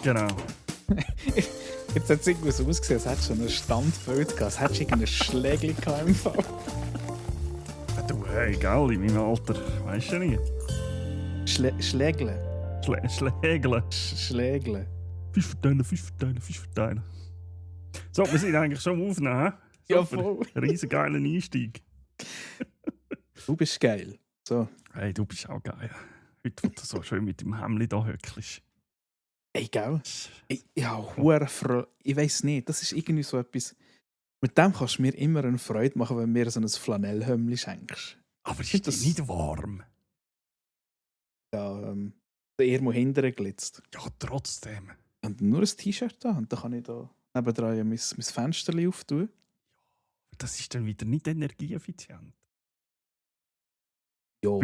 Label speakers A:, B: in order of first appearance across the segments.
A: Genau.
B: Jetzt hat es irgendwie so ausgesehen, als hättest du ein Standbild gehabt, als hättest du irgendein Schlägli gehabt im Fall.
A: Du, hey, gell, in meinem Alter, weißt du nicht.
B: Schlägle.
A: Schlägeln.
B: Schlägle.
A: Fisch verteilen. So, wir sind eigentlich schon am Aufnehmen.
B: Ja,
A: Super.
B: voll.
A: Riesen geiler Einstieg.
B: Du bist geil. So.
A: Hey, du bist auch geil. Heute, wo du so schön mit dem Hemdli da hückelst.
B: Ey, gell? Ja, hure Freude. Ich weiss nicht, das ist irgendwie so etwas. Mit dem kannst du mir immer eine Freude machen, wenn du mir so ein Flanellhemdli schenkst.
A: Aber ist das nicht warm?
B: Ja, der Irmo hinterher glitzt.
A: Ja, trotzdem.
B: Und nur ein T-Shirt da und dann kann ich da nebendran ja mein Fenster auftun.
A: Das ist dann wieder nicht energieeffizient.
B: Ja.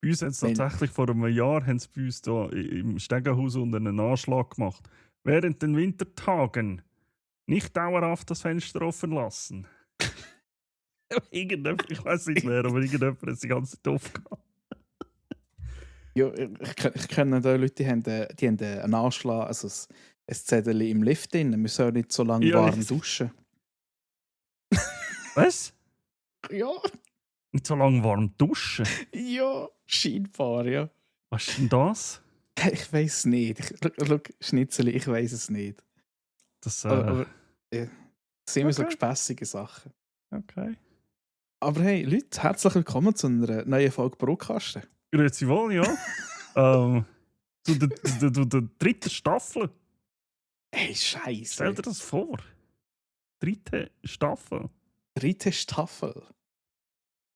A: Bei uns haben sie tatsächlich vor einem Jahr haben sie bei uns da im Stegenhaus unter einen Anschlag gemacht. Während den Wintertagen nicht dauerhaft das Fenster offen lassen. Irgendjemand, ich weiß nicht wer, aber irgendjemand hat es die ganze Zeit aufgehabt.
B: Ja, ich kenne da Leute, die haben einen Anschlag, also ein Zettel im Lift drin. Wir sollen nicht so lange warm duschen.
A: Was?
B: Ja.
A: Nicht so lange warm duschen?
B: Ja, scheinbar, ja.
A: Was ist denn das?
B: Ich weiß nicht. Schau, Schnitzeli, ich weiß es nicht.
A: Das,
B: aber ja, das sind immer so gespässige Sachen.
A: Okay.
B: Aber hey, Leute, herzlich willkommen zu einer neuen Folge Brotkasten.
A: Grüezi wohl, ja. Zu der dritten Staffel.
B: Hey, Scheiße.
A: Stell dir das vor. Dritte Staffel.
B: Dritte Staffel.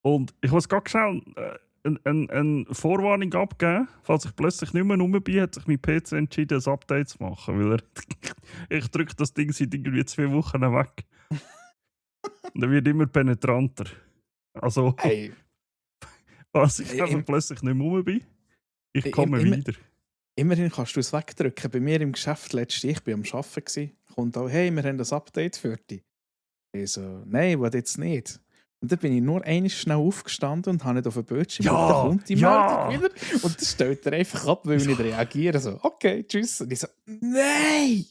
A: Und ich muss ganz schnell eine Vorwarnung abgeben. Falls ich plötzlich nicht mehr rum bin, hat sich mein PC entschieden, ein Update zu machen. Weil ich drücke das Ding seit irgendwie 2 Wochen weg. Und er wird immer penetranter. Also,
B: hey.
A: falls ich plötzlich nicht mehr rum bin, ich komme wieder.
B: Immerhin kannst du es wegdrücken. Bei mir im Geschäft letztens, ich war am Arbeiten, kommt auch, hey, wir haben ein Update für dich. Ich so, nein, was jetzt nicht. Und dann bin ich nur einmal schnell aufgestanden und habe nicht auf den Bildschirm.
A: Ja,
B: und dann kommt die Meldung wieder. Und dann stellt er einfach ab, weil ich nicht reagiere. So, okay, tschüss. Und ich so, nein!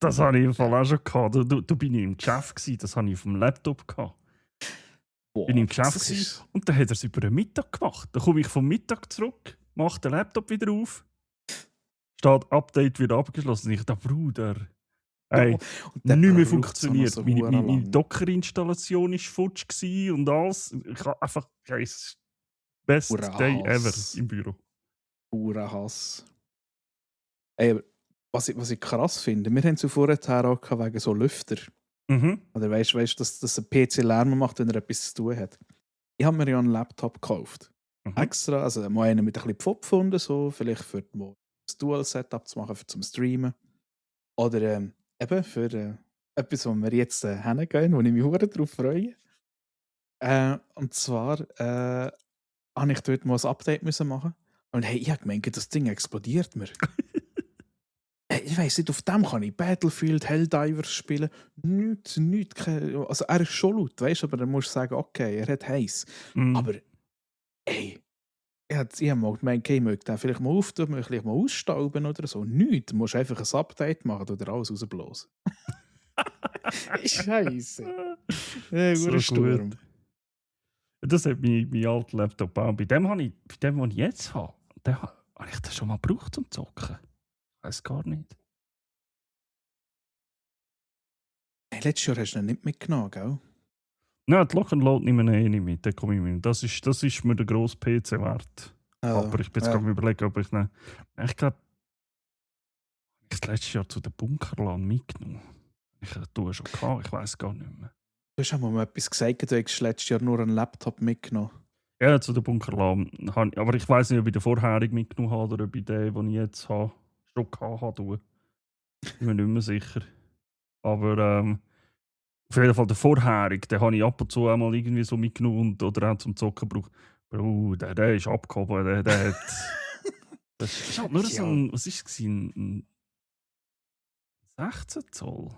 A: Das hatte ich im Fall auch schon gehabt. Du bin ich im Geschäft gewesen, das hatte ich auf dem Laptop gehabt.
B: Boah,
A: Bin ich im Geschäft gewesen, und dann hat er es über den Mittag gemacht. Dann komme ich vom Mittag zurück, mache den Laptop wieder auf, steht Update wieder abgeschlossen. Ich dachte, Bruder, hey, nicht mehr funktioniert.
B: So
A: meine Docker-Installation war futsch und alles. Ich habe einfach best day ever im Büro.
B: Purer Hass. Ey, was ich krass finde, wir haben es vorher auch wegen so Lüfter. Oder weißt du, dass ein PC Lärm macht, wenn er etwas zu tun hat. Ich habe mir ja einen Laptop gekauft. Extra, also mal einen mit ein bisschen Pfupf gefunden, so, vielleicht für das Dual-Setup zu machen, zum Streamen. Oder eben für etwas, wo wir jetzt hingehen, wo ich mich sehr darauf freue. Und zwar habe ich dort mal ein Update machen. Und hey, ich habe gemeint, das Ding explodiert mir. Ich weiss nicht, auf dem kann ich Battlefield, Helldivers spielen. Nichts. Also er ist schon laut, weißt du, aber dann musst du sagen, okay, er hat heiß. Aber ey, ich habe mal gemeint, ich möchte den vielleicht mal auftun, möchte ich mal ausstauben oder so. Nichts. Du musst einfach ein Update machen oder alles rausblasen. Scheiße.
A: So Sturm. Das hat mein alter Laptop auch. Bei dem, den ich jetzt habe, habe ich das schon mal gebraucht zum Zocken. Ich weiß gar nicht.
B: Hey, letztes Jahr hast du ihn nicht mitgenommen, gell?
A: Nein, die Lock and Load nehme ich nicht mit. Den komme ich mit. Das ist mir der grosse PC wert. Aber ich bin jetzt gerade überlegen, ob ich ihn. Ich glaube, ich habe das letztes Jahr zu den Bunkerland mitgenommen. Ich tue schon gehabt, ich weiß gar nicht mehr.
B: Du hast auch mal etwas gesagt, du hast letztes Jahr nur einen Laptop mitgenommen.
A: Ja, zu den Bunkerland. Aber ich weiß nicht, ob ich den vorherigen mitgenommen habe oder ob ich den, den ich jetzt habe, schon gehabt habe. Ich bin mir nicht mehr sicher. Aber auf jeden Fall der vorherige, den habe ich ab und zu einmal irgendwie so mitgenommen oder auch zum Zocken gebraucht. Bro, der ist abgehoben, der hat... Das ist halt nur so ein... Was war es? Ein 16 Zoll?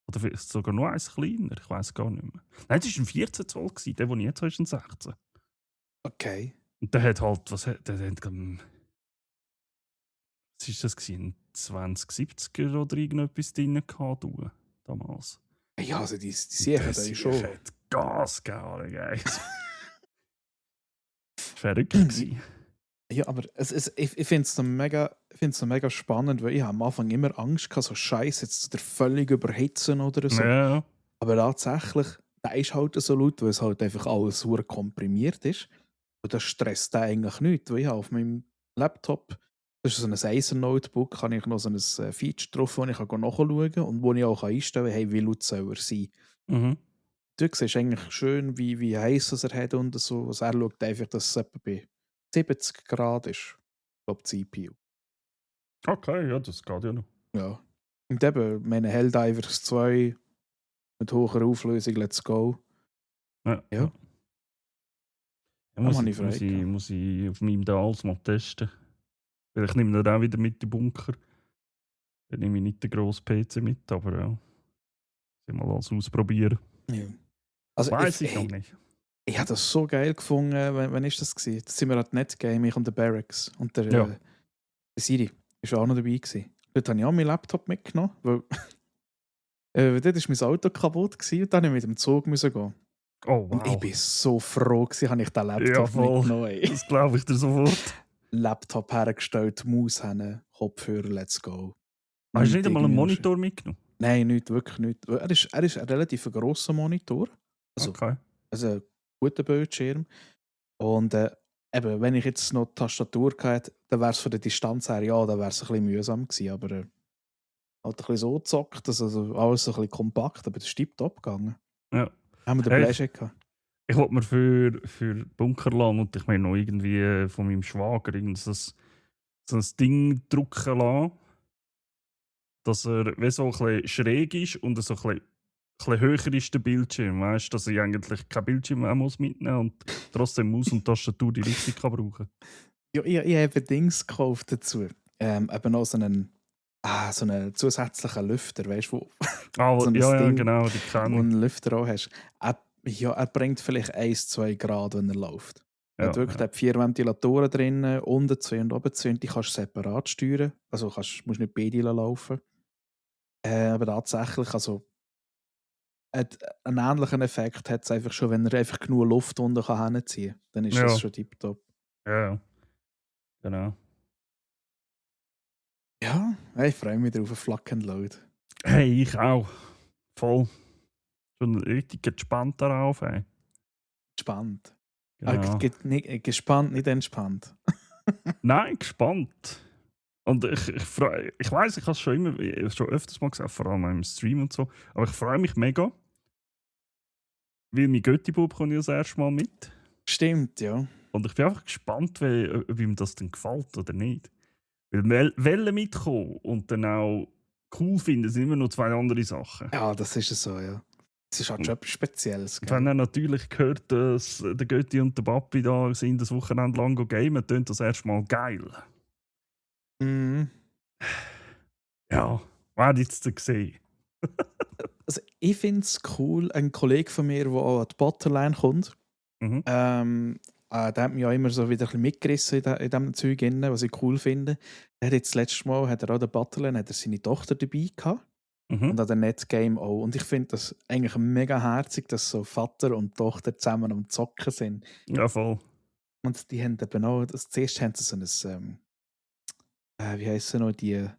A: Oder vielleicht sogar noch eins kleiner, ich weiß gar nicht mehr. Nein, es war ein 14 Zoll, der ich jetzt habe, ist ein 16.
B: Okay.
A: Und der hat halt... Was war das gewesen? 2070er oder irgendetwas drin gehabt, damals.
B: Ja, also die Serie da schon.
A: Hat Gas gegeben, geil. Verrückt gewesen.
B: Ja, aber ich finde es mega spannend, weil ich am Anfang immer Angst hatte, so Scheiße, jetzt der völlig überhitzen oder so.
A: Ja.
B: Aber tatsächlich, der ist halt so laut, weil es halt einfach alles super komprimiert ist. Und das stresst den eigentlich nicht, weil ich habe auf meinem Laptop, das ist so ein Acer-Notebook, habe ich noch so ein Feature drauf, wo ich nachschauen kann und wo ich auch einstellen kann, hey, wie laut soll er sein.
A: Mhm.
B: Du siehst eigentlich schön, wie heiß er hat und so. Also er schaut einfach, dass es etwa bei 70 Grad ist. Ich glaube, die CPU.
A: Okay, ja, das geht ja noch.
B: Ja. Und eben, meine Helldivers 2 mit hoher Auflösung, let's go.
A: Ja.
B: Ja.
A: Ja, muss ich auf meinem Dals mal testen. Vielleicht nehme ich dann auch wieder mit in den Bunker. Dann nehme ich nicht den grossen PC mit, aber ja. Mal alles ausprobieren.
B: Ja. Also
A: Weiß ich noch nicht.
B: Ich habe das so geil gefunden. Wann ist das gewesen? Das sind wir halt nicht Game, ich und der Barracks. Und der Siri war auch noch dabei gewesen. Dort habe ich auch meinen Laptop mitgenommen, weil dort war mein Auto kaputt gewesen, und dann musste ich mit dem Zug gehen.
A: Oh, wow.
B: Und ich bin so froh gewesen, habe ich den Laptop mitgenommen. Ey.
A: Das glaube ich dir sofort.
B: Laptop hergestellt, Maus hin, Kopfhörer, let's go.
A: Hast du nicht einmal einen Monitor mitgenommen?
B: Nein, wirklich nicht. Er ist ein relativ grosser Monitor. Also,
A: okay.
B: Also ein guter Bildschirm. Und eben, wenn ich jetzt noch die Tastatur hatte, dann wäre es von der Distanz her, ja, dann wäre es ein bisschen mühsam gewesen. Aber halt ein bisschen so gezockt, also alles ein bisschen kompakt, aber das ist tiptop gegangen.
A: Ja.
B: Haben wir den Bläschel gehabt.
A: Ich wollte mir für Bunkerland und ich meine noch irgendwie von meinem Schwager so ein Ding drucken lassen, dass er wie so ein bisschen schräg ist und so ein bisschen höher ist der Bildschirm. Weißt du, dass ich eigentlich kein Bildschirm mehr mitnehmen muss und trotzdem Maus und Tastatur die richtig kann brauchen.
B: Ja, ich habe Dings gekauft dazu. Eben auch so einen zusätzlichen Lüfter, weißt du, wo
A: so ja, genau, die kann
B: ich. Wo einen Lüfter auch hast. Er bringt vielleicht 1-2 Grad, wenn er läuft. Er hat wirklich 4 Ventilatoren drin, unten 2 und oben 2, und die kannst du separat steuern. Also musst nicht beide laufen. Aber tatsächlich, also einen ähnlichen Effekt hat es einfach schon, wenn er einfach genug Luft unten hinziehen kann. Dann ist das schon tiptop.
A: Ja, genau.
B: Ja, ich freue mich drauf, Flack and Load.
A: Hey, ich auch. Voll. Schon richtig gespannt darauf. Ey.
B: Gespannt.
A: Genau.
B: Gespannt, nicht entspannt.
A: Nein, gespannt. Und ich weiss, ich habe es schon öfters mal gesagt, vor allem im Stream und so. Aber ich freue mich mega. Weil mein Götti-Bub kommt ja das erste Mal mit.
B: Stimmt, ja.
A: Und ich bin einfach gespannt, ob ihm das dann gefällt oder nicht. Weil Wellen mitkommen und dann auch cool finden, sind immer noch 2 andere Sachen.
B: Ja, das ist es so, ja. Es ist halt schon etwas Spezielles.
A: Wenn er natürlich gehört, dass der Götti und der Papi da sind, das Wochenende lang gamen, tönt das erstmal geil.
B: Mhm.
A: Ja, wer jetzt gesehen?
B: Also ich finde es cool, ein Kollege von mir, der auch an die Bottomline kommt, der hat mich auch immer so wieder ein bisschen mitgerissen in diesem Zeug, was ich cool finde. Er hat jetzt das letzte Mal hat er auch den Bottomline, hat er seine Tochter dabei gehabt. Und an der Netgame auch. Und ich finde das eigentlich mega herzig, dass so Vater und Tochter zusammen am Zocken sind.
A: Ja, voll.
B: Und die haben eben auch, zuerst haben sie so ein, wie heisst es noch, du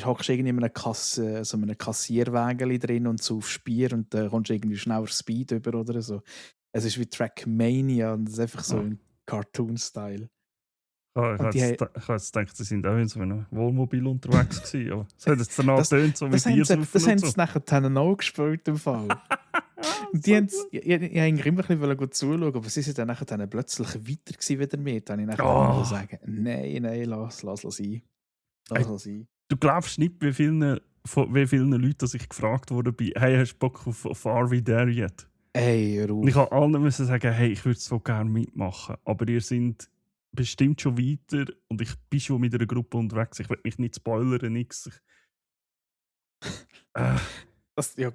B: hockst irgendwie in einem Kassierwägeli drin und so aufs Bier und dann kommst du irgendwie schnell auf Speed über oder so. Es ist wie Trackmania und es ist einfach so ein Cartoon-Style.
A: Ich habe jetzt gedacht, sie sind auch in so einem Wohnmobil unterwegs gewesen. Aber es hat jetzt danach getönt, so wie Bier saufen.
B: Das haben sie nachher dann auch gespielt im Fall. Und die ich eigentlich immer ein bisschen zuschauen, aber sie sind dann nachher plötzlich weiter gewesen wieder mit. Dann habe ich nachher sagen, nein, lass sein. Lass sein.
A: Du glaubst nicht, wie vielen Leuten ich gefragt wurde bei «Hey, hast du Bock auf Are We There Yet?»
B: Hey,
A: und ich habe allen müssen sagen, hey, ich würde so gerne mitmachen, aber ihr seid bestimmt schon weiter und ich bin schon mit einer Gruppe unterwegs. Ich will mich nicht spoilern, nichts.
B: Das ja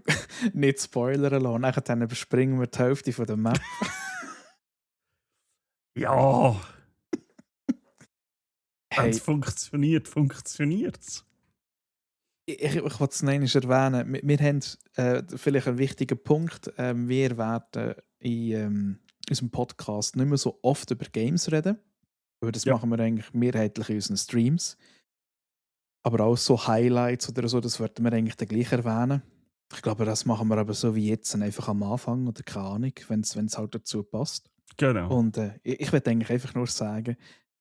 B: nicht spoilern lassen. Nachher überspringen wir die Hälfte von der Map.
A: Ja. Wenn es funktioniert, funktioniert es.
B: Ich wollte es noch einmal erwähnen. Wir haben vielleicht einen wichtigen Punkt. Wir werden in unserem Podcast nicht mehr so oft über Games reden. Aber das machen wir eigentlich mehrheitlich in unseren Streams. Aber auch so Highlights oder so, das werden wir eigentlich dann gleich erwähnen. Ich glaube, das machen wir aber so wie jetzt, einfach am Anfang oder keine Ahnung, wenn es halt dazu passt.
A: Genau.
B: Und ich würde eigentlich einfach nur sagen,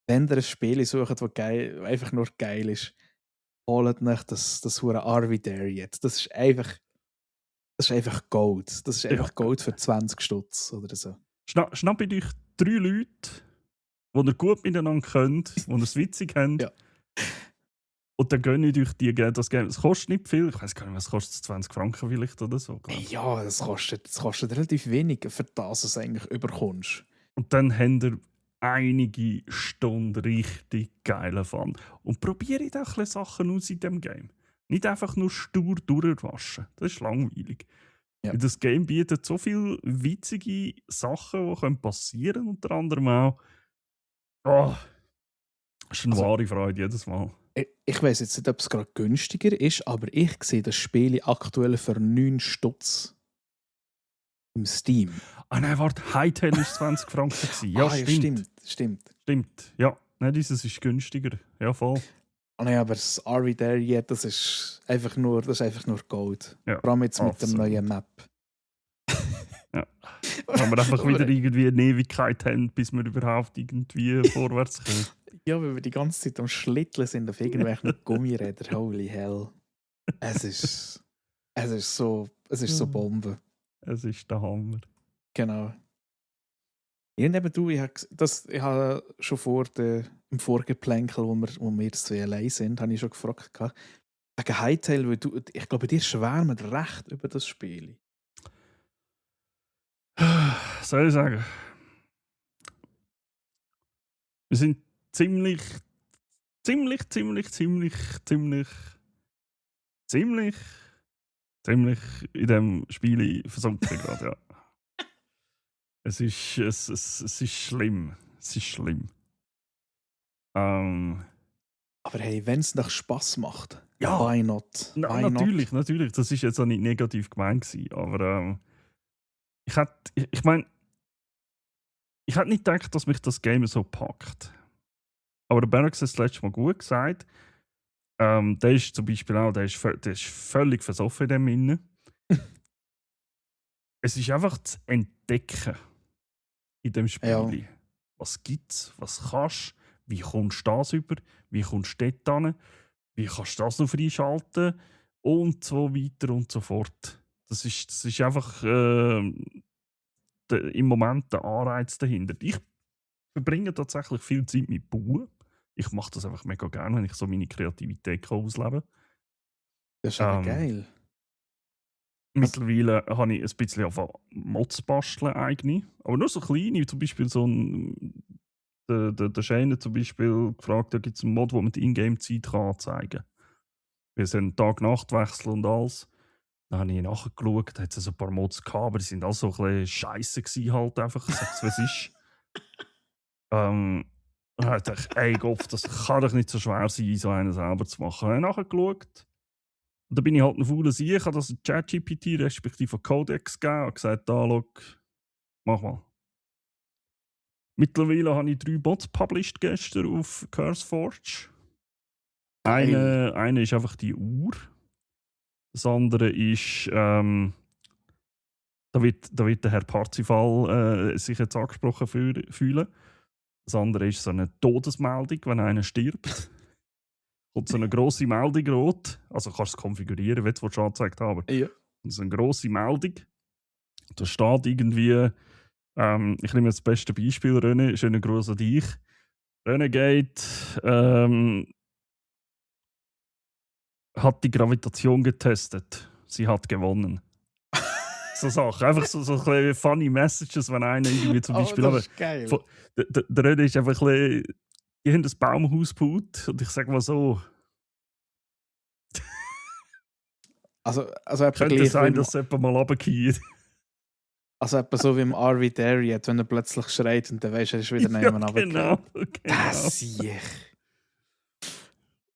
B: wenn ihr ein Spiel sucht, das einfach nur geil ist, holt nicht das hure Arvidare jetzt. Das ist einfach Gold. Das ist einfach Gold für 20 Stutz oder so.
A: Schnappt euch 3 Leute, die ihr gut miteinander könnt, die ihr es witzig habt.
B: Ja.
A: Und dann gönnt euch das Game. Es kostet nicht viel. Ich weiß gar nicht, was kostet 20 Franken vielleicht oder so.
B: Ja, das kostet relativ wenig, für das du es eigentlich überkommst.
A: Und dann habt ihr einige Stunden richtig geilen Fun. Und probiert auch ein bisschen Sachen aus in diesem Game. Nicht einfach nur stur durchwaschen. Das ist langweilig.
B: Ja.
A: Weil das Game bietet so viele witzige Sachen, die passieren können. Unter anderem auch. Das ist eine wahre Freude jedes Mal.
B: Ich weiss jetzt nicht, ob es gerade günstiger ist, aber ich sehe das Spiel aktuell für 9 Stutz im Steam.
A: Ah nein, warte, Hightail war 20 Franken. Ja, stimmt. Ja, nein, dieses ist günstiger. Ja, voll.
B: Ah nein, aber das Arvidare, das ist einfach nur Gold.
A: Ja,
B: vor allem jetzt mit der neuen Map.
A: Ja. Wenn wir einfach wieder irgendwie eine Ewigkeit haben, bis wir überhaupt irgendwie vorwärts kommen.
B: Ja, weil wir die ganze Zeit am Schlitteln sind auf irgendwelchen Gummirädern. Holy hell. Es ist so Bombe.
A: Es ist der Hammer.
B: Genau. Ja, neben du, ich habe schon im Vorgeplänkel, wo wir jetzt zwei allein sind, habe ich schon gefragt, wegen Hightail, weil ich glaube, dir schwärmen recht über das Spiel.
A: Soll ich sagen? Wir sind ziemlich in dem Spiel versunken gerade, ja. Es ist schlimm. Es ist schlimm.
B: Aber hey, wenn es nach Spass macht,
A: ja,
B: why not?
A: Natürlich. Das war jetzt auch nicht negativ gemeint gewesen, aber ich hätte nicht gedacht, dass mich das Game so packt. Aber der Barracks hat es letztes Mal gut gesagt. Der ist zum Beispiel auch, der ist völlig versoffen in dem Innen. Es ist einfach zu entdecken in dem Spiel. Ja. Was gibt's? Was kannst du? Wie kommst du das über? Wie kommst du dort hin? Wie kannst du das noch freischalten? Und so weiter und so fort. Das ist einfach im Moment der Anreiz dahinter. Ich verbringe tatsächlich viel Zeit mit Bauen. Ich mache das einfach mega gerne, wenn ich so meine Kreativität ausleben kann.
B: Das ist aber geil.
A: Mittlerweile habe ich ein bisschen auf Mods basteln eigene. Aber nur so kleine, zum Beispiel so der Shane zum Beispiel gefragt, da gibt es einen Mod, wo man die Ingame-Zeit anzeigen kann. Wir sind Tag-Nacht-Wechsel und alles. Dann habe ich nachgeschaut, da hat es so ein paar Mods gehabt, aber die sind auch so ein bisschen scheisse gewesen halt einfach. Sag's, was ist. Dann dachte ich, ey Gott, das kann doch nicht so schwer sein, so einen selber zu machen. Dann habe ich nachgeschaut. Und dann bin ich halt ein fauler Sieg. Ich habe das ChatGPT respektive Codex gegeben und gesagt, da, schau, mach mal. Mittlerweile habe ich 3 Bots published gestern auf CurseForge. Eine ist einfach die Uhr. Das andere ist, da wird der Herr Parzival sich jetzt angesprochen fühlen. Das andere ist so eine Todesmeldung, wenn einer stirbt. Und so eine grosse Meldung rot. Also kannst du es konfigurieren, wenn du es angezeigt haben.
B: Ja.
A: Und so eine grosse Meldung. Da steht irgendwie, ich nehme jetzt das beste Beispiel, René, schönen Gruß an dich. Renegade hat die Gravitation getestet. Sie hat gewonnen. So Sachen. Einfach so ein funny Messages, wenn einer irgendwie zum Beispiel.
B: Das ist geil.
A: Der René ist einfach ein bisschen. Die haben ein Baumhaus gebaut und ich sage mal so.
B: Also
A: könnte sein, dass es jemand mal runtergeht.
B: Also etwa so wie im Arvidare, wenn er plötzlich schreit und dann weisst du, er ist wieder nebenan runtergeht.
A: Genau.
B: Das sehe ich.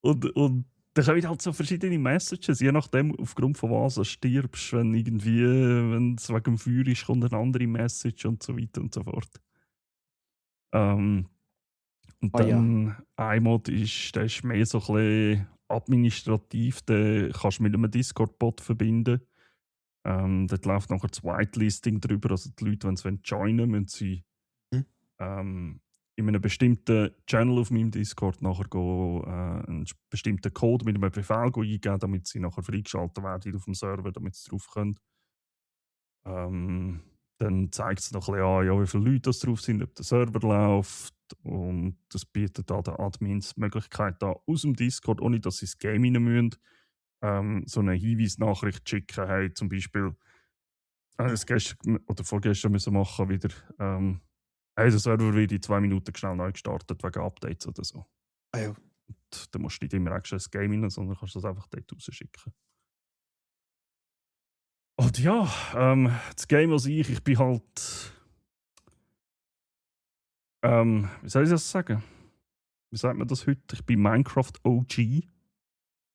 A: Und da kommen halt so verschiedene Messages, je nachdem, aufgrund von was du stirbst. Wenn irgendwie, wenn es wegen dem Feuer ist, kommt eine andere Message und so weiter und so fort. Und
B: Ja.
A: dann ein Mod ist, der ist mehr so ein bisschen administrativ, den kannst du mit einem Discord-Bot verbinden. Dort läuft nachher das Whitelisting drüber, also die Leute, wenn sie joinen wollen, müssen sie in einem bestimmten Channel auf meinem Discord nachher einen bestimmten Code mit einem Befehl eingeben, damit sie nachher freigeschaltet werden auf dem Server, damit sie drauf können. Dann zeigt es noch ein bisschen an, ja, wie viele Leute das drauf sind, ob der Server läuft. Und das bietet da den Admins die Möglichkeit, da aus dem Discord, ohne dass sie das Game rein müssen, so eine Hinweisnachricht zu schicken. Hey, zum Beispiel, das gestern oder vorgestern müssen machen wieder. Hey, der Server wird in 2 Minuten schnell neu gestartet wegen Updates oder so.
B: Ja.
A: Und dann musst du nicht immer extra das Game rein, sondern kannst das einfach dort rausschicken. Und ja, das Game an sich, ich bin halt. Wie soll ich das sagen? Wie sagt man das heute? Ich bin Minecraft OG.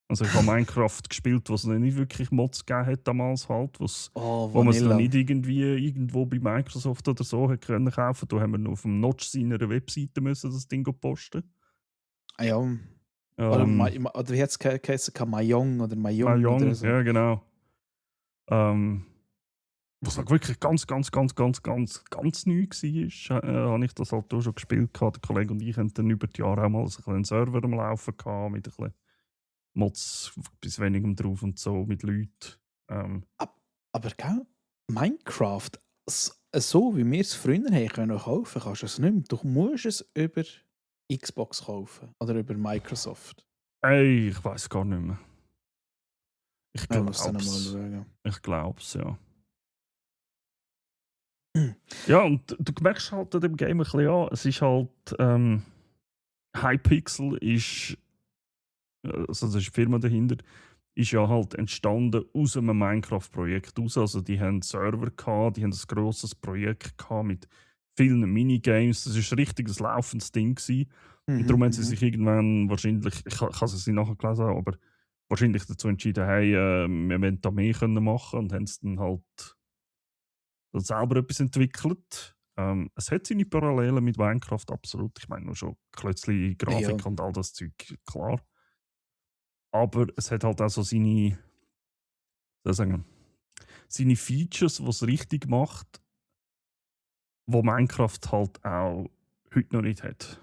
A: Also ich habe Minecraft gespielt, was es noch nicht wirklich Mods gegeben hat damals halt, wo man es noch nicht irgendwie irgendwo bei Microsoft oder so hat können kaufen. Da haben wir noch auf dem Notch seiner Webseite müssen das Ding posten.
B: Ja. Oder wie hat es geheißen? Mahjong oder Mahjong oder so.
A: Ja, genau. Was halt wirklich ganz neu war, habe ich das halt auch schon gespielt. Der Kollege und ich haben dann über die Jahre auch mal so einen Server am Laufen gehabt, mit ein bisschen Mods bis wenigem drauf und so, mit Leuten.
B: Aber gell? Minecraft, so wie wir es früher haben können kaufen, kannst du es nicht mehr. Du musst es über Xbox kaufen oder über Microsoft.
A: Ey, ich weiß gar nicht mehr. Ich glaube es, ja. Ja, und du merkst halt an dem Game ein bisschen an, es ist halt Hypixel ist, also das ist die Firma dahinter, ist ja halt entstanden aus einem Minecraft-Projekt raus. Also die haben Server gehabt, die haben ein grosses Projekt gehabt mit vielen Minigames. Das war ein richtiges laufendes Ding gewesen. Und darum haben sie sich irgendwann wahrscheinlich, ich kann es nicht nachher gelesen, aber wahrscheinlich dazu entschieden, hey, wir wollen da mehr können machen und haben es dann halt selber etwas entwickelt. Es hat seine Parallelen mit Minecraft, absolut. Ich meine, nur schon plötzlich Grafik und all das Zeug, klar. Aber es hat halt auch so seine Features, die es richtig macht, wo Minecraft halt auch heute noch nicht hat.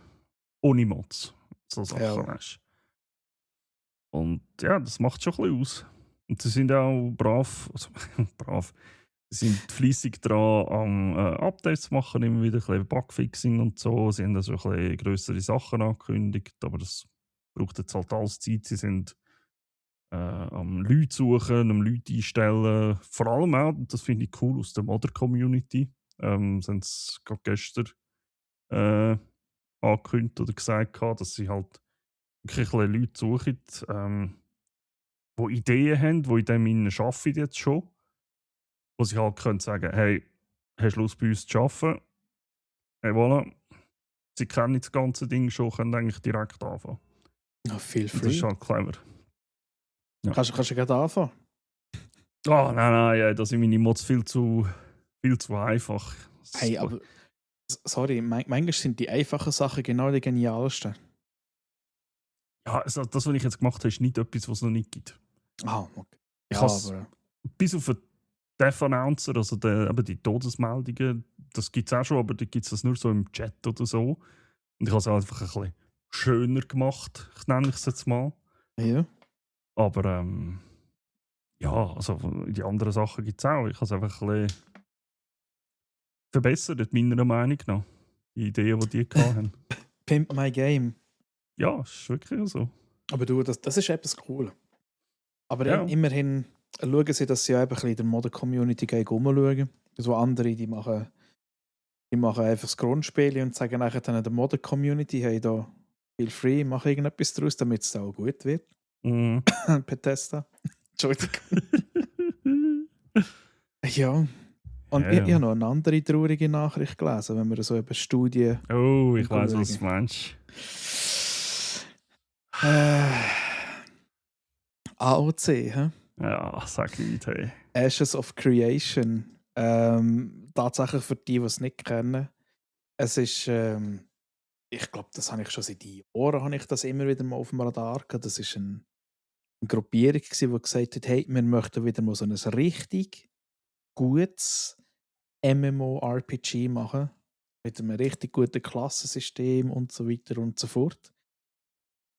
A: Ohne Mods. So Sachen, weißt du. Und ja, das macht schon ein bisschen aus. Und sie sind auch brav, sie sind fleissig dran, am Updates zu machen, immer wieder ein bisschen Bugfixing und so. Sie haben also ein bisschen grössere Sachen angekündigt, aber das braucht jetzt halt alles Zeit. Sie sind am Leute suchen, am Leute einstellen. Vor allem auch, das finde ich cool, aus der Modder-Community. Sie haben es gerade gestern angekündigt oder gesagt, dass sie halt wirklich ein Leute suchen, die Ideen haben, die in dem Innen arbeiten jetzt schon. Wo sie halt können sagen, hey, hast du Lust bei uns zu arbeiten? Hey, voilà. Sie kennen das ganze Ding schon, können eigentlich direkt anfangen.
B: Ja, feel free.
A: Das ist halt clever. Ja.
B: Kannst du gerade anfangen?
A: Nein, da sind meine Mods viel zu einfach.
B: Hey, aber sorry, manchmal sind die einfachen Sachen genau die genialsten.
A: Ja, also das, was ich jetzt gemacht habe, ist nicht etwas, was es noch nicht gibt.
B: Ah, okay.
A: Ich habe bis auf den Death Announcer, also eben die Todesmeldungen, das gibt es auch schon, aber da gibt es das nur so im Chat oder so. Und ich habe es einfach ein bisschen schöner gemacht, nenne ich es jetzt mal.
B: Ja.
A: Aber ja, also die anderen Sachen gibt es auch. Ich habe es einfach ein bisschen verbessert, meiner Meinung nach. Die Ideen, die hatten.
B: Pimp my game.
A: Ja, ist wirklich so.
B: Aber du, das ist etwas cool. Aber immerhin schauen sie, dass sie auch ein bisschen in der Modder-Community rumschauen. So andere, die machen einfach das Grundspiel und sagen nachher dann der Modder-Community, hey, da feel free, mach irgendetwas draus, damit es auch gut wird. Bethesda. Entschuldigung. Ja. Und ich habe noch eine andere traurige Nachricht gelesen, wenn wir so über Studien.
A: Oh, ich weiß, was du meinst.
B: Äh, AOC, hä?
A: Ja, sag nicht, hey.
B: Ashes of Creation. Tatsächlich für die es nicht kennen. Es ist, ich glaube, das habe ich schon seit Jahren habe ich das immer wieder mal auf dem Radar gehabt. Das ist eine Gruppierung gewesen, die gesagt hat, hey, wir möchten wieder mal so ein richtig gutes MMORPG machen. Mit einem richtig guten Klassensystem und so weiter und so fort.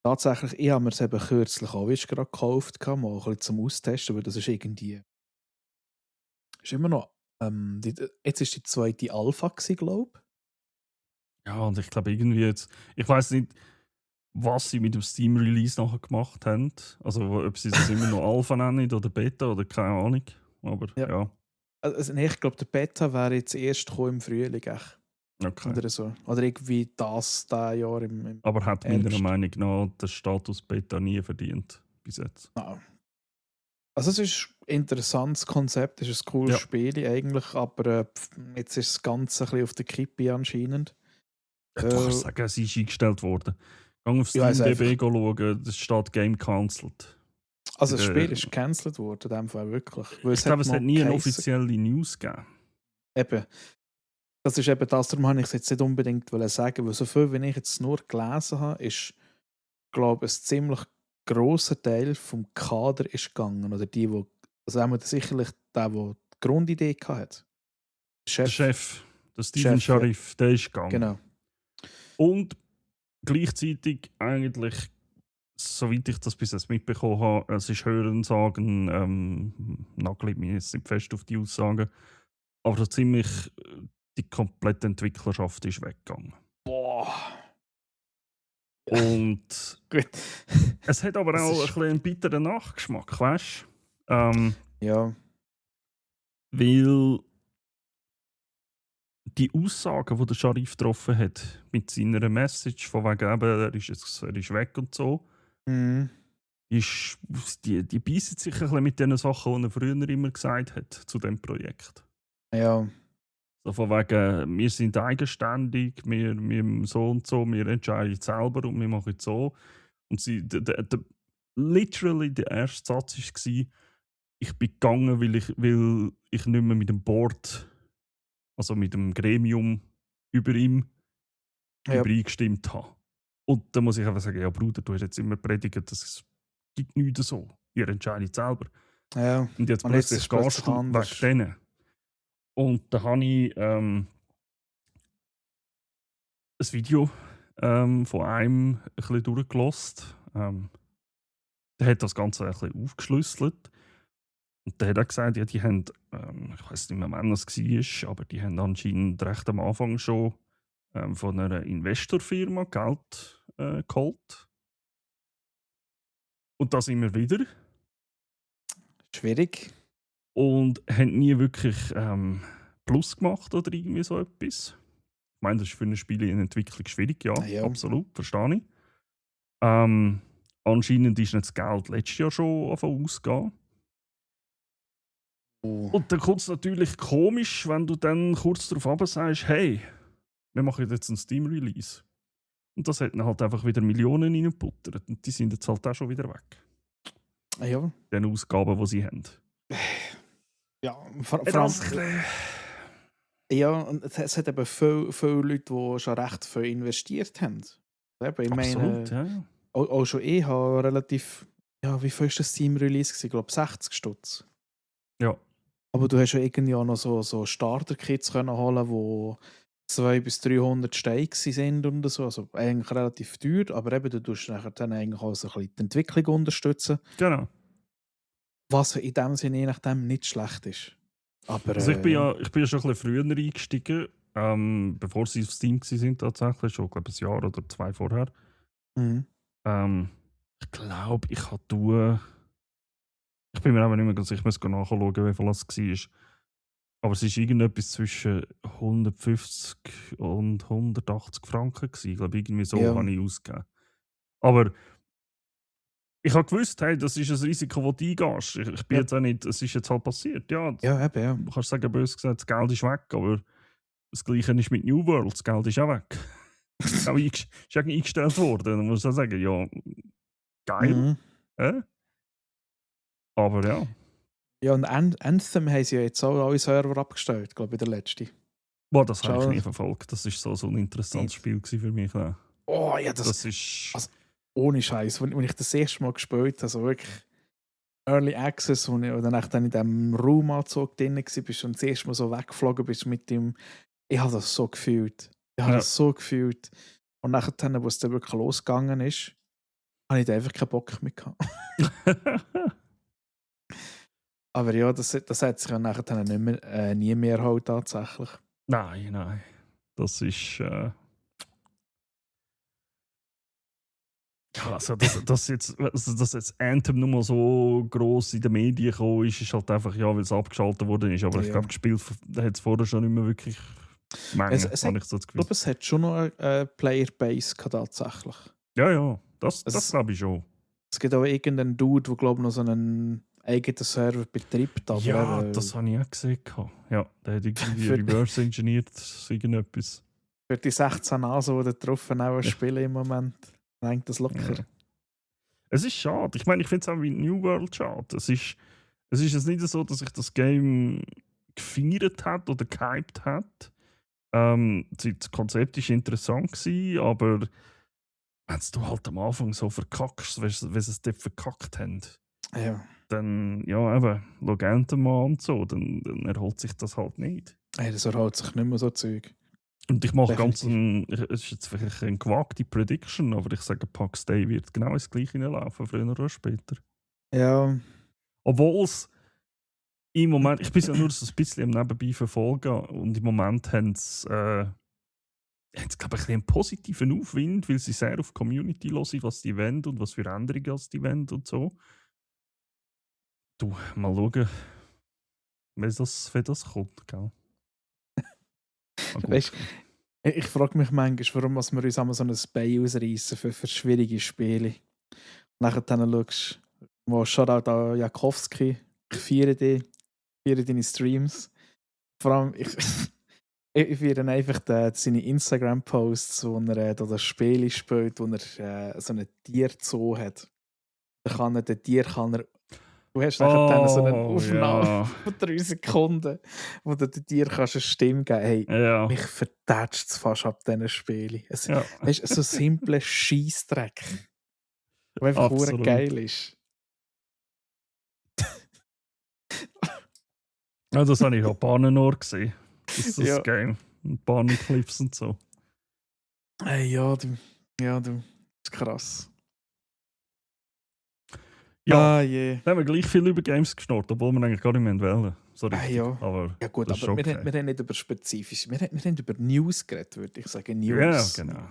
B: Tatsächlich, ich habe mir es eben kürzlich auch wieder gerade gekauft, mal ein bisschen zum Austesten, weil das ist irgendwie, ist immer noch, jetzt ist die zweite Alpha gewesen, glaube ich.
A: Ja, und ich glaube irgendwie jetzt, ich weiß nicht, was sie mit dem Steam-Release nachher gemacht haben. Also ob sie das immer noch Alpha nennen oder Beta oder keine Ahnung. Aber
B: Ja.
A: ja,
B: Also, nee, ich glaube, der Beta wäre jetzt erst gekommen im Frühling.
A: okay.
B: Oder so. Oder irgendwie das Jahr im
A: Aber hat meiner
B: Herbst.
A: Meinung nach den Status Beta nie verdient bis jetzt.
B: Ah. Also es ist ein interessantes Konzept, es ist ein cooles
A: Ja.
B: Spiel eigentlich, aber jetzt ist das Ganze ein bisschen auf der Kippe anscheinend.
A: Du kannst sagen, es ist eingestellt worden. Gang auf
B: Ja, also
A: SteamDB schauen, das steht Game Cancelled.
B: Also das Spiel ist gecancelt worden, in dem Fall wirklich. Weil
A: Ich glaube, es
B: mal
A: hat nie eine
B: geheissen-
A: offizielle News gegeben.
B: Eben. Das ist eben das, darum habe ich es jetzt nicht unbedingt sagen, weil so viel, wie ich jetzt nur gelesen habe, ist, glaube ich, ein ziemlich grosser Teil vom Kader ist gegangen. Oder die, wo, also haben wir sicherlich der die Grundidee hatte.
A: Der Chef, der Steven
B: Chef, ja.
A: Sharif, der ist gegangen.
B: Genau.
A: Und gleichzeitig eigentlich, soweit ich das bis jetzt mitbekommen habe, es ist Hörensagen, nagelt mich jetzt nicht fest auf die Aussagen, aber so ziemlich die komplette Entwicklerschaft ist weggegangen.
B: Boah.
A: Und
B: Gut.
A: es hat aber
B: Das
A: auch
B: ist-
A: ein bisschen einen bitteren Nachgeschmack, weißt du?
B: Ja.
A: Weil die Aussagen, die der Sharif getroffen hat, mit seiner Message, von wegen eben, er ist weg und so,
B: Mhm.
A: die beißen sich ein bisschen mit den Sachen, die er früher immer gesagt hat zu dem Projekt.
B: Ja.
A: So von wegen, wir sind eigenständig, wir so und so, wir entscheiden selber und wir machen es so. Und literally der erste Satz war, ich bin gegangen, weil ich nicht mehr mit dem Board, also mit dem Gremium über ihm
B: Ja.
A: übereingestimmt habe. Und da muss ich einfach sagen, ja Bruder, du hast jetzt immer predigt, das gibt nichts so. Ihr entscheidet selber.
B: Ja.
A: Und jetzt
B: Und jetzt
A: plötzlich
B: ist es
A: gehst du
B: anders.
A: wegen denen. Und da habe ich ein Video von einem ein bisschen durchgelost. Der hat das Ganze ein bisschen aufgeschlüsselt. Und der hat auch gesagt, ja, die haben, ich weiß nicht mehr, wann das war, aber die haben anscheinend recht am Anfang schon von einer Investorfirma Geld geholt. Und das immer wieder.
B: Schwierig.
A: Und haben nie wirklich Plus gemacht oder irgendwie so etwas. Ich meine, das ist für ein Spiel in Entwicklung schwierig, ja,
B: Ja.
A: absolut, verstehe ich. Anscheinend ist nicht das Geld letztes Jahr schon ausgegangen. Und dann kommt es natürlich komisch, wenn du dann kurz darauf sagst, hey, wir machen jetzt einen Steam-Release. Und das hat dann halt einfach wieder Millionen reingebuttert. Und die sind jetzt halt auch schon wieder weg.
B: Ja.
A: Den Ausgaben, die sie haben.
B: Ja, vor
A: Das
B: allem. Ja, und es hat eben viele Leute, die schon recht viel investiert haben. Eben, ich
A: absolut,
B: meine,
A: ja.
B: auch schon ich habe relativ. Ja, wie viel war das Steam-Release? Ich glaube 60 Stutz.
A: Ja.
B: Aber du hast ja irgendwie auch noch so Starter-Kits können holen, die 200 bis 300 Steine sind und so. Also eigentlich relativ teuer, aber eben du tust nachher dann eigentlich auch so ein bisschen die Entwicklung unterstützen.
A: Genau.
B: Was in dem Sinne je nachdem nicht schlecht ist. Aber,
A: Also ich bin ja schon ein bisschen früher eingestiegen, bevor sie auf Steam waren tatsächlich, schon glaube ich, ein Jahr oder zwei vorher.
B: Mhm.
A: Ich glaube, ich bin mir aber nicht mehr ganz sicher, ich muss nachschauen, wie viel das war. Aber es war irgendetwas zwischen 150 und 180 Franken. Ich glaube, irgendwie so
B: Ja.
A: habe ich ausgegeben. Aber ich habe gewusst, hey, das ist ein Risiko, das du eingehst. Ich bin
B: Ja.
A: jetzt auch nicht, es ist jetzt halt passiert. Ja,
B: Ja, eben, ja.
A: du kannst sagen, bös gesagt, das Geld ist weg, aber das Gleiche ist mit New World, das Geld ist auch weg. Ist auch eingestellt worden. Dann muss ich sagen, ja, geil. Aber ja.
B: Ja, und Anthem haben sie ja jetzt auch alle Server abgestellt, glaube ich, der letzte.
A: Boah, das habe ich nie verfolgt. Das war so ein interessantes Spiel für mich. Ja.
B: Oh ja, das
A: ist...
B: Also, ohne Scheiß, wenn ich das erste Mal gespielt habe, so wirklich Early Access, und dann in diesem Raumanzug drin war, bist und das erste Mal so weggeflogen bist mit dem. Ich habe das so gefühlt. Und nachher, wo es dann wirklich losgegangen ist, habe ich da einfach keinen Bock mehr gehabt. Aber ja, das hat sich ja nachher nicht mehr, nie mehr erholt tatsächlich.
A: Nein. Das ist... Also, dass jetzt Anthem nur mal so gross in den Medien gekommen ist halt einfach, ja, weil es abgeschaltet worden ist. Aber ich glaube, gespielt hat es vorher schon nicht mehr wirklich Menge, habe ich so das Gefühl.
B: Ich glaube, es hat schon noch eine Playerbase tatsächlich.
A: Ja, das glaube ich schon.
B: Es gibt auch irgendeinen Dude, der glaube ich noch so einen eigenen Server betreibt. Aber
A: ja, das habe ich auch gesehen. Ja, der hat irgendwie reverse engineert irgendetwas.
B: Für die 16 Nasen, die da drauf auch spielen im Moment. Denkt das locker.
A: Ja. Es ist schade. Ich meine, ich finde es auch wie New World schade. Es ist jetzt nicht so, dass ich das Game gefeiert hat oder gehypt hat. Das Konzept war interessant, aber wenn du halt am Anfang so verkackst, wenn sie es dort verkackt haben, dann, ja, eben, Anthem an und so, dann erholt sich das halt nicht.
B: Das erholt sich nicht mehr so Zeug.
A: Und ich mache es ist jetzt vielleicht eine gewagte Prediction, aber ich sage, Pax Day wird genau das Gleiche hinlaufen, früher oder später.
B: Ja.
A: Obwohl es im Moment, ich bin ja nur so ein bisschen am Nebenbei verfolgen, und im Moment haben sie, glaube ich, einen positiven Aufwind, weil sie sehr auf die Community hören, was die wollen und was für Änderungen die wollen und so. Du, mal schauen, wenn das kommt, gell?
B: Weißt, ich frage mich manchmal, warum wir uns einmal so ein Bein ausreißen für schwierige Spiele. Nachher schaust du, Shoutout an Jakowski, ich feiere deine Streams. Vor allem, ich feiere einfach seine Instagram-Posts, wo er das Spiel spielt, wo er so ein Tierzoo hat. Du hast nachher so eine Aufnahme von 3 Sekunden, wo du dem Tier eine Stimme geben kannst. Mich vertätscht es fast ab diesen Spielen. Es ist so ein simpler Scheissdreck, der einfach geil ist.
A: Ja, das habe ich auch Bahnenor gesehen. Das ist das Game. Bahnenclips und so.
B: Du. Das ist krass.
A: Ja, haben wir gleich viel über Games geschnurrt, obwohl wir eigentlich gar nicht mehr wählen. Sorry.
B: Aber gut, aber wir haben nicht über spezifisch. Wir haben über News geredet, würde ich sagen. News.
A: Ja,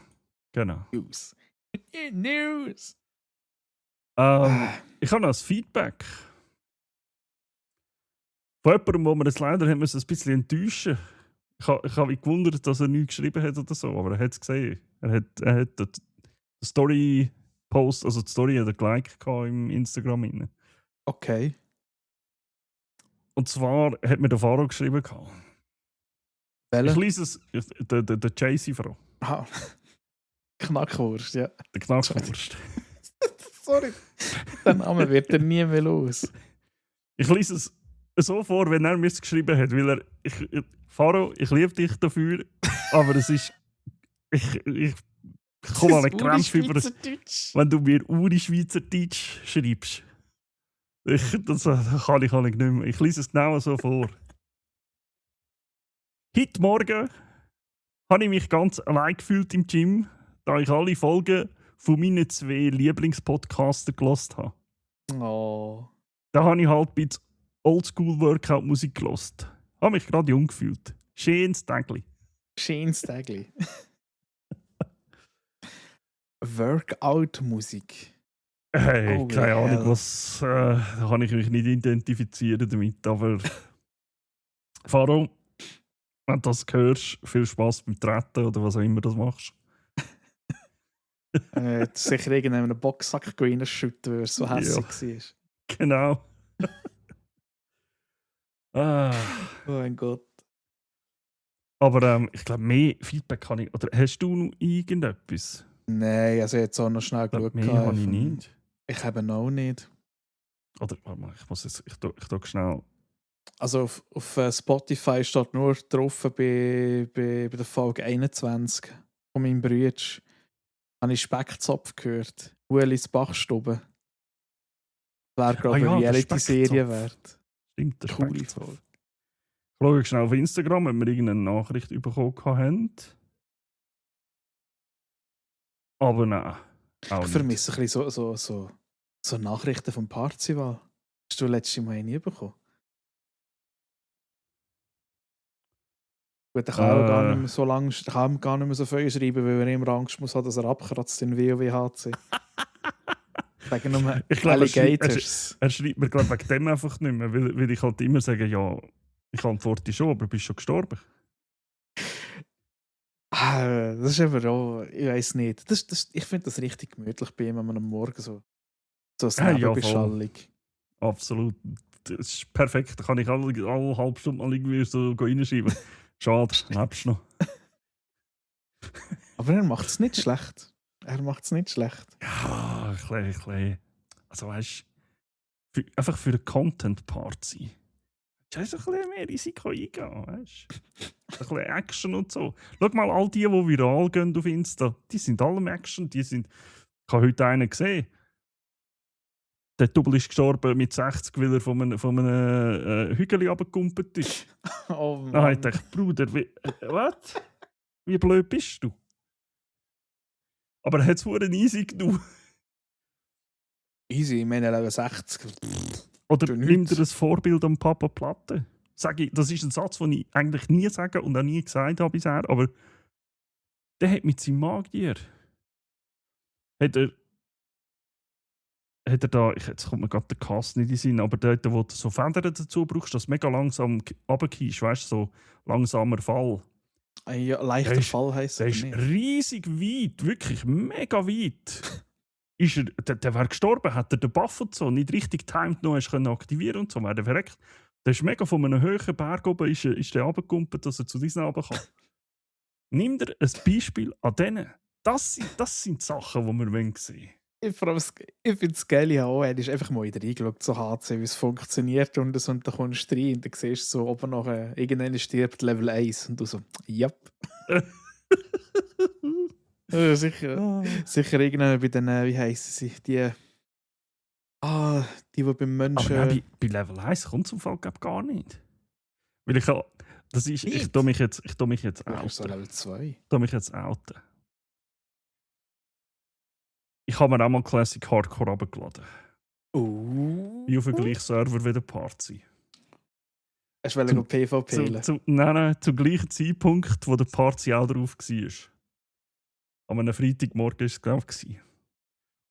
A: genau.
B: News.
A: Ich habe noch ein Feedback. Von jemandem, wo wir es leider haben müssen, ein bisschen enttäuschen. Ich habe mich gewundert, dass er nichts geschrieben hat oder so, aber er hat es gesehen. Er hat die Story-Post, also die Story hat er geliked im Instagram rein.
B: Okay.
A: Und zwar hat mir der Faro geschrieben.
B: Welche?
A: Ich lese es, der Jaycee-Frau.
B: Ah. Knackwurst, ja.
A: Der Knackwurst.
B: Sorry. Der Name wird er nie mehr los.
A: Ich lese es so vor, wenn er mir es geschrieben hat, weil Faro, ich liebe dich dafür, aber es ist. Ich komme an eine Grenze über. Wenn du mir Uri-Schweizerdeutsch schreibst. Das kann ich nicht mehr. Ich lese es genau so vor. Heute Morgen habe ich mich ganz allein gefühlt im Gym, da ich alle Folgen von meinen 2 Lieblingspodcaster gehört habe.
B: Oh.
A: Da habe ich halt ein bisschen Oldschool-Workout-Musik gehört. Habe mich gerade jung gefühlt. Schönes Tägli.
B: Schönes Tägli. Workout-Musik.
A: Hey, keine Ahnung, was. Da kann ich mich nicht identifizieren damit, aber. Faro, wenn du das hörst, viel Spaß beim Treten oder was auch immer du machst.
B: Sicher irgendeinen Boxsack reinschütten, weil er so hässlich war.
A: Genau.
B: Oh mein Gott.
A: Aber ich glaube, mehr Feedback kann ich. Oder hast du noch irgendetwas?
B: Nein, also jetzt auch noch schnell geschaut.
A: Mehr habe ich nicht.
B: Ich habe noch nicht.
A: Oder, warte mal, ich tu schnell.
B: Also auf Spotify steht nur drauf bei der Folge 21 von meinem Bruder. Habe ich Speckzopf gehört. Uelis Bachstube. Wäre, glaube ich,
A: Ja,
B: eine
A: der
B: Reality-Serie
A: Speckzopf.
B: wert.
A: Stimmt, der
B: Coole
A: Speckzopf.
B: Folge.
A: Schau schnell auf Instagram, ob wir irgendeine Nachricht bekommen haben. Aber nein, auch
B: Ich
A: nicht.
B: vermisse ein bisschen so Nachrichten vom Parzival. Hast du letztes Mal nie bekommen? Gut, er kann auch gar nicht mehr so lange, er kann gar nicht mehr so viel schreiben, weil er immer Angst muss haben, dass er abkratzt in WoWHC. Sagen nur
A: Ich glaube,
B: Alligators.
A: er schreibt mir glaub, wegen dem einfach nicht mehr, weil ich halt immer sage, ja, ich antworte schon, aber bist schon gestorben.
B: Das ist aber auch, ich weiß nicht. Ich finde das richtig gemütlich bei ihm, wenn man am Morgen so eine Nebenbeschallung.
A: Absolut. Das ist perfekt. Da kann ich alle halbe Stunde mal irgendwie so reinschreiben. Schade, lebst noch.
B: Aber er macht es nicht schlecht.
A: Ja, ein bisschen. Also weißt du, einfach für den Content-Part sein. Du hast ein bisschen mehr Risiko eingehen, weißt du? Ein bisschen Action und so. Schau mal, all die viral gehen auf Insta, die sind alle im Action. Ich habe heute einen gesehen. Der Double ist gestorben mit 60, weil er von einem Hügel runtergekumpelt ist.
B: Oh Mann.
A: Dann habe ich gedacht, Bruder, was? Wie blöd bist du? Aber er hat es vorhin easy genommen.
B: Easy, ich meine, Level 60.
A: Oder nimm dir ein Vorbild am Papa Platte. Das ist ein Satz, den ich eigentlich nie sage und auch nie gesagt habe bisher, aber der hat mit seinem Magier hat er da, jetzt kommt mir gerade der Cast nicht in den Sinn, aber dort, wo du so Federn dazu brauchst, dass du mega langsam runtergehst, weißt du, so langsamer Fall.
B: Ja, leichter Fall heisst
A: es. Der ist riesig weit, wirklich mega weit. Der wäre gestorben, hat er den Buff und so nicht richtig timed noch aktivieren und so, wäre der verreckt. Der ist mega von einem höheren Berg oben, ist der runtergekumpelt, dass er zu diesen runter kann. Nimm dir ein Beispiel an denen. Das sind Sachen, die wir sehen wollen.
B: Ich finde es geil, ja auch. Er ist einfach mal wieder reingeschaut, so HC, wie es funktioniert. Und dann kommst du rein und dann siehst du so oben noch, irgendwann stirbt Level 1. Und du so, japp. Sicher irgendwann bei den, wie heissen sie, die beim Menschen...
A: Aber nein, bei Level 1 kommt es im Fall gar nicht. Weil ich tue mich jetzt outen.
B: So Level 2.
A: Ich tue mich jetzt outen. Ich habe mir auch mal Classic Hardcore runtergeladen. Wie auf dem gleichen Server wie der Party.
B: Hast du PvP?
A: Nein, zum gleichen Zeitpunkt, wo der Party auch drauf war. An einem Freitagmorgen war es, glaube ich.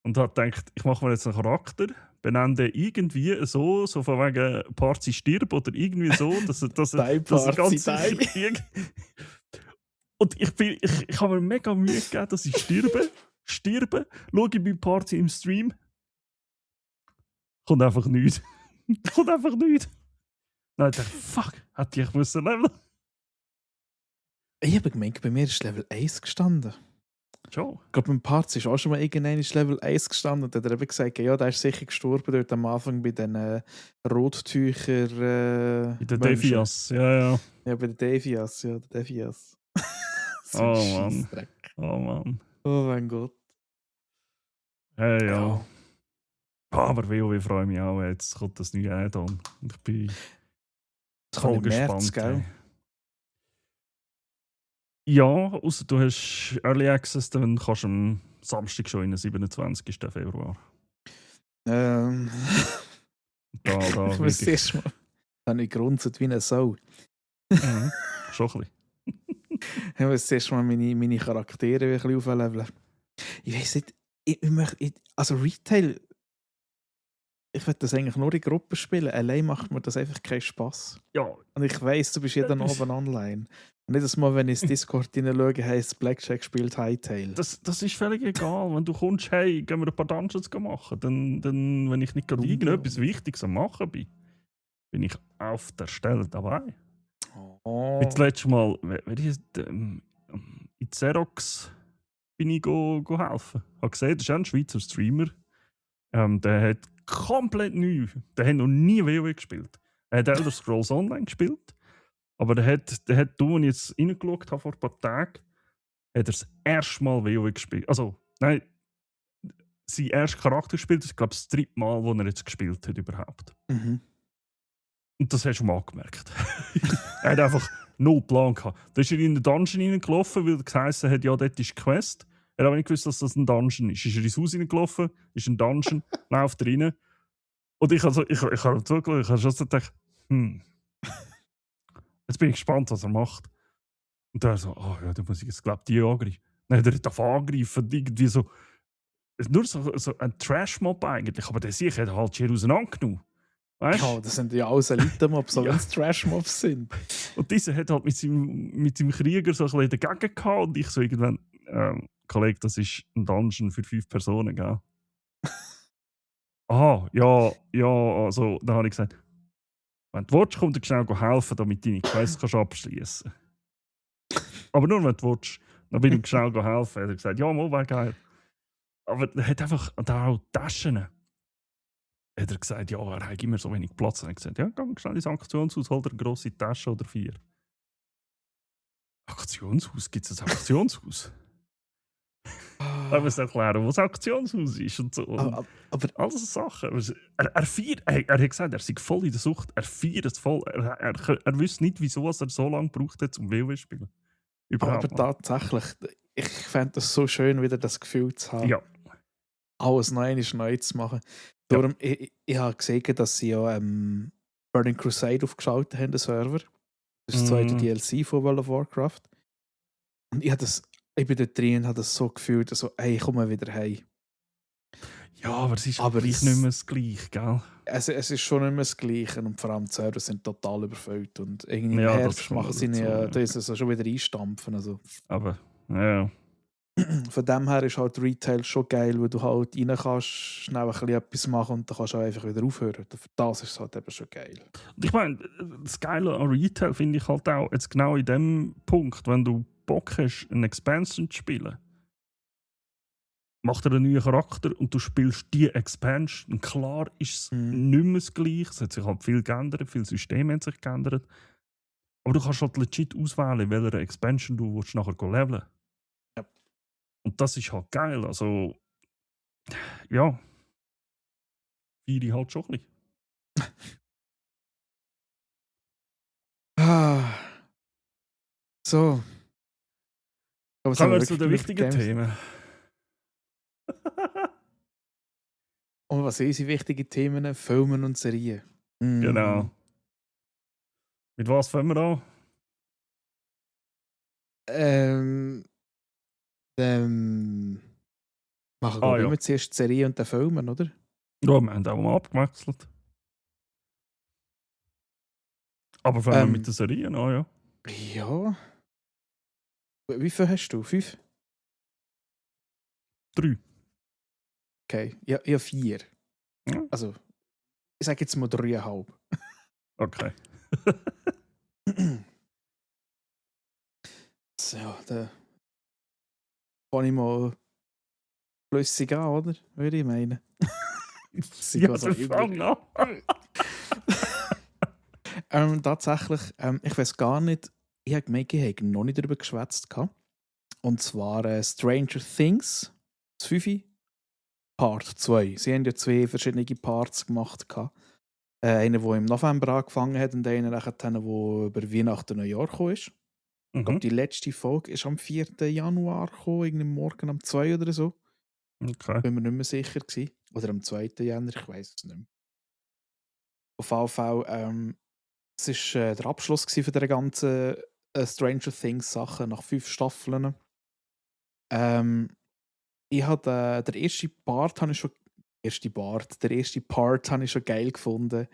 A: Und hat gedacht, ich mache mir jetzt einen Charakter, benenne den irgendwie so von wegen Party stirb oder irgendwie so, dass er ganz sicher kriegt. Und ich habe mir mega Mühe gegeben, dass ich sterbe, schaue ich beim Party im Stream, kommt einfach nichts. Dann dachte ich, fuck, hätte ich müssen leveln.
B: Ich habe gemeint, bei mir ist Level 1 gestanden.
A: Schon.
B: Ich glaube, beim Parts ist auch schon mal irgendwann Level 1 gestanden. Und dann hat er eben gesagt, ja, der ist sicher gestorben dort am Anfang bei den Rottücher.
A: Bei den Devias, ja.
B: Ja, bei den Devias, ja, der Devias.
A: So Mann. Oh Mann.
B: Oh mein Gott.
A: Hey, ja. Aber WoW freue ich mich auch. Jetzt kommt das neue Add-on. Ich bin voll gespannt.
B: Gell?
A: Ja, außer du hast Early Access, dann kannst du am Samstag schon in den 27. Februar.
B: Da
A: ich
B: muss das erste Mal. Dann habe ich grunzt wie eine Sau.
A: Schon ein bisschen.
B: Ich muss zuerst mal meine Charaktere ein bisschen aufleveln. Ich weiss nicht, also Retail, ich will das eigentlich nur in Gruppen spielen. Allein macht mir das einfach keinen Spass.
A: Ja.
B: Und ich weiss, du bist jeden Abend online. Und jedes Mal, wenn ich ins Discord hineinschaue, heisst Blackjack spielt Hightail.
A: Das ist völlig egal. Wenn du kommst, hey, gehen wir ein paar Dungeons machen. Dann wenn ich nicht gerade irgendetwas Wichtiges am Machen bin ich auf der Stelle dabei. Das letzte Mal, in Xerox bin ich helfen. Ich habe gesehen, das ist ein Schweizer Streamer. Der hat komplett neu. Der hat noch nie WoW gespielt. Er hat Elder Scrolls Online gespielt. Aber der hat, als ich jetzt reingeschaut habe vor ein paar Tagen, hat er das erste Mal WoW gespielt. Also, nein, sein erster Charakter gespielt, das ist, glaube ich, das 3. Mal, wo er jetzt gespielt hat überhaupt.
B: Mhm.
A: Und das hast du mal gemerkt. Er hat einfach null Plan gehabt. Da ist er in den Dungeon reingelaufen, weil er geheißen hat, ja, dort ist die Quest. Er hat aber nicht gewusst, dass das ein Dungeon ist. Ist er ins Haus reingelaufen, ist ein Dungeon, läuft rein. Und ich habe zugeschaut, ich habe schon so gedacht, jetzt bin ich gespannt, was er macht. Und dann so, oh ja, dann muss ich jetzt, glaube ich, die angreifen. Dann hat er davon angegriffen und irgendwie so, nur so ein Trash-Mob eigentlich, aber der sich hat halt schon auseinandergenommen. Weißt?
B: Ja, das sind ja alles Elite-Mobs, auch
A: Ja.
B: wenn es Trash-Mobs sind.
A: Und dieser hat halt mit seinem Krieger so ein bisschen dagegen gehabt und ich so irgendwann, Kollege, das ist ein Dungeon für 5 Personen, gell? Aha, ja, also, dann habe ich gesagt, wenn du willst, komm dir schnell helfen, damit du deine Quest kannst abschließen. Aber nur wenn du willst. Dann bin ich schnell helfen. Er hat gesagt, ja, mal wäre geil. Aber er hat einfach da auch Taschen. Hat er gesagt, ja, er hat immer so wenig Platz. Und er hat gesagt, ja, geh schnell ins Auktionshaus, hol dir eine grosse Tasche oder 4. Auktionshaus? Gibt es ein Auktionshaus? Ich muss erklären, wo das Auktionshaus ist und so.
B: Aber
A: All so Sachen. Er hat gesagt, er sei voll in der Sucht. Er feiert es voll. Er wüsste nicht, wieso er so lange braucht hat, um WoW zu spielen.
B: aber tatsächlich, ich fände es so schön, wieder das Gefühl zu haben,
A: Ja.
B: alles neu zu machen. Darum, ich habe gesehen, dass sie ja Burning Crusade aufgeschaltet haben, den Server. Das ist das zweite DLC von World of Warcraft. Und ich bin da drin und habe das so gefühlt, so, hey, ich komme wieder heim.
A: Ja, aber es ist
B: Aber
A: gleich nicht mehr das Gleiche, gell?
B: Es ist schon nicht mehr das Gleiche und vor allem die Server sind total überfüllt. Und irgendwie im
A: Ja, das
B: Herbst
A: kommt
B: machen sie
A: dazu, ja.
B: da ist es schon wieder einstampfen. Also.
A: Aber, ja.
B: Von dem her ist halt Retail schon geil, weil du halt rein kannst, schnell ein bisschen etwas machen und dann kannst du auch einfach wieder aufhören. Für das ist es halt eben schon geil.
A: Und ich meine, das Geile an Retail finde ich halt auch, jetzt genau in dem Punkt, wenn du Bock hast, eine Expansion zu spielen, macht er einen neuen Charakter und du spielst die Expansion. Und klar ist es nicht mehr das Gleiche. Es hat sich halt viel geändert, viele Systeme haben sich geändert. Aber du kannst halt legit auswählen, welche Expansion du willst nachher leveln.
B: Ja.
A: Und das ist halt geil. Also, ja. Feiere ich halt schon ein bisschen.
B: So.
A: Kommen wir zu den wichtigen Themen.
B: Und was sind unsere wichtigen Themen? Filme und Serien.
A: Genau. Mit was fangen wir an?
B: Machen wir immer zuerst die Serie und den Filmen, oder?
A: Ja, wir haben auch mal abgewechselt. Aber fangen wir mit der Serie an, ja.
B: Ja. Wie viel hast du? 5?
A: 3.
B: Okay, ja 4.
A: Ja.
B: Also, ich sage jetzt mal 3,5.
A: Okay.
B: So, dann fange ich mal flüssig an, oder? Würde ich meinen.
A: Ja, so fang an.
B: Tatsächlich, ich weiß gar nicht, ich habe gemerkt, ich habe noch nicht darüber geschwätzt. Und zwar Stranger Things, das 5. Part 2. Sie haben ja 2 verschiedene Parts gemacht. Einer, der im November angefangen hat und einer, der über Weihnachten und Neujahr gekommen ist. Ich glaube, die letzte Folge ist am 4. Januar gekommen, irgendwie morgen am 2 oder so.
A: Okay.
B: Bin mir nicht mehr sicher gewesen. Oder am 2. Januar, ich weiß es nicht mehr. Auf jeden Fall, es war der Abschluss von der ganzen Stranger Things Sache nach 5 Staffeln. Ich habe den ersten Part habe ich schon geil gefunden.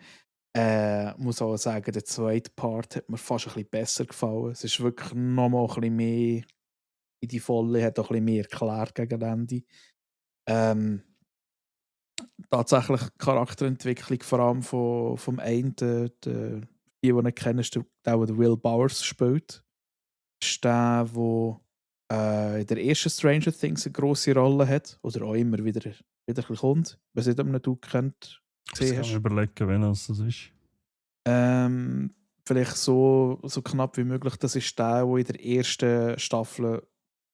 B: Muss auch sagen, der zweite Part hat mir fast ein bisschen besser gefallen. Es ist wirklich noch mal ein bisschen mehr in die Volle, hat auch ein bisschen mehr erklärt gegen Ende. Tatsächlich Charakterentwicklung, vor allem vom einen, die nicht kennen, ist der Will Bowers spielt. Das ist der in der ersten Stranger Things eine grosse Rolle hat. Oder auch immer wieder wieder ein bisschen kommt, wenn du nicht an einem Dude kennt,
A: Ich muss
B: gesehen
A: gerne
B: hast.
A: überlegen, wen das ist.
B: Vielleicht so knapp wie möglich, das ist der in der ersten Staffel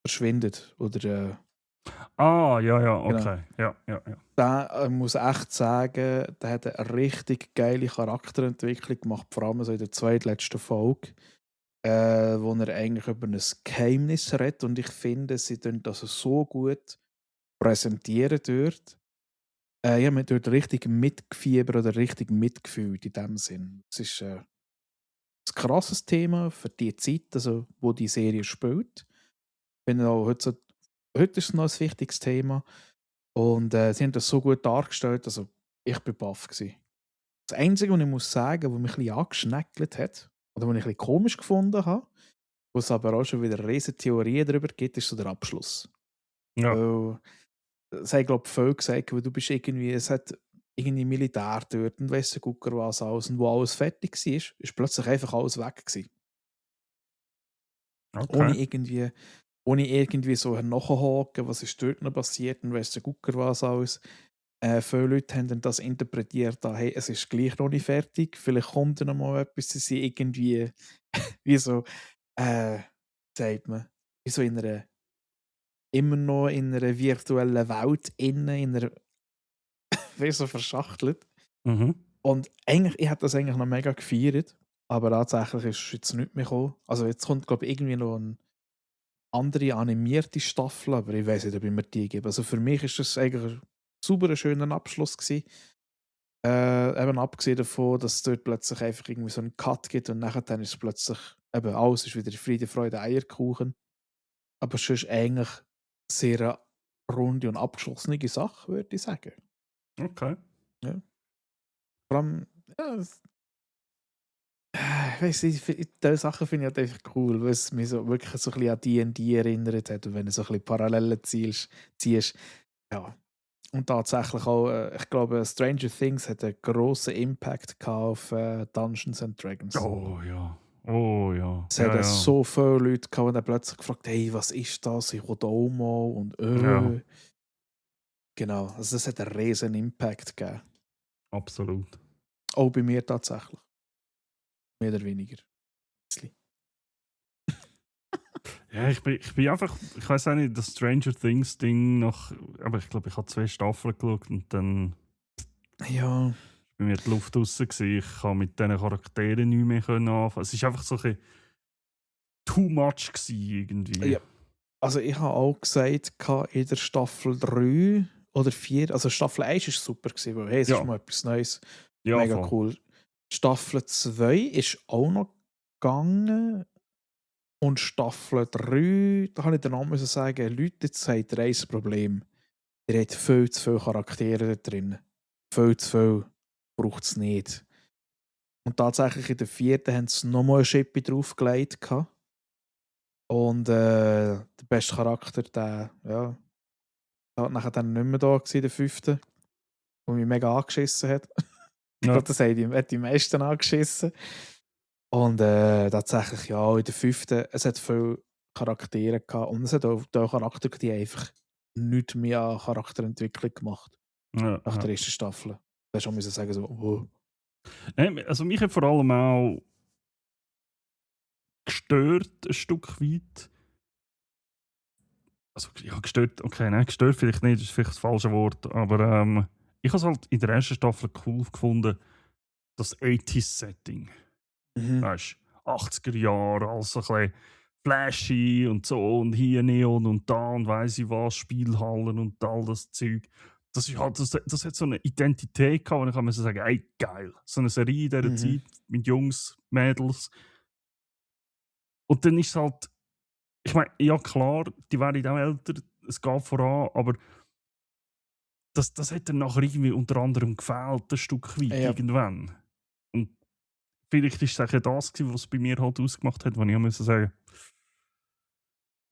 B: verschwindet. Oder,
A: Ah, ja, ja,
B: genau.
A: okay. Ja, ja, ja.
B: Der muss echt sagen, der hat eine richtig geile Charakterentwicklung gemacht, vor allem so in der zweitletzten Folge, wo er eigentlich über ein Geheimnis redet. Und ich finde, sie tun das so gut präsentieren dort. Ja, man hat dort richtig mitgefiebert oder richtig mitgefühlt in dem Sinn. Es ist ein krasses Thema für die Zeit, also, wo die Serie spielt. Ich finde auch heute ist es noch ein wichtiges Thema. Und sie haben das so gut dargestellt, also ich bin baff gewesen. Das Einzige, was ich muss sagen, was mich ein bisschen angeschnäckelt hat, oder was ich ein bisschen komisch gefunden habe, wo es aber auch schon wieder riesige Theorien darüber gibt, ist so der Abschluss.
A: Ja,
B: Weil, es haben, glaube ich, viele gesagt, weil du bist irgendwie, es hat irgendwie Militär dort und weiss der Gucker was alles. Und wo alles fertig war, ist plötzlich einfach alles weg gewesen.
A: okay.
B: Ohne irgendwie, ohne irgendwie so nachzuhaken, was ist dort noch passiert und weiss der Gucker was alles. Viele Leute haben dann das interpretiert, hey, es ist gleich noch nicht fertig, vielleicht kommt dann noch mal etwas, sie sind irgendwie wie so, äh, sagt man, wie so immer noch in einer virtuellen Welt innen, in einer, wie so verschachtelt.
A: Mhm.
B: Und eigentlich, ich hätte das eigentlich noch mega gefeiert, aber tatsächlich ist jetzt nicht mehr gekommen. Also jetzt kommt, glaube ich, irgendwie noch eine andere animierte Staffel, aber ich weiß nicht, ob ich mir die gebe. Also für mich ist das eigentlich ein sauberer, schöner Abschluss gewesen. Eben abgesehen davon, dass es dort plötzlich einfach irgendwie so einen Cut gibt und nachher dann ist es plötzlich, eben alles ist wieder Friede, Freude, Eierkuchen. Aber es ist eigentlich sehr eine runde und abgeschlossene Sache, würde ich sagen.
A: Okay.
B: Ja. Vor allem, ja, ich weiss nicht, diese Sachen finde ich halt einfach cool, weil es mich so wirklich so ein bisschen an D&D erinnert hat und wenn du so ein bisschen Parallelen ziehst, ja. Und tatsächlich auch, ich glaube, Stranger Things hat einen grossen Impact gehabt auf Dungeons and Dragons.
A: Oh ja. Oh ja.
B: Es
A: Ja,
B: hat
A: ja.
B: so viele Leute gehabt, die dann plötzlich gefragt haben, hey, was ist das? Ich will da auch mal und
A: Ja,
B: genau, also das hat einen riesen Impact gegeben.
A: absolut.
B: Auch bei mir tatsächlich. Mehr oder weniger. Bisschen.
A: Ja, ich bin einfach, ich weiß auch nicht, das Stranger Things Ding noch, aber ich glaube, ich habe 2 Staffeln geschaut und dann
B: Ja,
A: ist bei mir die Luft raus gewesen. Ich kann mit diesen Charakteren nicht mehr können anfangen. Es ist einfach so ein bisschen too much gewesen irgendwie.
B: ja. Also ich habe auch gesagt, in der Staffel 3 oder 4, also Staffel 1 war super, gewesen, weil hey, es ist
A: Ja,
B: mal etwas Neues.
A: ja,
B: Mega
A: voll.
B: cool. Staffel 2 ist auch noch gegangen. Und Staffel 3, da kann ich dann auch müssen sagen, Leute, jetzt habt ihr ein Problem. Ihr habt viel zu viele Charaktere da drin. Viel zu viel braucht es nicht. Und tatsächlich in der vierten haben sie nochmal eine Schippe draufgelegt. Und der beste Charakter, der, ja, der hat nachher dann nicht mehr da gewesen, der fünfte, der mich mega angeschissen hat. Ich
A: Ja,
B: glaube, das hat die meisten angeschissen. Und tatsächlich, ja, in der fünften, es hat viele Charaktere gehabt und es hat auch Charaktere, die einfach nichts mehr an Charakterentwicklung gemacht
A: ja,
B: nach
A: ja.
B: der ersten Staffel. Da schon müssen sagen so, oh.
A: Also mich hat vor allem auch gestört ein Stück weit. Also ja, gestört, okay, nein, gestört vielleicht nicht, das ist vielleicht das falsche Wort, aber ich habe es halt in der ersten Staffel cool gefunden, das 80s-Setting.
B: Mhm.
A: Weißt du, 80er Jahre, alles so ein bisschen flashy und so und hier Neon und da und weiss ich was, Spielhallen und all das Zeug. Das, ist halt, das hat so eine Identität gehabt, und ich kann mir so sagen, ey, geil. So eine Serie in dieser
B: Mhm.
A: Zeit mit Jungs, Mädels. Und dann ist es halt, ich meine, ja klar, die werden auch älter, es geht voran, aber das hat dann nachher irgendwie unter anderem gefehlt, ein Stück weit,
B: Ja.
A: irgendwann. Und vielleicht ist es auch das gewesen, was es bei mir halt ausgemacht hat, wo ich auch müssen sagen,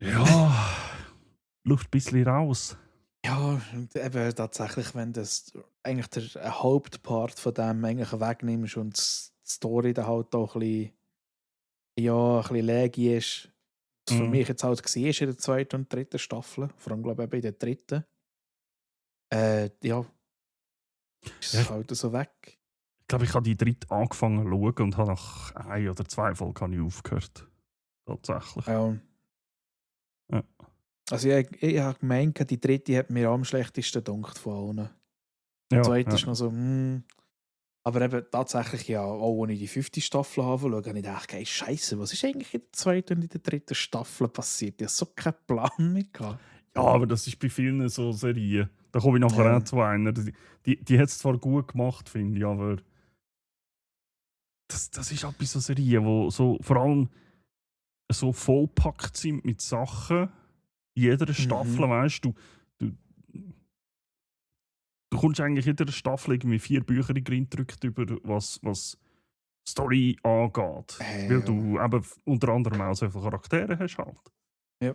A: ja, Luft ein bisschen raus.
B: Ja, und eben tatsächlich, wenn das eigentlich der Hauptpart von dem eigentlich wegnimmst und die Story dann halt auch ein bisschen, ja, ein bisschen läge ist, was für
A: Mhm.
B: mich jetzt halt war in der zweiten und dritten Staffel, vor allem glaube ich eben in der dritten. Ja,
A: Ja,
B: es fällt so weg.
A: ich glaube, ich habe die dritte angefangen zu schauen und habe nach 1 oder 2 Folgen habe ich aufgehört. Tatsächlich.
B: Ja.
A: Ja.
B: Also ich habe gemeint, die dritte hat mir am schlechtesten gedacht von allen. Die
A: Ja,
B: zweite
A: ja.
B: ist noch so, aber eben tatsächlich, ja, auch als ich die 5. Staffel anschaue, habe ich gedacht, hey, Scheiße, was ist eigentlich in der 2. und in der 3. Staffel passiert? Ich hatte so keinen Plan mehr gehabt.
A: Ja, aber das ist bei vielen so Serien. Da komme ich nachher auch zu einer. Die hat es zwar gut gemacht, finde ich, aber das ist etwas so Serien, wo so vor allem so vollpackt sind mit Sachen. In jeder Staffel, weißt du, du, du kommst eigentlich in jeder Staffel irgendwie 4 Bücher reingedrückt über was Story angeht. Weil
B: Ja.
A: du eben unter anderem auch so viele Charaktere hast halt.
B: Ja.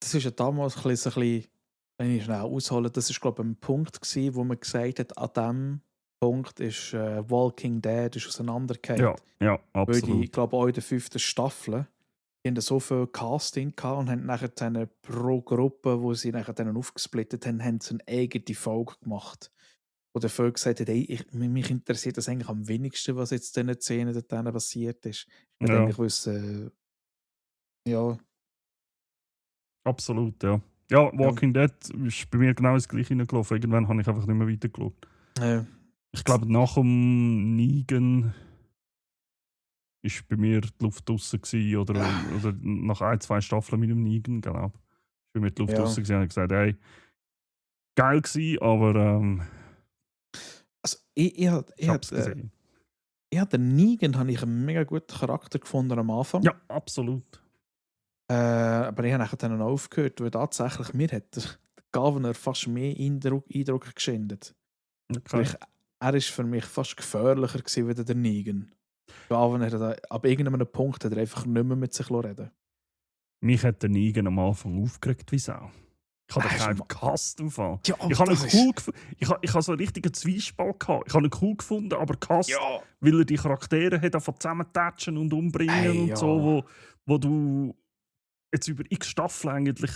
B: Das ist ja damals ein bisschen, wenn ich schnell aushole, das ist glaube ich ein Punkt gewesen, wo man gesagt hat, an diesem Punkt ist Walking Dead ist auseinandergefallen.
A: Ja,
B: Weil die, ich
A: absolut.
B: glaube auch in der 5. Staffel, die haben so viel Casting gehabt und haben nachher dann pro Gruppe, wo sie nachher dann aufgesplittet haben, haben sie eine eigene Folge gemacht. Wo der Volk gesagt hat, hey, mich interessiert das eigentlich am wenigsten, was jetzt in diesen Szenen dort passiert ist. Ich würde
A: Ja,
B: eigentlich wissen, ja,
A: absolut, ja. Ja, Walking Dead ist bei mir genau das gleiche reingelaufen. Irgendwann habe ich einfach nicht mehr weitergeschaut. Ich glaube, nach dem Negan ist bei mir die Luft draussen gewesen, oder nach 1, 2 Staffeln mit dem Negan, genau. Ist bei mir die Luft
B: Ja.
A: draussen gewesen und ich gesagt, hey, geil gewesen, aber
B: Also ich
A: hab's gesehen.
B: den Negan habe ich einen mega guten Charakter gefunden am Anfang.
A: Ja, absolut.
B: Aber ich habe nachher dann auch aufgehört, weil tatsächlich mir hat der Governor fast mehr Eindruck geschindet.
A: Okay.
B: Er ist für mich fast gefährlicher gewesen wie der Negan. Governor hat ab irgendeinem Punkt hat er einfach nicht mehr mit sich reden.
A: Mich hat der Negan am Anfang aufgeregt wie Sau. Ich habe den Kerl gehasst im Fall.
B: Ja,
A: ich habe ihn cool gefunden. Ich habe so einen richtigen Zwiespalt gehabt. Ich habe ihn cool gefunden, aber gehasst, weil er die Charaktere hat von zusammentatschen und umbringen und so, wo du jetzt über x Staffeln eigentlich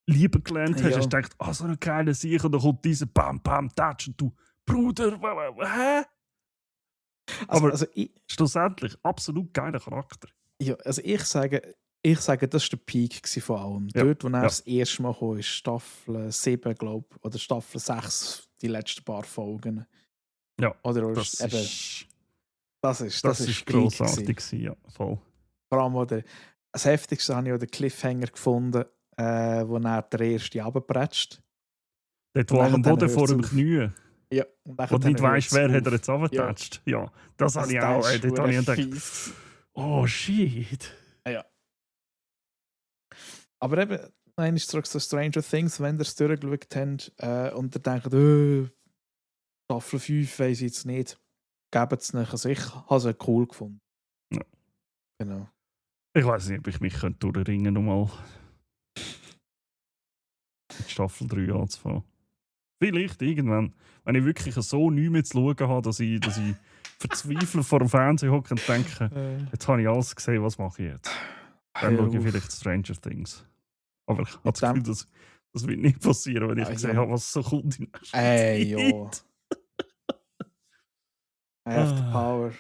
A: lieben gelernt hast. Hast du gedacht, so eine geile Sicher, und dann kommt dieser Bam, Bam, Tatsch und du, Bruder, hä? Aber schlussendlich absolut geiler Charakter.
B: Ja, also ich sage, das war der Peak von allem.
A: Ja.
B: Dort, wo er das erste Mal kam, ist Staffel 7, glaube ich, oder Staffel 6, die letzten paar Folgen.
A: Ja,
B: oder
A: das ist
B: grossartig
A: gewesen, ja, voll.
B: Vor allem, das Heftigste habe ich auch den Cliffhanger gefunden, wo er der erste runterprätscht.
A: Dort, wo am Boden vor dem Knie.
B: Ja.
A: Und nicht weisst, wer hat er jetzt runtergetatscht. Ja, das habe ich auch. Dort habe ich gedacht, oh shit.
B: Ja. Aber eben, einmal zurück zu Stranger Things, wenn ihr es durchgeschaut habt und ihr denkt, Staffel 5 weiss ich jetzt nicht, gebt es nicht. Also ich habe es cool gefunden.
A: Ja.
B: Genau.
A: Ich weiß nicht, ob ich mich durchringen könnte, um mal mit Staffel 3 anzufangen. Vielleicht irgendwann, wenn ich wirklich so nichts mehr zu schauen habe, dass ich verzweifelt vor dem Fernsehen hocke und denke, jetzt habe ich alles gesehen, was mache ich jetzt? Dann schaue ich vielleicht Stranger Things. Aber ich habe das Gefühl, das wird nicht passieren, wenn ich gesehen habe, was so kommt in nächster Zeit.
B: Ja. I have the power.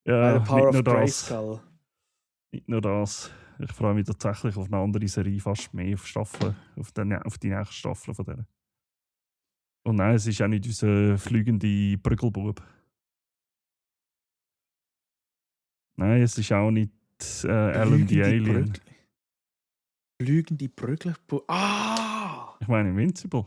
A: Ja,
B: the power of Grayskull.
A: Nicht nur das. Ich freue mich tatsächlich auf eine andere Serie, fast mehr auf Staffeln, auf die nächste Staffel von der. Und nein, es ist auch nicht unser fliegende Brüggelbub. Nein, es ist auch nicht Alan the Alien.
B: Fliegende Brüggelbub. Ah!
A: Ich meine Invincible.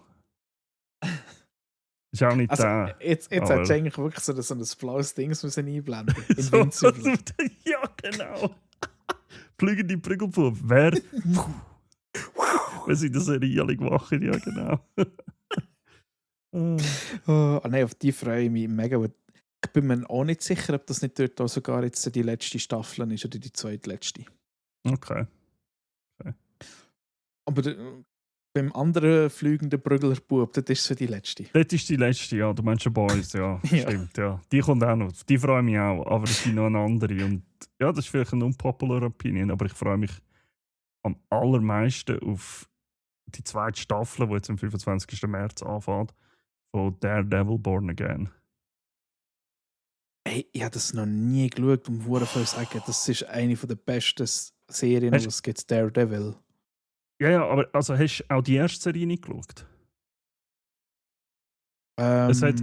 A: Ist auch nicht der.
B: Jetzt hättest du eigentlich wirklich so ein blaues Ding einblenden. Invincible.
A: Ja, genau. Fliegende Brüggelbub. Wer? Wenn sie das Serie alle machen, ja, genau.
B: Nein, auf die freue ich mich mega. Ich bin mir auch nicht sicher, ob das nicht dort auch sogar jetzt die letzte Staffel ist oder die zweitletzte.
A: Okay.
B: Aber beim anderen fliegenden Brüggelbub, das ist so die letzte.
A: Das ist die letzte, ja. Du meinst schon Boys, ja. Stimmt, ja. Die kommt auch noch. Die freue ich mich auch. Aber es gibt noch eine andere. Und ja, das ist vielleicht eine unpopular Opinion, aber ich freue mich am allermeisten auf die zweite Staffel, die jetzt am 25. März anfängt, von Daredevil Born Again.
B: Ey, ich habe das noch nie geschaut und würde viel sagen, das ist eine der besten Serien, die es gibt, Daredevil.
A: Ja, aber also hast du auch die erste Serie nicht geschaut? Es hat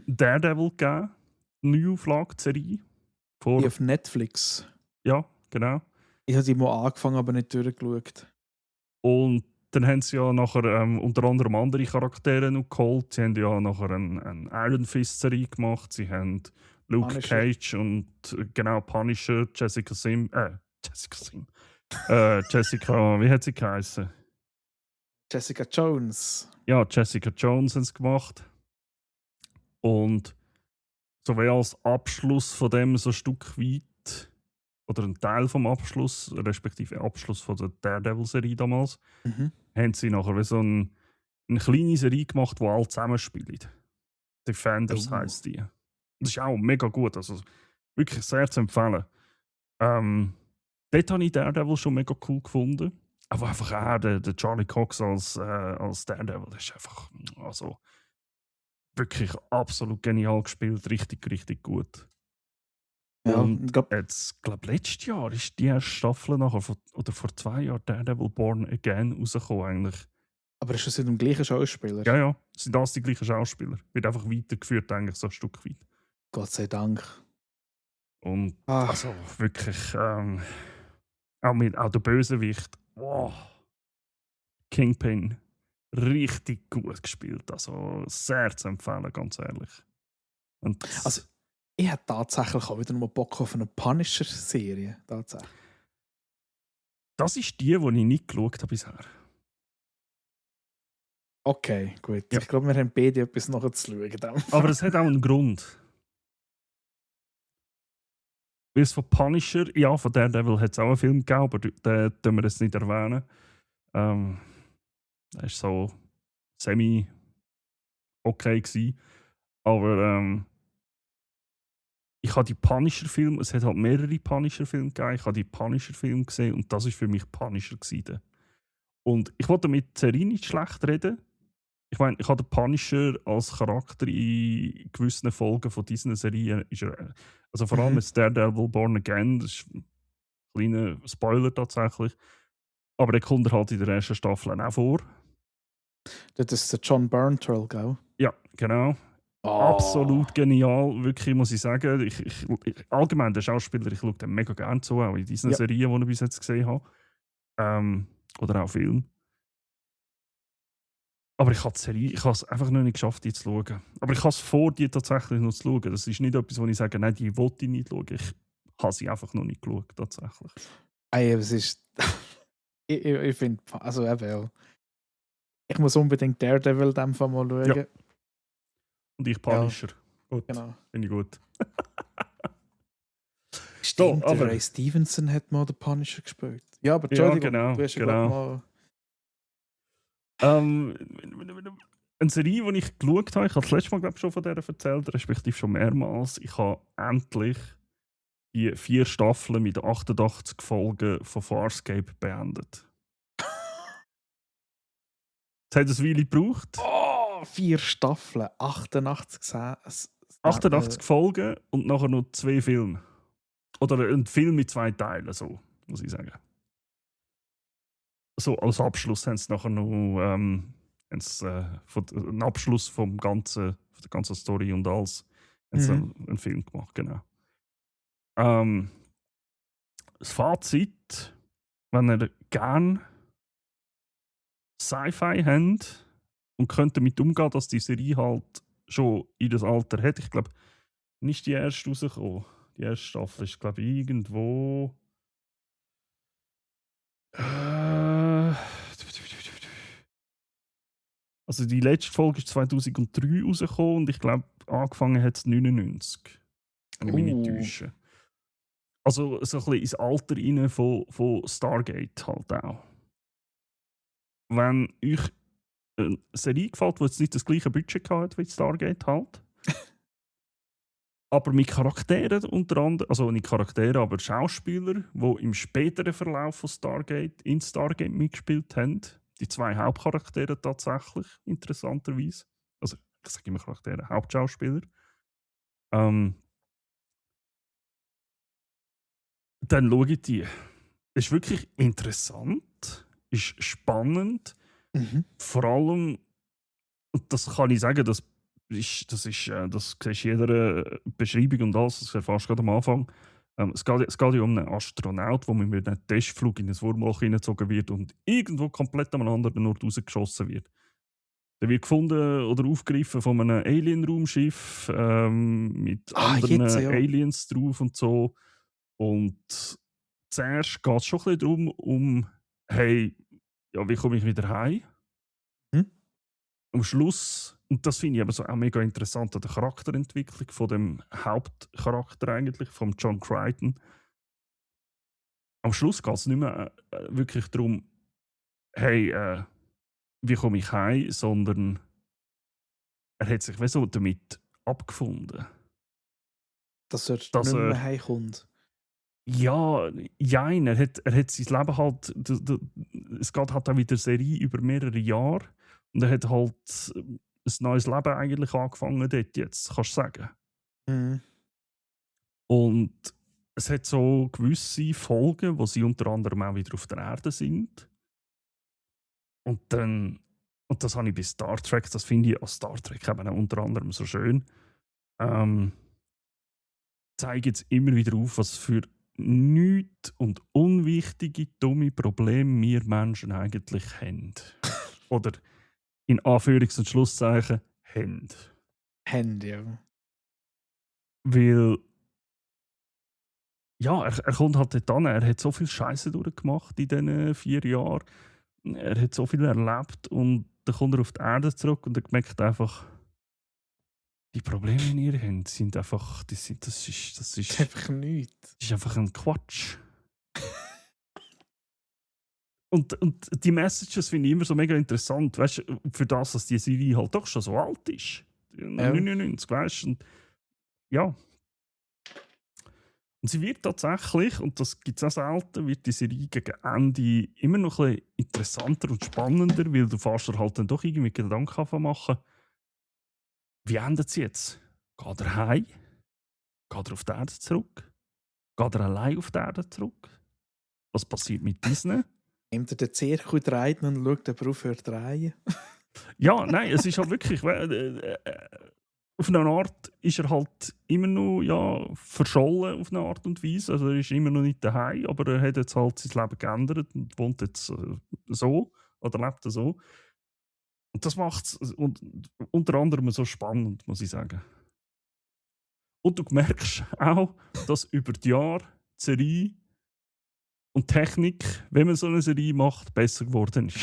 A: Daredevil gegeben, Neuauflage Serie.
B: Auf Netflix.
A: Ja, genau.
B: Ich habe die mal angefangen, aber nicht durchgeschaut.
A: Und dann haben sie ja nachher unter anderem andere Charaktere noch geholt. Sie haben ja nachher eine Iron Fist-Serie gemacht. Sie haben Luke
B: Punisher.
A: Cage und genau Punisher, Jessica, wie hat sie geheißen?
B: Jessica Jones.
A: Ja, Jessica Jones haben sie gemacht. Und so wie als Abschluss von dem so ein Stück weit, oder ein Teil vom Abschluss, respektive Abschluss von der Daredevil-Serie damals, haben sie nachher wie so eine kleine Serie gemacht, wo alle zusammenspielen. Defenders heisst die. Das ist auch mega gut, also wirklich sehr zu empfehlen. Dort habe ich Daredevil schon mega cool gefunden. Aber einfach auch der Charlie Cox als Daredevil, das ist einfach also, wirklich absolut genial gespielt, richtig, richtig gut.
B: Ja,
A: und jetzt, glaube letztes Jahr ist die erste Staffel nachher oder vor 2 Jahren Daredevil Born Again rausgekommen eigentlich.
B: Aber ist das mit dem gleichen Schauspieler?
A: Ja, sind das die gleichen Schauspieler. Wird einfach weitergeführt eigentlich so ein Stück weit.
B: Gott sei Dank.
A: Und also wirklich auch der Bösewicht, wow. Kingpin, richtig gut gespielt. Also sehr zu empfehlen, ganz ehrlich. Und
B: also ich habe tatsächlich auch wieder mal Bock auf eine Punisher-Serie. Tatsächlich.
A: Das ist die ich nicht geschaut habe bisher.
B: Okay, gut. Ja. Ich glaube, wir haben beide etwas noch zu schauen.
A: Aber es hat auch einen Grund. Weil es von Punisher, ja, von Daredevil hat es auch einen Film gegeben, aber den tun wir jetzt nicht erwähnen. Der war so semi-okay gewesen. Aber ich habe die Punisher-Filme, es hat halt mehrere Punisher-Filme gegeben, ich habe die Punisher-Filme gesehen und das war für mich Punisher gewesen. Und ich wollte mit der Serie nicht schlecht reden. Ich meine, ich habe den Punisher als Charakter in gewissen Folgen von diesen Serien. Also vor allem mit Daredevil Born Again, das ist ein kleiner Spoiler tatsächlich. Aber der kommt halt in der ersten Staffel auch vor.
B: Das ist der John Bernthal, gell?
A: Ja, genau. Absolut genial, wirklich, muss ich sagen. Ich allgemein, der Schauspieler, ich schaue den mega gerne zu, auch in diesen Serien, die ich bis jetzt gesehen habe. Oder auch Filmen. Aber ich habe die Serie, ich habe es einfach noch nicht geschafft, die zu schauen. Aber ich habe es vor, die tatsächlich noch zu schauen. Das ist nicht etwas, wo ich sage, nein, die wollte ich nicht schauen. Ich habe sie einfach noch nicht geschaut, tatsächlich.
B: Es ist... ich finde, also eben, ich muss unbedingt Daredevil in dem Fall mal schauen.
A: Ja. Und ich Punisher. Gut,
B: genau.
A: finde ich gut.
B: Stimmt, so, Ray Stevenson hat mal den Punisher gespielt. Ja, aber Entschuldigung,
A: du
B: hast mal...
A: Eine Serie, die ich geschaut habe, ich habe das letzte Mal schon von der erzählt, respektive schon mehrmals. Ich habe endlich die 4 Staffeln mit 88 Folgen von Farscape beendet. Es hat eine Weile gebraucht.
B: 4 Staffeln, 88
A: Folgen und nachher noch 2 Filme. Oder ein Film mit 2 Teilen, so, muss ich sagen. So, als Abschluss haben sie nachher noch einen Abschluss von der ganzen Story und alles. Haben sie einen Film gemacht, genau. Das Fazit, wenn ihr gerne Sci-Fi habt und könnt damit umgehen, dass die Serie halt schon in das Alter hat. Ich glaube, nicht die erste rausgekommen. Die erste Staffel ist, glaube ich, irgendwo. Also die letzte Folge ist 2003 rausgekommen und ich glaube, angefangen hat es 99. Wenn ich mich nicht täusche. Also so ein bisschen ins Alter rein von Stargate halt auch. Wenn euch eine Serie gefällt, die jetzt nicht das gleiche Budget hat wie Stargate halt, aber mit Charakteren unter anderem, also nicht Charaktere, aber Schauspieler, die im späteren Verlauf von Stargate in Stargate mitgespielt haben, die 2 Hauptcharaktere tatsächlich, interessanterweise. Also, ich sage immer Charaktere, Hauptschauspieler. Ähm, dann schaue ich die. Ist wirklich interessant, ist spannend. Vor allem, und das kann ich sagen, das siehst du in jeder Beschreibung und alles, das erfährst du gerade am Anfang. Es geht ja um einen Astronaut, der mit einem Testflug in ein Wurmloch hineingezogen wird und irgendwo komplett am anderen Ort rausgeschossen wird. Der wird gefunden oder aufgegriffen von einem Alien-Raumschiff mit anderen
B: jetzt, ja.
A: Aliens drauf und so. Und zuerst geht es schon ein bisschen darum, hey, ja, wie komme ich wieder heim? Am Schluss, und das finde ich aber so auch mega interessant an der Charakterentwicklung von dem Hauptcharakter eigentlich, von John Crichton. Am Schluss geht es nicht mehr wirklich darum, hey, wie komme ich heim, sondern er hat sich so damit abgefunden.
B: Dass er
A: Dass
B: nicht mehr
A: er,
B: heimkommt.
A: ja, jein, er hat sein Leben halt, es geht halt auch wieder eine Serie über mehrere Jahre und er hat halt ein neues Leben eigentlich angefangen dort jetzt, kannst du sagen.
B: Mhm.
A: Und es hat so gewisse Folgen, wo sie unter anderem auch wieder auf der Erde sind. Und dann, und das habe ich bei Star Trek, das finde ich an Star Trek eben auch unter anderem so schön, zeigt es immer wieder auf, was für nichts und unwichtige, dumme Probleme wir Menschen eigentlich haben. Oder in Anführungs- und Schlusszeichen haben.
B: Handy, ja.
A: Weil, ja, er kommt halt dort an, er hat so viel Scheiße durchgemacht in diesen 4 Jahren. Er hat so viel erlebt und dann kommt er auf die Erde zurück und er merkt einfach, die Probleme, die ihr habt, sind einfach, das ist
B: Einfach nichts.
A: Das ist einfach ein Quatsch. Und die Messages finde ich immer so mega interessant, weißt du, für das, dass die Serie halt doch schon so alt ist. 99, weißt du? Ja. Und sie wird tatsächlich, und das gibt es auch selten, wird die Serie gegen Ende immer noch ein bisschen interessanter und spannender, weil du fährst dir halt dann doch irgendwie Gedanken machen, wie endet sie jetzt? Geht er heim? Geht er auf die Erde zurück? Geht er allein auf die Erde zurück? Was passiert mit Disney?
B: Nimmt er den Zirkel dreht und schaut, ob er aufhört zu drehen?
A: Ja, nein, es ist halt wirklich. Auf eine Art ist er halt immer noch verschollen auf eine Art und Weise. Also er ist immer noch nicht daheim, aber er hat jetzt halt sein Leben geändert und wohnt jetzt so oder lebt so. Und das macht es unter anderem so spannend, muss ich sagen. Und du merkst auch, dass über die Jahre die Serie und Technik, wenn man so eine Serie macht, besser geworden ist.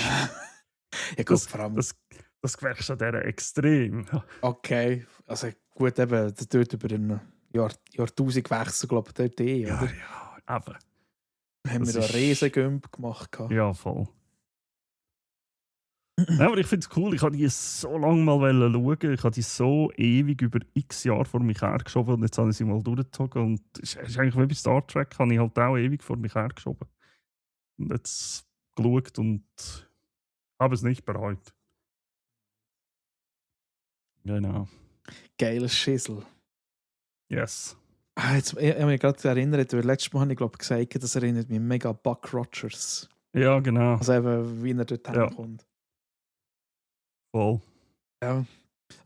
B: Ja gut, vor allem.
A: Das merkst du an dieser extrem.
B: Okay, also gut, eben, das dort über einen Jahrtausendwechsel, glaube ich, dort oder?
A: Ja, eben.
B: Haben wir da einen Riesengümp gemacht.
A: Ja, voll. Ja, aber ich finde es cool, ich wollte die so lange mal schauen. Ich habe die so ewig über x Jahre vor mich hergeschoben und jetzt habe ich sie mal durchgezogen. Und es ist eigentlich wie bei Star Trek, habe ich halt auch ewig vor mich hergeschoben. Und jetzt geschaut und habe es nicht bereut. Genau.
B: Geiles Schissel.
A: Yes.
B: Ich habe mich gerade erinnert, weil letztes Mal habe ich glaube gesagt, das erinnert mich mega an Buck Rogers.
A: Ja, genau.
B: Also eben, wie er dort herkommt.
A: Voll.
B: Ja.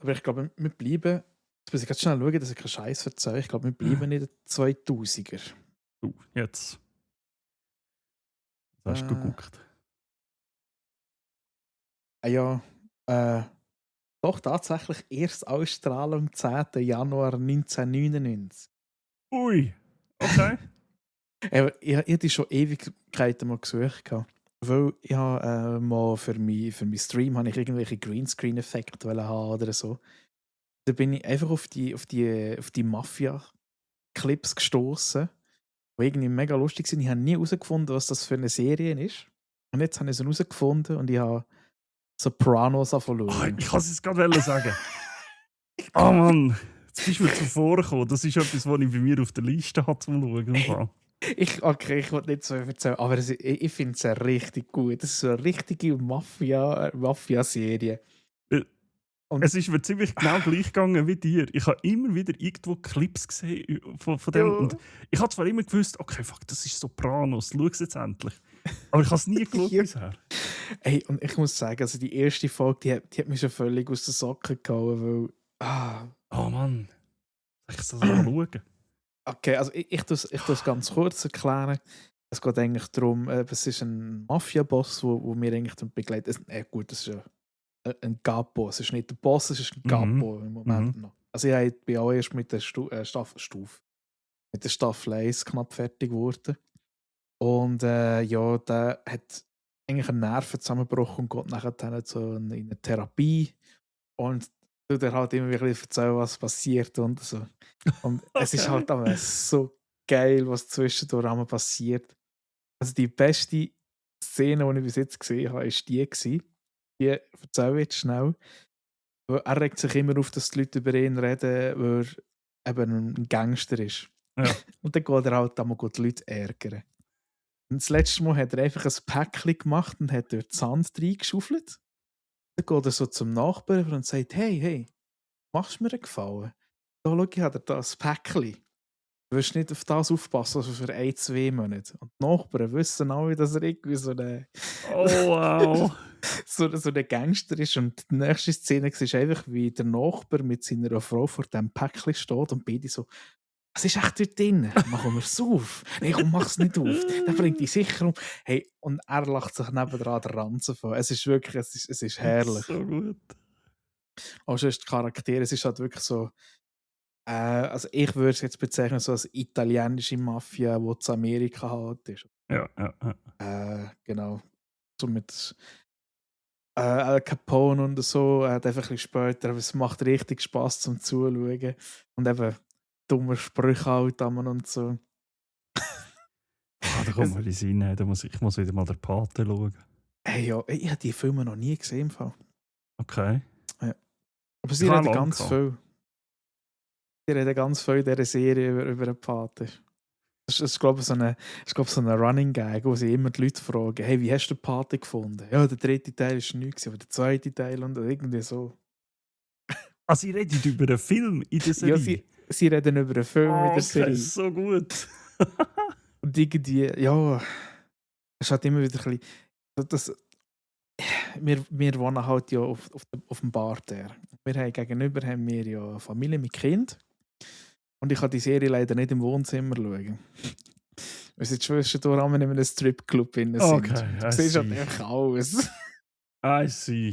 B: Aber ich glaube, wir bleiben, jetzt muss ich ganz schnell schauen, dass ich keinen Scheiß erzähle. Ich glaube, wir bleiben in den 2000er.
A: Jetzt. Das hast du geguckt.
B: Ja, doch tatsächlich erst Ausstrahlung am 10. Januar 1999.
A: Ui, okay.
B: Ich hatte die schon Ewigkeiten mal gesucht. Weil ich mal für meinen Stream habe ich irgendwelche Greenscreen-Effekte haben oder so. Da bin ich einfach auf die Mafia-Clips gestoßen, die irgendwie mega lustig sind. Ich habe nie herausgefunden, was das für eine Serie ist. Und jetzt habe ich sie herausgefunden und ich habe Sopranos verloren.
A: Oh, ich kann es gerade sagen. Oh Mann, jetzt bist du mir zuvor gekommen. Das ist etwas, was ich bei mir auf der Liste hatte zum Schauen.
B: Ich wollte nicht so erzählen, aber ich finde es richtig gut. Das ist so eine richtige Mafia-Serie.
A: Äh,
B: Und
A: Es ist mir ziemlich genau gleich gegangen wie dir. Ich habe immer wieder irgendwo Clips gesehen von dem. Und
B: ja,
A: ich habe zwar immer gewusst, okay, fuck, das ist Sopranos, schau es jetzt endlich. Aber ich habe es nie geschaut
B: ja.
A: bisher.
B: Ey, und ich muss sagen, also die erste Folge, die hat mich schon völlig aus den Socken gehauen, weil.
A: Oh Mann, soll ich das mal schauen?
B: Okay, also ich tue es ganz kurz erklären. Es geht eigentlich darum, es ist ein Mafia-Boss, wo wir eigentlich dann begleiten. Gut, das ist ja ein Capo. Es ist nicht der Boss, es ist ein
A: Mhm.
B: Capo im Moment
A: Mhm.
B: noch. Also ich bin auch erst mit der mit der Staffel 1 knapp fertig geworden. Und ja, der hat eigentlich einen Nervenzusammenbruch und geht nachher dann so in eine Therapie und tut er halt immer wieder erzählen, was passiert und so. Und es ist
A: Okay.
B: halt aber so geil, was zwischendurch einmal passiert. Also die beste Szene, die ich bis jetzt gesehen habe, war die gewesen. Die erzähle ich jetzt schnell. Weil er regt sich immer auf, dass die Leute über ihn reden, weil er eben ein Gangster ist.
A: Ja.
B: Und dann geht er halt einmal die Leute ärgern. Und das letzte Mal hat er einfach ein Päckchen gemacht und hat dort Sand reingeschaufelt. Dann geht er so zum Nachbarn und sagt: Hey, machst du mir einen Gefallen? Da schau, ich habe da ein Päckchen. Du willst nicht auf das aufpassen, also für 1, 2 Monate. Und die Nachbarn wissen alle, dass er irgendwie
A: Oh wow.
B: so eine Gangster ist. Und die nächste Szene ist einfach, wie der Nachbar mit seiner Frau vor dem Päckchen steht und beide so: Was ist echt dort drin? Machen wir es auf? Nein, komm, mach es nicht auf. Der bringt dich sicher um. Hey, und er lacht sich nebendran den Ranzen von. Es ist wirklich, es ist herrlich.
A: So gut.
B: Auch schon ist die Charaktere, es ist halt wirklich so. Also ich würde es jetzt bezeichnen so als italienische Mafia, die zu Amerika halt ist.
A: Ja, ja, ja.
B: Genau. So mit Al Capone und so, hat einfach ein bisschen später, aber es macht richtig Spaß zum Zuschauen. Und eben dumme Sprüche halt und so.
A: Da kommt
B: Es,
A: mir in den Sinn, ich muss wieder mal der Pate schauen.
B: hey, ja, ich habe die Filme noch nie gesehen im Fall.
A: Okay.
B: Ja. Aber
A: Ich
B: sie
A: habe
B: reden
A: lange
B: ganz
A: gehabt.
B: viel. Sie reden ganz viel in dieser Serie über den Pater. Das ist, glaube ich, so eine Running Gag, wo sie immer die Leute fragen: Hey, wie hast du den Pater gefunden? Ja, der dritte Teil ist nichts, aber der zweite Teil und irgendwie so.
A: Also, ihr redet über einen Film in der
B: Ja,
A: Serie?
B: sie reden über einen Film in
A: Oh,
B: der
A: okay,
B: Serie.
A: so gut.
B: Und irgendwie, ja, es ist halt immer wieder ein bisschen. Wir wohnen halt ja auf dem Barter. Gegenüber haben wir ja eine Familie mit Kind. Und ich kann die Serie leider nicht im Wohnzimmer schauen. Wir sind zwischendurch einmal in einem Stripclub sind.
A: Okay,
B: Du
A: I
B: siehst halt
A: see.
B: einfach alles.
A: I see.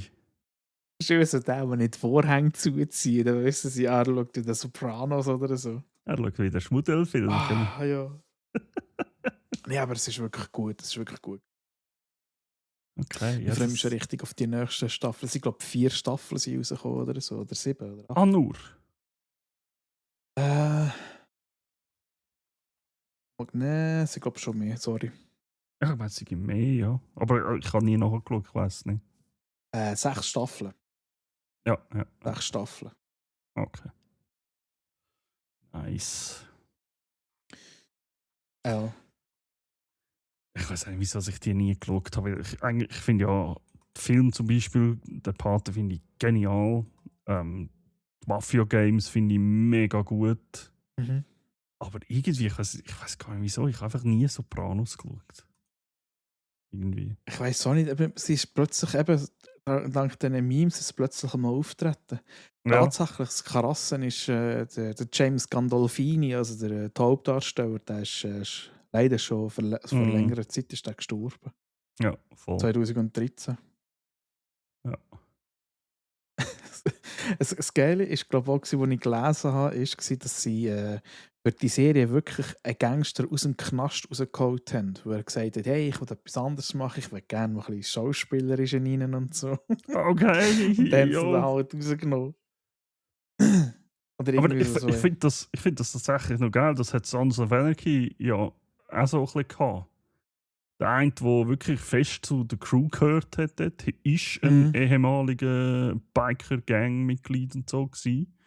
B: Das ist immer so der nicht Vorhänge zuziehen. Dann wissen sie, er schaut in den Sopranos oder so.
A: Er schaut wieder Schmuddelfilm, gell?
B: Ja. Ja, aber es ist wirklich gut. Es ist wirklich gut.
A: Okay,
B: Ich
A: ja,
B: freue mich schon richtig auf die nächste Staffel. Es sind, glaube ich, 4 Staffeln sind rausgekommen oder so. Oder 7 oder 8.
A: Ah, nur?
B: Äh. Nein, es sind, glaube ich, schon mehr. Sorry.
A: Ja, ich meine, es gibt mehr, ja. Aber ich habe nie nachgeschaut, ich weiß nicht.
B: 6 Staffeln.
A: Ja, ja.
B: 6 Staffeln.
A: Okay. Nice.
B: Ja.
A: Ich weiß nicht, wieso ich die nie geschaut habe. Ich finde ja, den Film zum Beispiel, der Pate finde ich genial. Die Mafia-Games finde ich mega gut.
B: Mhm.
A: Aber irgendwie, ich weiß gar nicht wieso, ich habe einfach nie Sopranos geschaut. Irgendwie.
B: Ich weiß auch nicht, aber sie ist plötzlich eben, dank diesen Memes, ist sie plötzlich mal auftreten.
A: Ja.
B: Tatsächlich, das Krasse ist, der James Gandolfini, also der Hauptdarsteller, der ist leider schon vor längerer Zeit ist der gestorben.
A: Ja, voll.
B: 2013.
A: Ja.
B: Das Geile ist, glaube ich, auch, was ich gelesen habe, war, dass sie für die Serie wirklich einen Gangster aus dem Knast rausgeholt haben, wo er gesagt hat: Hey, ich will etwas anderes machen, ich will gerne noch ein bisschen Schauspielerin rein und so.
A: Okay,
B: Und dann haben sie den
A: ja.
B: halt rausgenommen. Oder
A: Aber
B: irgendwie so.
A: ich finde das tatsächlich noch geil. Das hat Sons of Anarchy ja auch so ein bisschen gehabt. Der eine, der wirklich fest zu der Crew gehört hat, dort, ist ein ehemaliger Biker-Gang-Mitglied und so gewesen.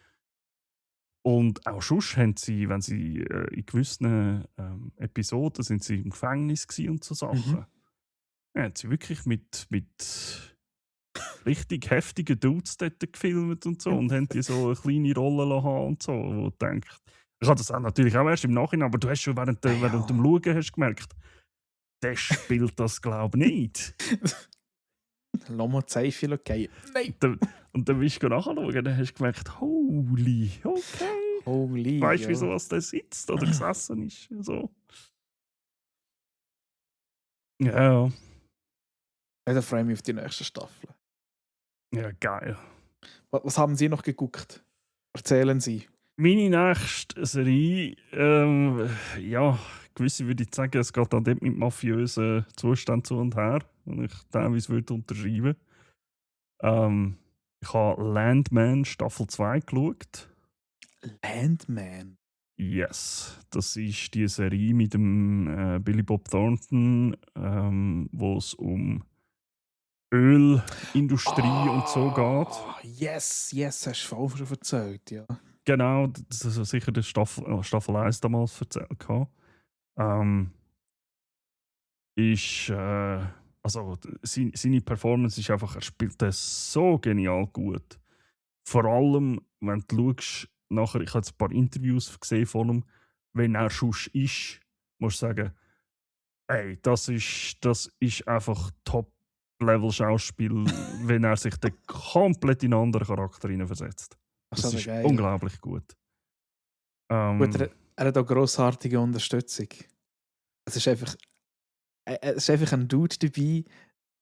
A: Und auch sonst haben sie, wenn sie in gewissen Episoden sind sie im Gefängnis gsi und so
B: Mhm.
A: Sachen. Ja, haben sie wirklich mit richtig heftigen Dudes dort gefilmt und so und haben die so eine kleine Rolle lassen haben und so, wo du denkst ich habe das auch natürlich auch erst im Nachhinein, aber du hast schon während dem
B: Ja.
A: Schauen hast gemerkt, der spielt das glaube ich nicht.
B: Lass mal die Seife gehen. Nein!
A: Und dann bist du nachschauen, dann hast du gemerkt, holy, okay.
B: Holy,
A: Weißt du,
B: ja.
A: wieso was der sitzt oder gesessen ist? So. Ja,
B: Ja, da freue ich mich auf die nächste Staffel.
A: ja, geil.
B: Was haben Sie noch geguckt? Erzählen Sie.
A: Meine nächste Serie, ja, gewisse würde ich sagen, es geht dann dort mit mafiösen Zuständen zu und her, und ich teilweise würde unterschreiben. Ich habe Landman Staffel 2 geschaut.
B: Landman.
A: Yes, das ist die Serie mit dem Billy Bob Thornton, wo es um Ölindustrie und so geht.
B: Yes, yes, hast du voll schon erzählt, ja.
A: Genau, das ist sicher die Staffel 1 damals erzählt. Ähm, ist, also seine Performance ist einfach, er spielt das so genial gut. Vor allem, wenn du schaust, nachher, ich habe jetzt ein paar Interviews gesehen von ihm, wenn er sonst ist, musst du sagen, ey, das ist einfach Top-Level-Schauspiel, wenn er sich dann komplett in einen anderen Charakter hineinversetzt.
B: Das
A: Das
B: ist aber
A: ist
B: geil.
A: unglaublich gut.
B: Gut, er hat auch grossartige Unterstützung. Es ist einfach, es ist einfach ein Dude dabei,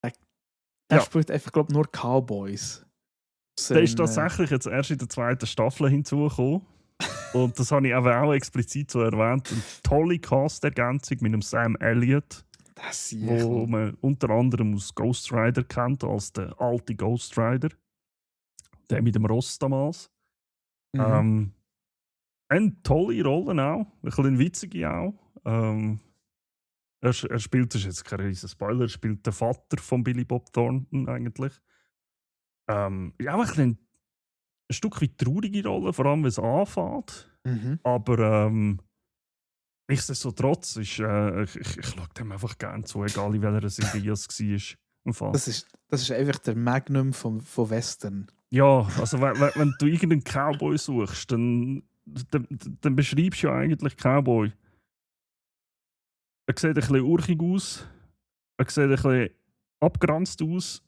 B: er
A: Ja.
B: spielt einfach, glaube ich, nur Cowboys.
A: Der ist tatsächlich jetzt erst in der 2. Staffel hinzugekommen. Und das habe ich aber auch explizit so erwähnt. Eine tolle Cast-Ergänzung mit dem Sam Elliott,
B: Das
A: wo man unter anderem aus Ghost Rider kennt, als der alte Ghost Rider. Der mit dem Ross damals.
B: Mhm.
A: Eine tolle Rolle auch, ein bisschen witzige auch. Er spielt, das ist jetzt kein riesen Spoiler, er spielt den Vater von Billy Bob Thornton eigentlich. Ja, auch ein Stück weit traurige Rolle, vor allem wenn es anfängt.
B: Mhm.
A: Aber nichtsdestotrotz ist, ich schaue dem einfach gerne zu, egal in welcher Serie es war. Im Fall.
B: Das ist einfach der Magnum von Western.
A: Ja, also wenn du irgendeinen Cowboy suchst, dann beschreibst du ja eigentlich Cowboy. Er sieht ein bisschen urchig aus, er sieht ein bisschen abgeranzt aus,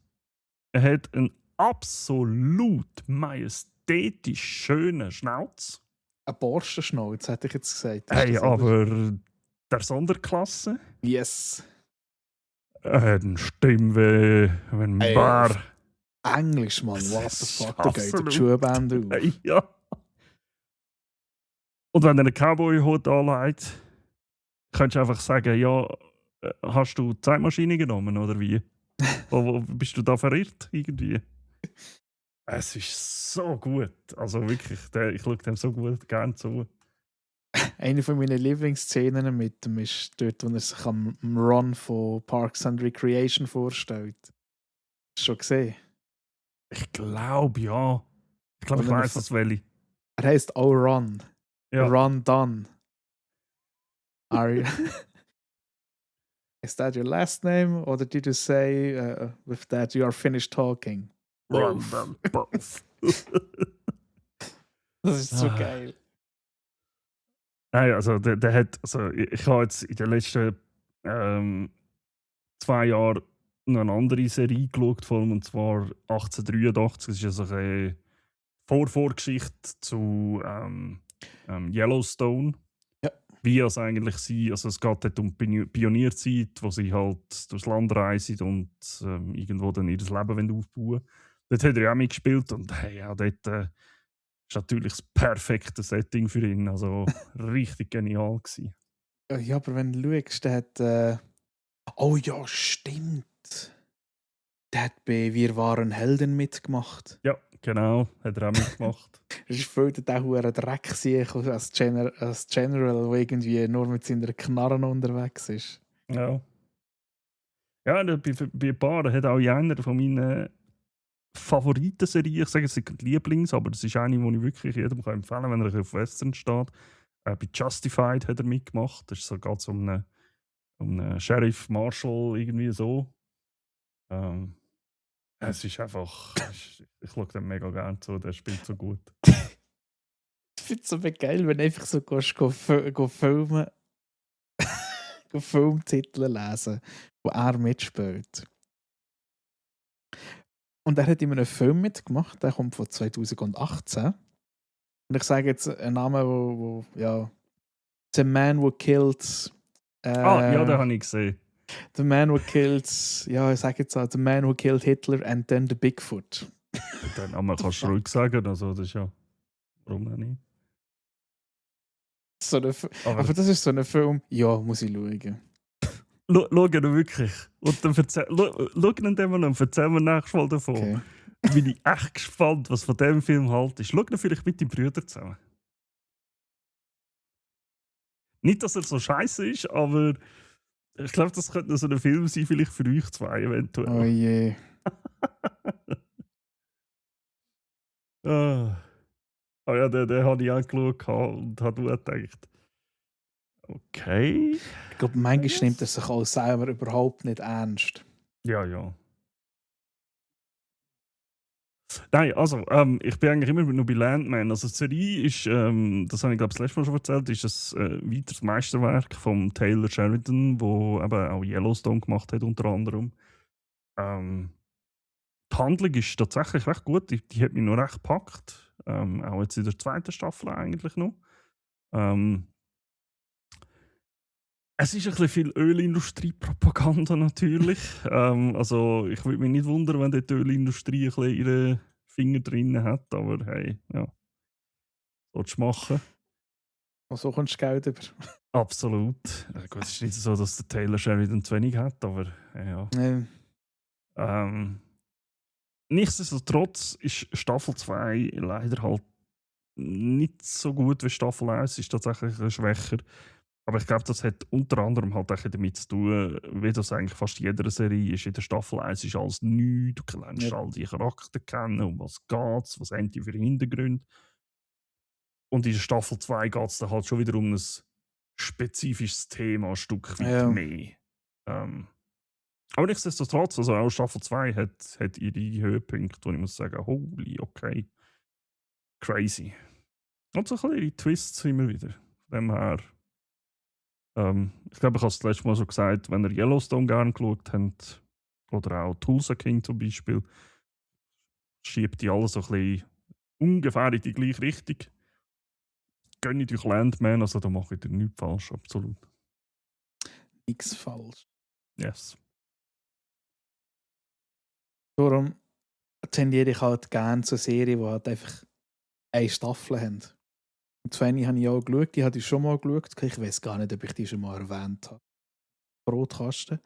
A: er hat einen absolut majestätisch schönen Schnauz.
B: Ein Borstenschnauz, hätte ich jetzt gesagt. Ist
A: Hey,
B: das, oder?
A: aber der Sonderklasse,
B: Yes.
A: er hat eine Stimme wie ein
B: Ey,
A: Bär.
B: Englisch, Mann.
A: Das
B: What the
A: ist
B: fuck? Da geht der
A: absolut
B: Schuhband auf.
A: geil, ja. Und wenn er einen Cowboy-Hut anlegt, könntest du einfach sagen, ja, hast du die Zeitmaschine genommen oder wie? Wo bist du da verirrt irgendwie? Es ist so gut. Also wirklich, ich schaue dem so gut gerne zu.
B: Eine von meinen Lieblingsszenen mit ihm ist dort, wo er sich am Run von Parks and Recreation vorstellt. Hast du schon gesehen?
A: Ich glaube, ja. Ich glaube, ich
B: Oder
A: weiss es, welche.
B: Er heißt Oh Run.
A: Ja.
B: Run Done. Are you Is that your last name? Or did you say with that you are finished talking?
A: Run
B: Both.
A: them both.
B: Das ist so
A: Ah.
B: geil.
A: Nein, also der hat, also ich habe jetzt in den letzten 2 Jahren noch eine andere Serie geschaut, vor allem, und zwar 1883. Das ist ja so eine Vorgeschichte zu Yellowstone.
B: Ja.
A: Wie es eigentlich sie, also es geht dort um Pionierzeit, wo sie halt durchs Land reisen und irgendwo dann ihr Leben aufbauen wollen. Dort hat er ja auch mitgespielt und hey, ja, dort ist natürlich das perfekte Setting für ihn. Also richtig genial gewesen.
B: Ja, aber wenn du schaust, der hat. Oh ja, stimmt. Der hat bei Wir waren Helden mitgemacht.
A: Ja, genau, hat er auch mitgemacht.
B: Er ist voll der hohe Dreck als General, der irgendwie nur mit seiner Knarre unterwegs ist.
A: Ja. Ja, bei ein paar hat auch einer von meinen Favoritenserie, ich sage jetzt nicht Lieblings, aber das ist eine, die ich wirklich jedem empfehlen kann, wenn er auf Western steht. Bei Justified hat er mitgemacht. Das ist so geht um einen Sheriff Marshall, irgendwie so. Ähm, Es ist einfach. Ich schaue dem mega gerne zu, der spielt so gut.
B: Ich finde es so geil, wenn du einfach so gehst, Filme, Filmtitel lesen, wo er mitspielt. Und er hat in einem Film mitgemacht, der kommt von 2018. Und ich sage jetzt einen Namen, wo ja. The Man Who Killed.
A: Ja, den habe ich gesehen.
B: The Man Who Killed. Ja, ich sage jetzt auch, The Man Who Killed Hitler and then the Bigfoot.
A: Den Namen kannst du ruhig sagen, also das ist ja. Warum auch nicht?
B: So aber das ist so ein Film, ja, muss ich schauen.
A: Schau ihn wirklich. Und dann schau ihn dem an und erzähl mir nächstes Mal davon.
B: Okay.
A: Bin ich echt gespannt, was von dem Film halt ist. Schau ihn vielleicht mit deinen Brüdern zusammen. Nicht, dass er so scheiße ist, aber ich glaube, das könnte so ein Film sein, vielleicht für euch zwei eventuell.
B: Oh je.
A: Ah ja, den habe ich angeschaut und habe gedacht, okay.
B: Ich glaube, manchmal nimmt er sich auch selber überhaupt nicht ernst.
A: Ja. Nein, also, ich bin eigentlich immer noch bei Landman. Also, die Serie ist, das habe ich glaube das letzte Mal schon erzählt, ist ein weiteres Meisterwerk von Taylor Sheridan, der eben auch Yellowstone gemacht hat, unter anderem. Die Handlung ist tatsächlich recht gut, die hat mich noch recht gepackt. Auch jetzt in der zweiten Staffel eigentlich noch. Es ist ein bisschen viel Ölindustrie-Propaganda natürlich. Also ich würde mich nicht wundern, wenn die Ölindustrie ein bisschen ihre Finger drin hat, aber hey, ja. Sollst du machen.
B: Und so kommst du Geld über.
A: Absolut. Gut, es ist nicht so, dass der Taylor Sheridan zu wenig hat, aber ja. Nichtsdestotrotz ist Staffel 2 leider halt nicht so gut wie Staffel 1. Es ist tatsächlich ein bisschen schwächer. Aber ich glaube, das hat unter anderem halt auch damit zu tun, wie das eigentlich fast jeder Serie ist. In der Staffel 1 ist alles neu, du lernst all die Charakter kennen, um was geht was haben die für Hintergründe. Und in der Staffel 2 geht es dann halt schon wieder um ein spezifisches Thema, ein Stück weit mehr. Aber nichtsdestotrotz, also auch Staffel 2 hat ihre Höhepunkte, wo ich muss sagen, holy, okay, crazy. Und so ein bisschen Twists immer wieder. Von dem her. Ich glaube, ich habe es das letzte Mal schon gesagt, wenn ihr Yellowstone gerne geschaut habt, oder auch Tulsa King zum Beispiel, schiebt die alles so ein bisschen ungefähr in die gleiche Richtung. Gönnt euch Landman, also da mache ich dir nichts falsch, absolut.
B: Nichts falsch.
A: Yes.
B: Darum tendiere ich halt gerne zu Serien, die halt einfach eine Staffel haben. Und Fanny habe ich auch geschaut, die hatte ich schon mal geschaut. Ich weiß gar nicht, ob ich die schon mal erwähnt habe. Brotkasten.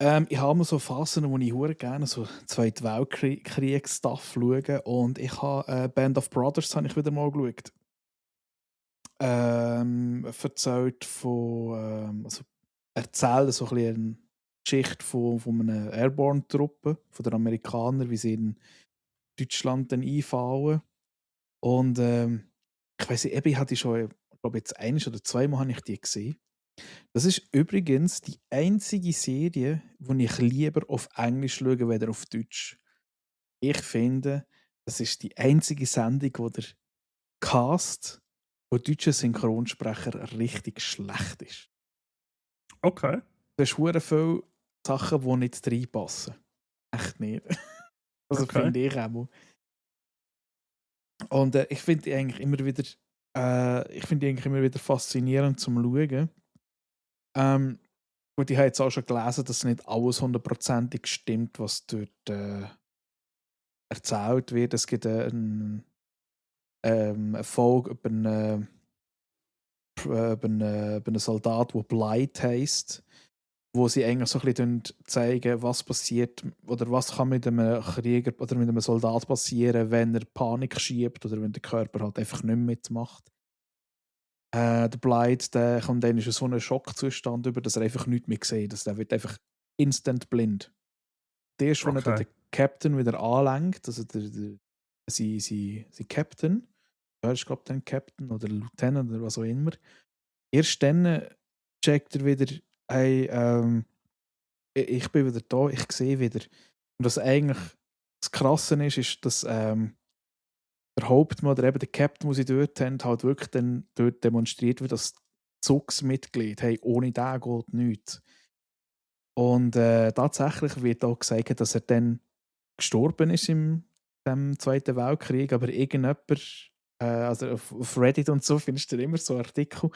B: Ich habe immer so Phasen, wo ich hure gerne so Zweiten Weltkrieg-Stuff schaue. Und ich habe Band of Brothers habe ich wieder mal geschaut. Erzählt von, erzählt so ein bisschen eine Geschichte von einer Airborne-Truppe, von den Amerikanern, wie sie in Deutschland dann einfallen. Und ich weiß nicht, eben, ich hatte schon, ich glaube jetzt eines oder zweimal habe ich die gesehen. Das ist übrigens die einzige Serie, die ich lieber auf Englisch schaue, weder auf Deutsch. Ich finde, das ist die einzige Sendung, wo der Cast von deutschen Synchronsprecher richtig schlecht ist.
A: Okay.
B: Da ist hure viele Sachen, die nicht reinpassen. Echt nicht. Also
A: okay.
B: finde ich auch. Und ich finde die eigentlich immer wieder faszinierend zum Schauen. Gut, ich habe jetzt auch schon gelesen, dass nicht alles hundertprozentig stimmt, was dort erzählt wird. Es gibt eine Folge über einen Soldat, der Blight heisst, wo sie eigentlich so ein bisschen zeigen, was passiert oder was kann mit einem Krieger oder mit einem Soldat passieren, wenn er Panik schiebt oder wenn der Körper halt einfach nicht mehr mitmacht. Der Blight, der kommt dann in so einen Schockzustand über, dass er einfach nichts mehr sieht. Der wird einfach instant blind. erst, wenn er
A: Okay.
B: den Captain wieder anlenkt, also sein Captain, ja, ist glaube ich Captain oder Lieutenant oder was auch immer, erst dann checkt er wieder, hey, ich bin wieder da, ich sehe wieder. Und was eigentlich das Krasse ist, dass der Hauptmann oder eben der Captain, den sie dort haben, halt wirklich dann dort demonstriert wird, dass Zugsmitglied, hey, ohne den geht nichts. Und tatsächlich wird auch gesagt, dass er dann gestorben ist im dem Zweiten Weltkrieg, aber irgendjemand, also auf Reddit und so findest du immer so Artikel,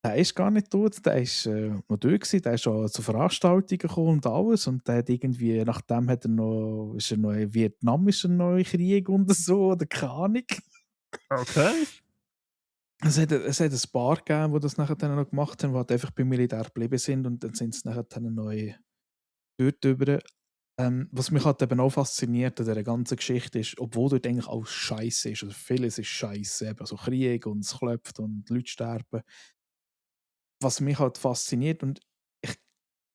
B: der ist gar nicht tot, der ist noch dort gewesen, der ist schon zu Veranstaltungen gekommen und alles und der hat irgendwie, nachdem hat er noch, ist er noch in Vietnam, ist er noch in Krieg und so, oder keine Ahnung.
A: Okay.
B: Es hat ein paar gegeben, die das nachher dann noch gemacht haben, die halt einfach beim Militär geblieben sind und dann sind sie nachher dann neu dort drüber. Was mich halt eben auch fasziniert an dieser ganzen Geschichte ist, obwohl dort eigentlich alles scheiße ist, oder vieles ist scheiße, eben so Krieg und es klopft und Leute sterben. Was mich halt fasziniert und ich,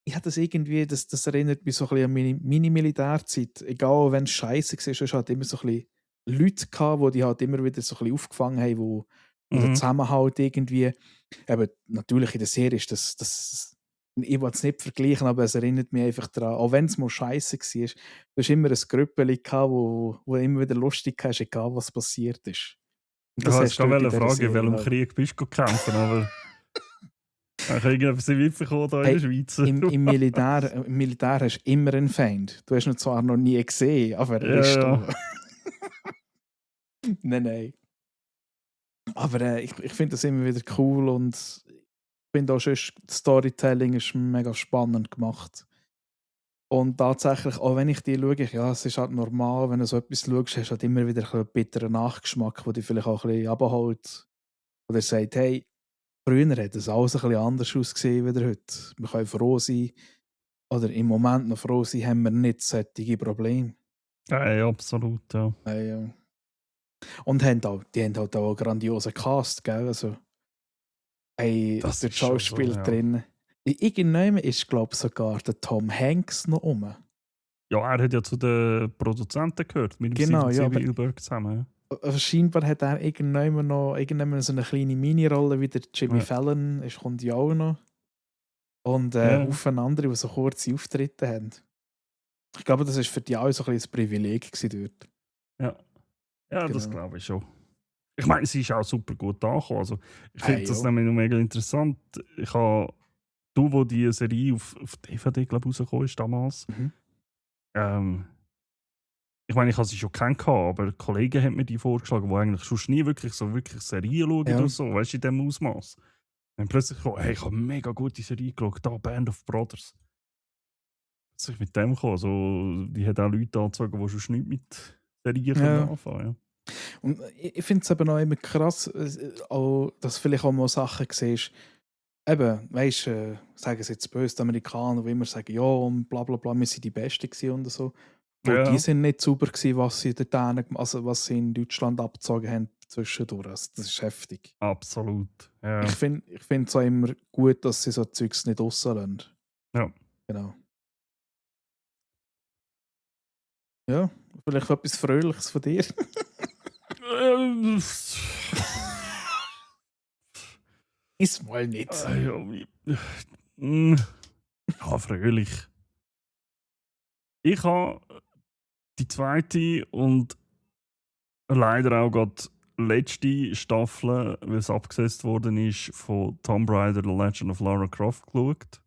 B: ich habe das irgendwie, das erinnert mich so ein bisschen an meine Militärzeit. Egal, wenn es scheiße war, es halt immer so ein bisschen Leute gehabt, die halt immer wieder so ein bisschen aufgefangen haben, wo der
A: Mhm.
B: Zusammenhalt irgendwie, eben natürlich in der Serie ist das ich will es nicht vergleichen, aber es erinnert mich einfach daran, auch wenn es mal scheiße war, du hast immer ein Grüppeli gehabt, wo immer wieder lustig hast, egal was passiert ist. Und
A: Ich
B: das
A: wollte jetzt
B: hast du
A: gerade
B: dort in dieser
A: fragen, in
B: Serie
A: welchem
B: halt.
A: Krieg bist du gekämpft, aber ich habe irgendetwas mitbekommen hier in der
B: Hey,
A: Schweiz.
B: im Militär hast du immer einen Feind. Du hast ihn zwar noch nie gesehen, aber er
A: Ja,
B: ist
A: ja.
B: da. Nein, nein. Aber ich finde das immer wieder cool und ich finde auch schon, das Storytelling ist mega spannend gemacht. Und tatsächlich, auch wenn ich die schaue, ja, es ist halt normal, wenn du so etwas schaust, hast du halt immer wieder einen bitteren Nachgeschmack, der dich vielleicht auch ein bisschen abholt. Oder sagt, hey, früher hat das alles ein bisschen anders ausgesehen wie heute. Wir können froh sein, oder im Moment noch froh sein, haben wir nicht solche Probleme.
A: Ja, absolut, ja.
B: Ja. Und die haben halt auch einen grandiosen Cast, gell? Also, hey,
A: Das
B: dort
A: ist schon so,
B: Schauspieler
A: ja.
B: drin. Irgendjemand ist, glaube ich, sogar der Tom Hanks noch rum.
A: Ja, er hat ja zu den Produzenten gehört, mit dem
B: Genau,
A: Steven
B: ja, aber
A: Spielberg zusammen.
B: scheinbar hat er irgendjemand so eine kleine Mini-Rolle wie der Jimmy
A: Ja,
B: Fallon, kommt ja auch noch. Und
A: ja,
B: Haufen andere, die so kurze Auftritte haben. Ich glaube, das war für die auch so ein bisschen ein Privileg gewesen dort.
A: ja. Ja, das
B: Genau.
A: glaube ich schon. Ich meine, sie ist auch super gut angekommen. Also, ich finde
B: Hey,
A: das
B: ja.
A: nämlich noch mega interessant. Ich habe, du, wo die Serie auf DVD, glaube ich, rausgekommen ist damals,
B: Mhm.
A: ähm, ich meine, ich habe sie schon kennengelernt, aber Kollegen haben mir die vorgeschlagen, die eigentlich schon nie wirklich Serien schauen
B: Ja.
A: oder so, weißt du, in diesem Ausmaß. Dann plötzlich gekommen, hey, ich habe eine mega gute Serie geschaut, da Band of Brothers. Plötzlich mit dem gekommen. Also, die hat auch Leute angezogen, die schon nichts mit Serien können
B: Ja.
A: anfangen ja.
B: Und ich finde es eben auch immer krass, auch, dass du vielleicht auch mal Sachen siehst, eben, weißt du, sagen sie jetzt böse, die Amerikaner, die immer sagen, ja, und bla bla bla, wir sind die Besten gewesen und so. Und die
A: Ja,
B: sind nicht sauber gewesen, was sie in Deutschland abgezogen haben zwischendurch. Also, das ist heftig.
A: absolut.
B: Ich
A: Ja,
B: finde es auch immer gut, dass sie so Zeugs nicht rauslassen.
A: ja.
B: Genau. Ja, vielleicht etwas Fröhliches von dir.
A: Ähm,
B: Ist mal nicht.
A: ja, mm, ja, fröhlich. Ich habe die zweite und leider auch gerade letzte Staffel, weil es abgesetzt worden ist, von Tomb Raider: The Legend of Lara Croft geschaut.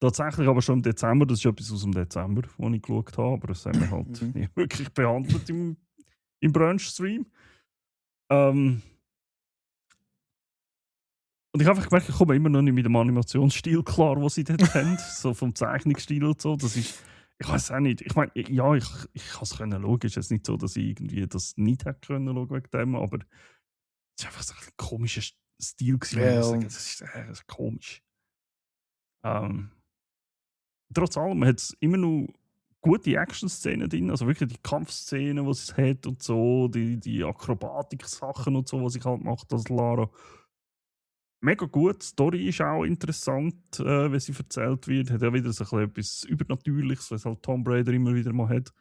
A: Tatsächlich aber schon im Dezember, das ist etwas aus dem Dezember, wo ich geschaut habe, aber das haben wir halt
B: Mhm.
A: nicht wirklich behandelt im Brunch-Stream. Ähm, und ich habe einfach gemerkt, ich komme immer noch nicht mit dem Animationsstil klar, den sie dort haben, so vom Zeichnungsstil und so. Das ist, ich weiß auch nicht. Ich meine, ja, ich kann es schauen. Es ist jetzt nicht so, dass ich irgendwie das nicht hätte können schauen wegen dem, aber es war einfach so ein komischer Stil gewesen, wo ich muss sagen,
B: Ja,
A: das ist komisch. Ähm, Trotz allem hat es immer noch gute Action-Szenen drin, also wirklich die Kampfszenen, die es hat und so, die Akrobatik-Sachen und so, was ich halt macht als Lara. mega gut. Die Story ist auch interessant, wie sie erzählt wird. Hat ja wieder so ein bisschen etwas Übernatürliches, was halt Tomb Raider immer wieder mal hat.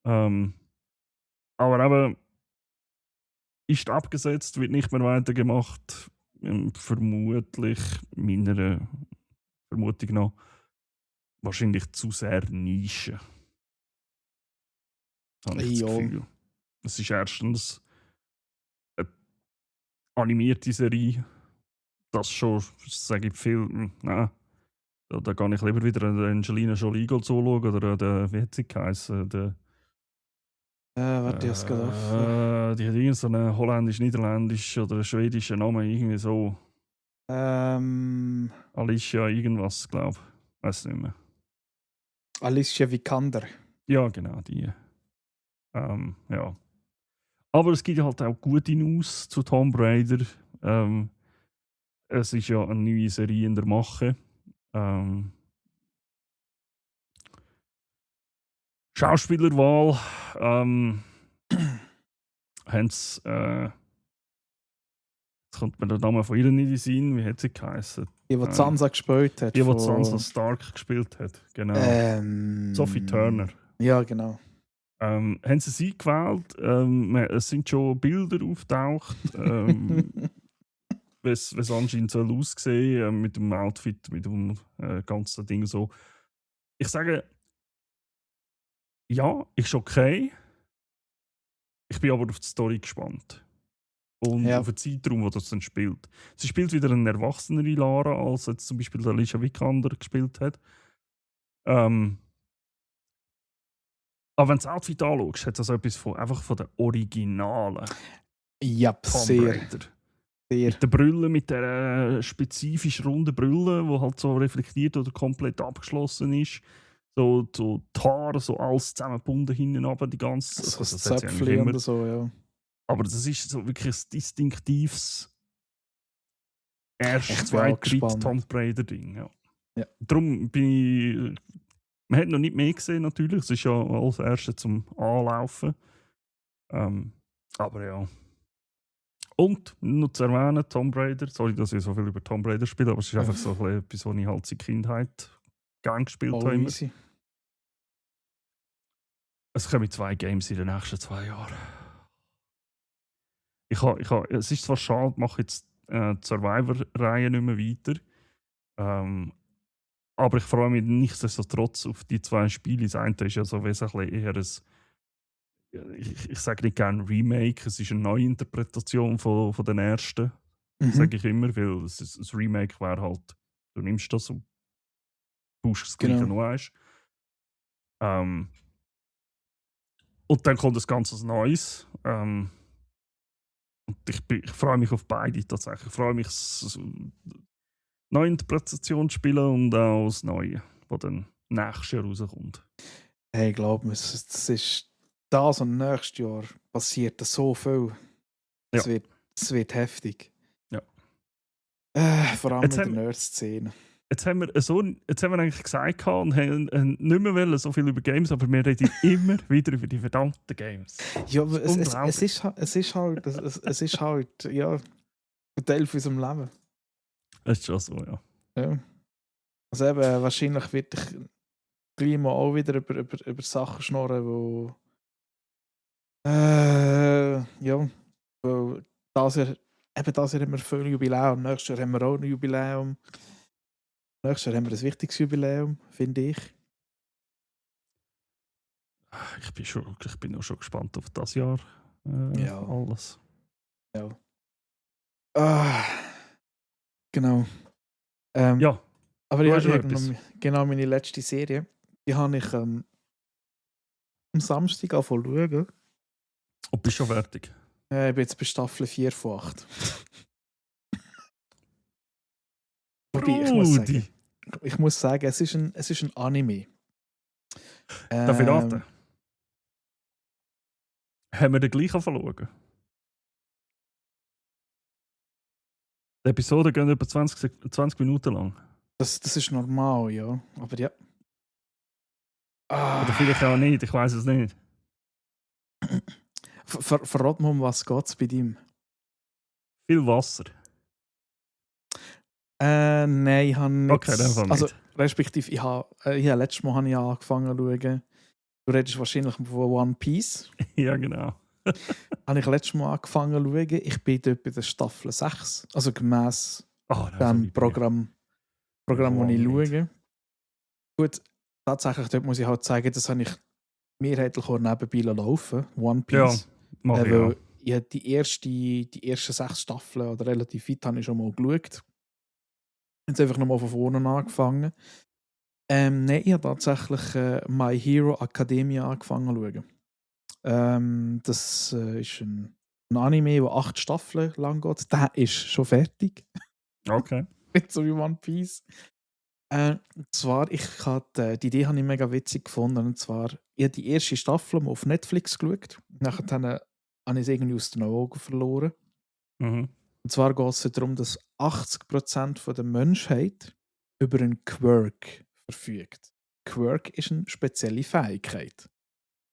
A: Aber eben ist abgesetzt, wird nicht mehr weitergemacht. Vermutlich, meiner Vermutung nach, wahrscheinlich zu sehr Nische. Habe ich das
B: Ja.
A: Gefühl. Es ist erstens eine animierte Serie. Das schon, sage ich viel, nein. Da gehe ich lieber wieder an Angelina Jolie zuschauen oder an der, wie hat sie geheißen?
B: Warte, ich gerade offen.
A: Die hat irgend so einen holländisch-niederländisch oder schwedischen Namen, irgendwie so. Alicia irgendwas, glaube ich. Weiß nicht mehr.
B: Alicia Vikander.
A: Ja, genau, die. Ja. Aber es gibt halt auch gute News zu Tomb Raider. Es ist ja eine neue Serie in der Mache. Schauspielerwahl. Haben sie, jetzt kommt mir der Name von ihr nicht in den Sinn. Wie hat sie geheißen?
B: Die Sansa gespielt hat.
A: Die Sansa Stark gespielt hat. Genau. Sophie Turner.
B: Ja, genau.
A: Haben sie gewählt? Es sind schon Bilder auftaucht, wie es anscheinend soll aussehen mit dem Outfit, mit dem ganzen Ding so. Ich sage, ja, ist okay. Ich bin aber auf die Story gespannt. Und auf den Zeitraum, wo das dann spielt. Sie spielt wieder eine erwachsenere Lara, als jetzt zum Beispiel Alicia Vikander gespielt hat. Aber wenn du das Outfit anschaust, hat das etwas einfach von der originalen
B: Tomb Raider.
A: Mit der Brille, mit der spezifisch runden Brille, die halt so reflektiert oder komplett abgeschlossen ist. So die Haare, so alles zusammengebunden hinten runter, die ganze...
B: So das Zöpfchen und so, ja.
A: Aber das ist so wirklich ein distinktives erst,
B: Echt
A: zweit, dritt Tomb Raider Ding.
B: Ja.
A: Darum bin ich... Man hat noch nicht mehr gesehen, natürlich. Es ist ja als erstes zum Anlaufen. Aber ja. Und noch zu erwähnen, Tomb Raider. Sorry, dass ich so viel über Tomb Raider spiele, aber es ist einfach so etwas, was ich halt seit Kindheit gerne gespielt habe.
B: Easy.
A: Es kommen 2 Games in den nächsten 2 Jahren. Es ist zwar schade, ich mache jetzt die Survivor-Reihe nicht mehr weiter. Aber ich freue mich nichtsdestotrotz auf die 2 Spiele. Das eine ist ja so wesentlich eher ein, ich sage nicht gerne Remake, es ist eine Neuinterpretation von den ersten. Sage ich immer, weil das Remake wäre halt, du nimmst das und baust das Gleiche noch eins. Und dann kommt das Ganze Neues. Und ich freue mich auf beide tatsächlich. Ich freue mich, neue Interpretation zu spielen und auch das Neue, das dann nächstes Jahr rauskommt.
B: Hey, glaub mir, das ist das und nächstes Jahr passiert so viel. Es wird heftig.
A: Ja.
B: Vor allem in der Nerd-Szene.
A: Jetzt haben wir eigentlich gesagt und haben nicht mehr so viel über Games, aber wir reden immer wieder über die verdammten Games.
B: Ja, aber es ist halt ja, ein Teil von unserem Leben.
A: Das ist schon so, ja.
B: Also eben, wahrscheinlich wird ich gleich mal auch wieder über Sachen schnurren, wo ja, weil das Jahr haben wir viel Jubiläum, nächstes Jahr haben wir auch ein Jubiläum. Nächstes Jahr haben wir ein wichtiges Jubiläum, finde ich.
A: Ich bin auch schon gespannt auf das Jahr. Alles.
B: Ja. Genau.
A: Ja.
B: Aber ja, genau meine letzte Serie, die habe ich am Samstag angefangen schauen.
A: Und bist schon fertig?
B: Ich bin jetzt bei Staffel 4 von 8. Wobei, ich muss sagen, es ist ein Anime.
A: Darf ich raten? Haben wir den gleich angefangen? Die Episoden gehen etwa 20 Minuten lang.
B: Das ist normal, ja. Aber ja.
A: Oder vielleicht auch nicht, ich weiß es nicht.
B: Verrat mal, um was geht es bei ihm?
A: Viel Wasser.
B: Nein, ich habe
A: Okay, dann
B: jetzt.
A: Fall
B: Also,
A: nicht.
B: respektive, letztes Mal habe ich angefangen zu schauen. Du redest wahrscheinlich von One Piece.
A: Ja, genau.
B: Habe ich letztes Mal angefangen zu schauen. Ich bin dort bei der Staffel 6. Also gemäss
A: Nein, so
B: dem
A: weit bin ich schon
B: Programm, das ich
A: lange nicht.
B: schaue. Gut, tatsächlich, dort muss ich halt sagen, das habe ich mehrheitlich auch nebenbei laufen. One
A: Ja,
B: Piece.
A: mache ich auch.
B: Weil ich habe die ersten 6 Staffeln oder relativ weit habe ich schon mal geschaut. Jetzt einfach nochmal von vorne angefangen. Nein, ich habe tatsächlich My Hero Academia angefangen zu schauen. Das ist ein Anime, der 8 Staffeln lang geht. Der ist schon fertig.
A: Okay.
B: Nicht so wie One Piece. Und zwar, die Idee habe ich mega witzig gefunden. Und zwar, ich habe die erste Staffel mal auf Netflix geschaut. Nachher habe ich es irgendwie aus den Augen verloren.
A: Mhm.
B: Und zwar geht es darum, dass 80% der Menschheit über einen Quirk verfügt. Quirk ist eine spezielle Fähigkeit.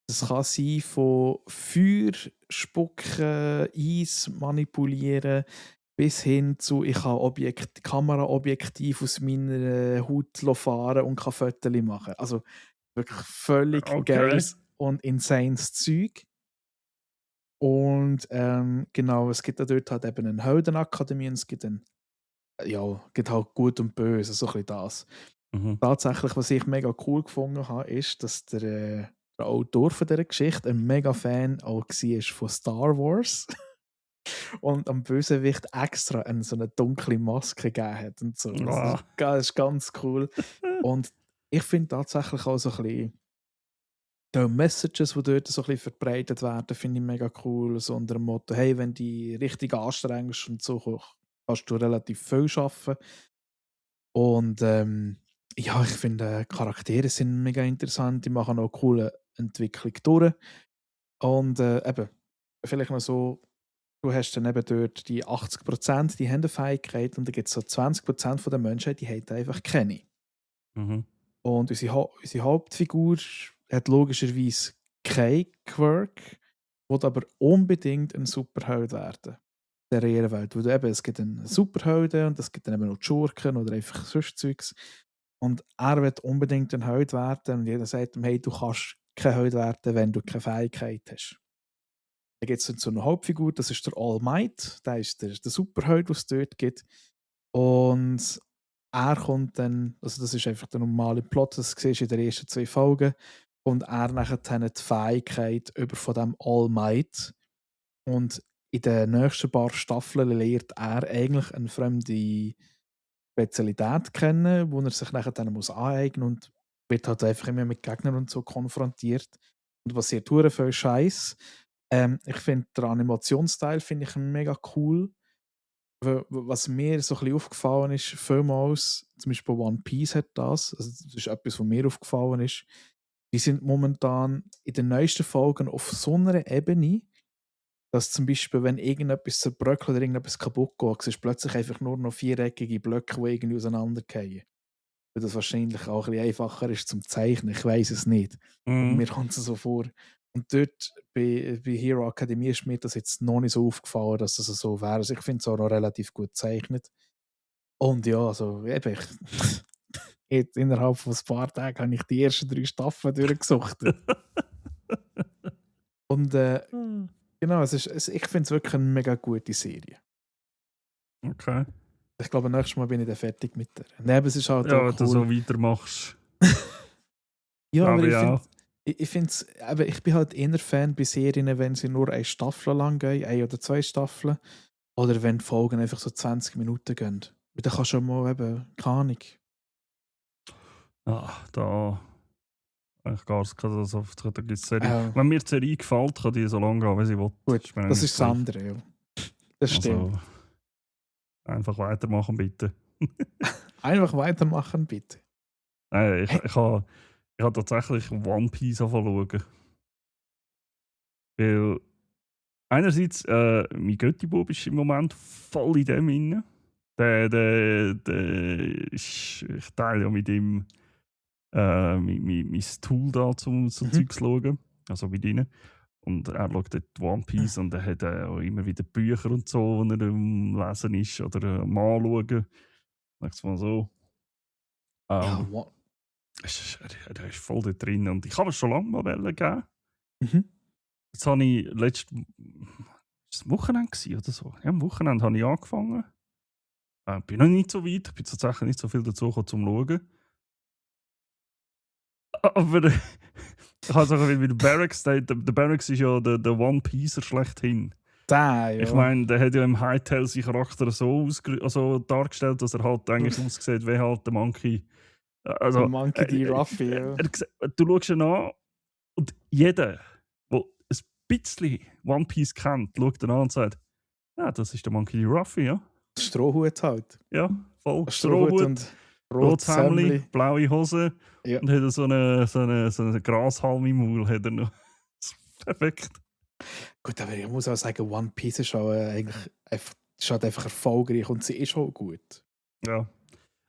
B: Das kann sein von Feuer spucken, Eis manipulieren, bis hin zu, ich kann Kameraobjektiv aus meiner Haut fahren und kann Fotos machen. Also wirklich völlig
A: Okay.
B: geiles und insanes Zeug. Und genau, es gibt dort halt eben eine Heldenakademie und es gibt gibt halt Gut und Böse, so ein bisschen das.
A: Mhm.
B: Tatsächlich, was ich mega cool gefunden habe, ist, dass der Autor von dieser Geschichte ein mega Fan auch war von Star Wars und am Bösewicht extra so eine dunkle Maske gegeben hat und so. Das ist ganz cool. Und ich finde tatsächlich auch so ein bisschen die Messages, die dort so ein bisschen verbreitet werden, finde ich mega cool. So unter dem Motto, hey, wenn du dich richtig anstrengst und so, kannst du relativ viel schaffen. Und ja, ich finde, Charaktere sind mega interessant, die machen auch eine coole Entwicklung durch. Und eben, vielleicht noch so, du hast dann eben dort die 80%, die haben eine Fähigkeit und dann gibt es so 20% von der Menschheit, die haben einfach keine.
A: Mhm.
B: Und unsere Hauptfigur hat logischerweise keinen Quirk, will aber unbedingt ein Superheld werden. In dieser Welt. Weil eben, es gibt einen Superhelden und es gibt dann eben noch die Schurken oder einfach sonst Zeugs. Und er wird unbedingt ein Held werden und jeder sagt ihm, hey, du kannst kein Held werden, wenn du keine Fähigkeit hast. Dann gibt es so eine Hauptfigur, das ist der All Might, der ist der Superheld, den es dort gibt. Und er kommt dann, also das ist einfach der normale Plot, das siehst du in den ersten 2 Folgen, und er nachher die Fähigkeit über von dem All Might. Und in den nächsten paar Staffeln lernt er eigentlich eine fremde Spezialität kennen, wo er sich nachher dann muss aneignen und wird halt einfach immer mit Gegnern und so konfrontiert. Und passiert hure viel Scheiß. Ich finde den Animationsteil finde ich mega cool. Was mir so ein bisschen aufgefallen ist, vielmals, zum Beispiel One Piece hat das, also das ist etwas, was mir aufgefallen ist, die sind momentan in den neuesten Folgen auf so einer Ebene, dass zum Beispiel, wenn irgendetwas zerbröckelt oder irgendetwas kaputt geht, siehst du plötzlich einfach nur noch viereckige Blöcke, die irgendwie auseinanderfallen. Weil das wahrscheinlich auch ein bisschen einfacher ist zum Zeichnen, ich weiß es nicht. Aber
A: Mhm.
B: mir kommt es so vor. Und dort bei Hero Academy ist mir das jetzt noch nicht so aufgefallen, dass das so wäre. Also ich finde es auch noch relativ gut gezeichnet. Und ja, also eben, jetzt innerhalb von ein paar Tagen habe ich die ersten 3 Staffeln durchgesuchtet. Und genau, ich finde es wirklich eine mega gute Serie.
A: Okay.
B: Ich glaube, nächstes Mal bin ich dann fertig mit der. Neben es ist halt
A: Ja,
B: auch
A: wenn du
B: cool.
A: so weitermachst.
B: Ja, aber
A: Glaube
B: ich
A: ich
B: finde,
A: auch.
B: ich find's, aber ich bin halt eher Fan bei Serien, wenn sie nur eine Staffel lang gehen, 1 oder 2 Staffeln. Oder wenn die Folgen einfach so 20 Minuten gehen. Weil dann kannst du schon mal eben, keine Ahnung.
A: Da eigentlich gar keine so da gibt's Serie.
B: Äh,
A: Wenn mir die Serie gefällt, kann die so lange gehen, wie sie will.
B: gut,
A: mir
B: das
A: eigentlich
B: ist das
A: gleich.
B: andere, ja. Das stimmt.
A: Also einfach weitermachen, bitte.
B: Einfach weitermachen, bitte.
A: Nein,
B: Hey,
A: ich habe tatsächlich One Piece anfangen zu schauen. Weil einerseits, mein Götti-Bub ist im Moment voll in dem inne. Ich teile ja mit ihm mein Tool da, um so Zeugs zu schauen. Also mit ihnen. Und er schaut dort One Piece und er hat auch immer wieder Bücher und so, die er am Lesen ist oder am Anschauen. Sag's mal so.
B: Ja,
A: Er ist voll da drin und ich habe es schon lange mal geben.
B: Mhm.
A: Jetzt habe ich ist es Wochenende gewesen oder so? Ja, am Wochenende habe ich angefangen. Bin noch nicht so weit, ich bin tatsächlich nicht so viel dazu gekommen zum Schauen. Aber ich habe es auch mit Barracks, der Barracks ist ja der One Piece schlechthin.
B: Der, ja.
A: Ich meine, der hat ja im Hytale seinen Charakter so dargestellt, dass er halt eigentlich aussieht wie halt der Monkey. Also,
B: der Monkey D. Ruffy, ja.
A: Du schaust ihn an und jeder, der ein bisschen One Piece kennt, schaut ihn an und sagt, ja, das ist der Monkey D. Ruffy, ja.
B: Strohhut halt.
A: Ja, voll.
B: Strohhut und
A: rotes Hemd, blaue Hose
B: ja.
A: und hat so eine Grashalm im Maul. Hat er noch. Perfekt.
B: Gut, aber ich muss auch sagen, One Piece ist auch eigentlich einfach erfolgreich und sie ist auch gut.
A: Ja.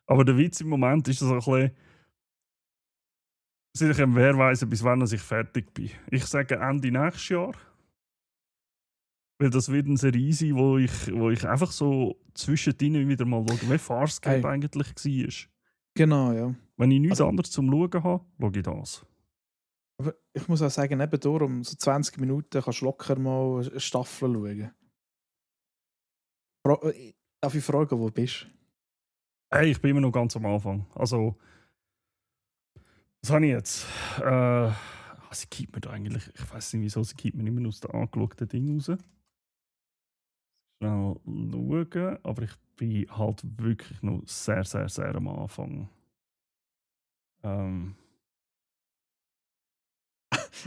A: Aber der Witz im Moment ist so ein bisschen, wer weiss, bis wann ich fertig bin. Ich sage Ende nächstes Jahr. Weil das wird eine Serie sein, wo ich einfach so zwischendrin wieder mal schaue, wie Farscape eigentlich war.
B: Genau, ja.
A: Wenn ich nichts anderes zum Schauen habe, schaue ich das.
B: Aber ich muss auch sagen, nebendurch um so 20 Minuten kannst du locker mal eine Staffel schauen. Darf ich fragen, wo du bist?
A: Hey, ich bin immer noch ganz am Anfang. Also, was habe ich jetzt? Sie gibt mir da eigentlich, ich weiß nicht wieso, sie gibt mir immer aus den angeschauten Ding raus. Schnell schauen, aber ich bin halt wirklich noch sehr, sehr, sehr am Anfang.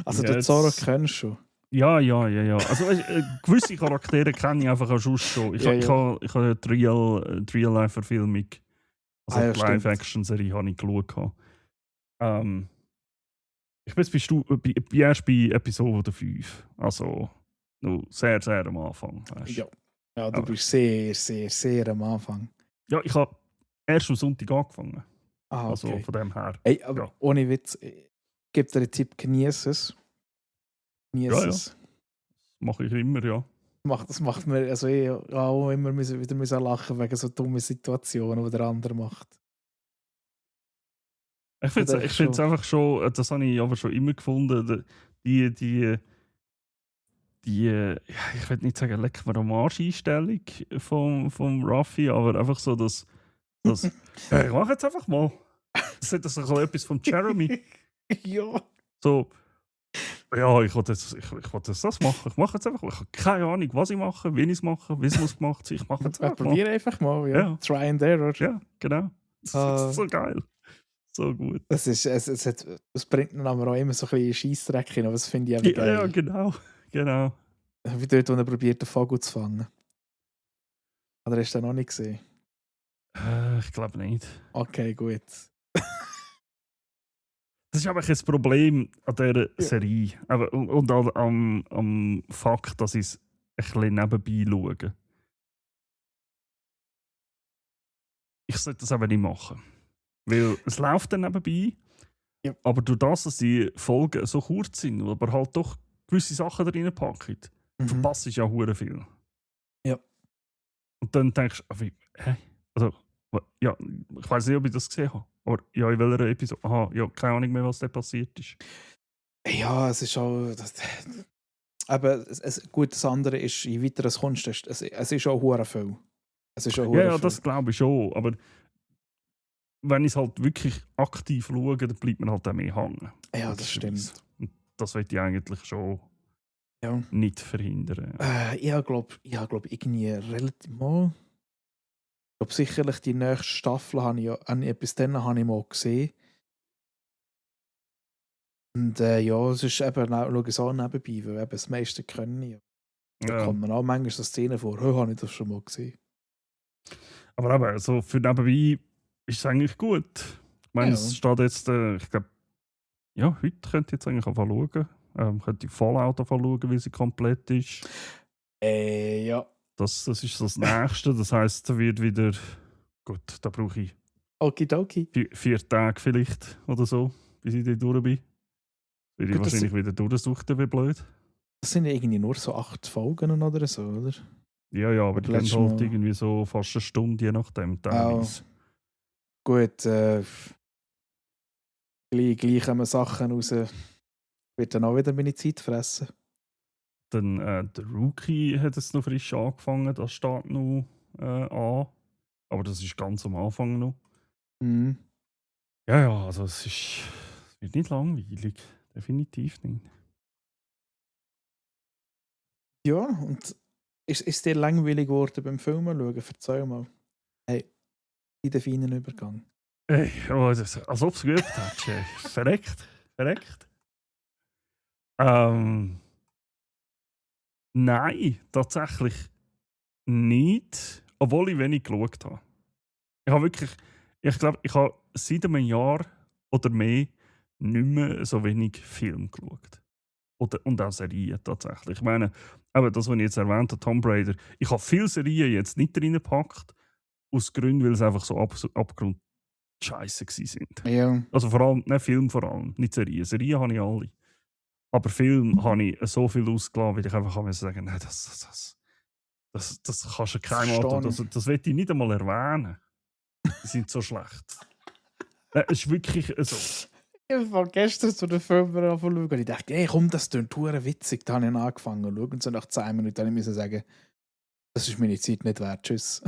B: Also, du Zoro kennst schon.
A: Ja. Also, gewisse Charaktere kenne ich einfach auch schon. Ich habe die Real-Life-Verfilmung, also die Live-Action-Serie, habe ich geschaut. Ich bin erst bei Episode 5. Also noch sehr, sehr am Anfang. Weißt?
B: Ja, du bist sehr, sehr, sehr am Anfang.
A: Ja, ich habe erst am Sonntag angefangen.
B: Okay.
A: Also von dem her.
B: Ey, aber ohne Witz, gib dir einen Tipp, genieße es.
A: Ja. Das mache ich immer, ja.
B: Das macht mir, also ich auch immer wieder lachen wegen so dummen Situationen, die der andere macht.
A: Ich finde es einfach schon, das habe ich aber schon immer gefunden, die ich will nicht sagen, leck mir am Arsch-Einstellung vom Ruffy, aber einfach so, dass ich mache jetzt einfach mal. Das hat so etwas von Jeremy.
B: Ja.
A: So, ja, ich will das machen. Ich mache jetzt einfach mal. Ich habe keine Ahnung, was ich mache, wie ich es mache, wie es muss gemacht sein. Ich mache jetzt einfach mal.
B: Probiere einfach mal, ja. Try and error.
A: Ja, genau. Das ist so geil. So gut.
B: Das bringt dann aber auch immer so ein bisschen Scheissdreck hin, aber das finde ich einfach geil.
A: Ja, genau.
B: Wie dort, wo er probiert, den Vogel zu fangen. Oder hast du den noch nicht gesehen?
A: Ich glaube nicht.
B: Okay, gut.
A: Das ist einfach ein Problem an dieser Serie. Und am Fakt, dass ich es ein bisschen nebenbei schaue. Ich sollte das aber nicht machen. Weil es läuft dann nebenbei, aber durch das, dass die Folgen so kurz sind, aber halt doch gewisse Sachen drin packen, verpasst ich ja hure viel.
B: Ja.
A: Und dann denkst du, also, ja, ich weiß nicht, ob ich das gesehen habe, aber ja, in welcher Episode? Aha, ja, keine Ahnung mehr, was da passiert ist.
B: Ja, es ist auch... Aber gut, das andere ist, je weiter es kommst, es ist auch hure viel.
A: Ja, das glaube ich schon, aber wenn ich es halt wirklich aktiv schaue, dann bleibt man halt auch mehr hängen.
B: Ja, das stimmt.
A: Und das will ich eigentlich schon nicht verhindern.
B: Ich glaube, irgendwie relativ mal... Ich glaube, sicherlich die nächste Staffel bis dann habe ich mal gesehen. Und es ist eben, schau es auch nebenbei, weil eben das meiste können ich. Da kommt man auch manchmal so Szenen vor, habe ich das schon mal gesehen.
A: Aber eben, so für nebenbei ist es eigentlich gut. Ich meine, es steht jetzt, ich glaube, ja, heute könnt ihr jetzt eigentlich einfach schauen. Könnt ihr Fallout schauen, wie sie komplett ist.
B: Ja.
A: Das ist so das Nächste. Das heisst, da wird wieder, gut, da brauche ich
B: Okidoki.
A: 4 Tage vielleicht oder so, bis ich da durch bin. Will ich wahrscheinlich wieder durchsuchen, wie blöd.
B: Das sind irgendwie nur so 8 Folgen oder so, oder?
A: Ja, aber die gehen halt irgendwie so fast eine Stunde, je nachdem.
B: Gut, gleich kommen Sachen raus, wird dann auch wieder meine Zeit fressen.
A: Dann der Rookie hat es noch frisch angefangen, das steht noch an. Aber das ist ganz am Anfang noch.
B: Mhm.
A: Ja, ja, also es wird nicht langweilig. Definitiv nicht.
B: Ja, und ist dir langweilig geworden beim Filmen schauen? Erzähl mal. Hey, in den feinen Übergang.
A: Ey, oh, als ob es geübt hättest. Ey. Verreckt. Verreckt. Nein, tatsächlich nicht. Obwohl ich wenig geschaut habe. Ich habe wirklich, ich glaube, ich habe seit einem Jahr oder mehr nicht mehr so wenig Film geschaut. Und auch Serien tatsächlich. Ich meine, aber das, was ich jetzt erwähnt habe, Tomb Raider, ich habe viele Serien jetzt nicht reingepackt, aus Gründen, weil sie einfach so abgrund scheiße sind.
B: Ja.
A: Also vor allem, ne, Film vor allem, nicht Serien. Serien habe ich alle. Aber Film habe ich so viel ausgelassen, weil ich einfach kann sagen, nein, das kannst du keinem antun. Das will ich nicht einmal erwähnen. Die sind so schlecht. Es ist wirklich so.
B: Ich habe gestern so den Film angeschaut und ich dachte, hey, komm, das klingt verdammt witzig. Da habe ich angefangen zu schauen und so nach 10 Minuten musste ich sagen, das ist meine Zeit nicht wert. Tschüss.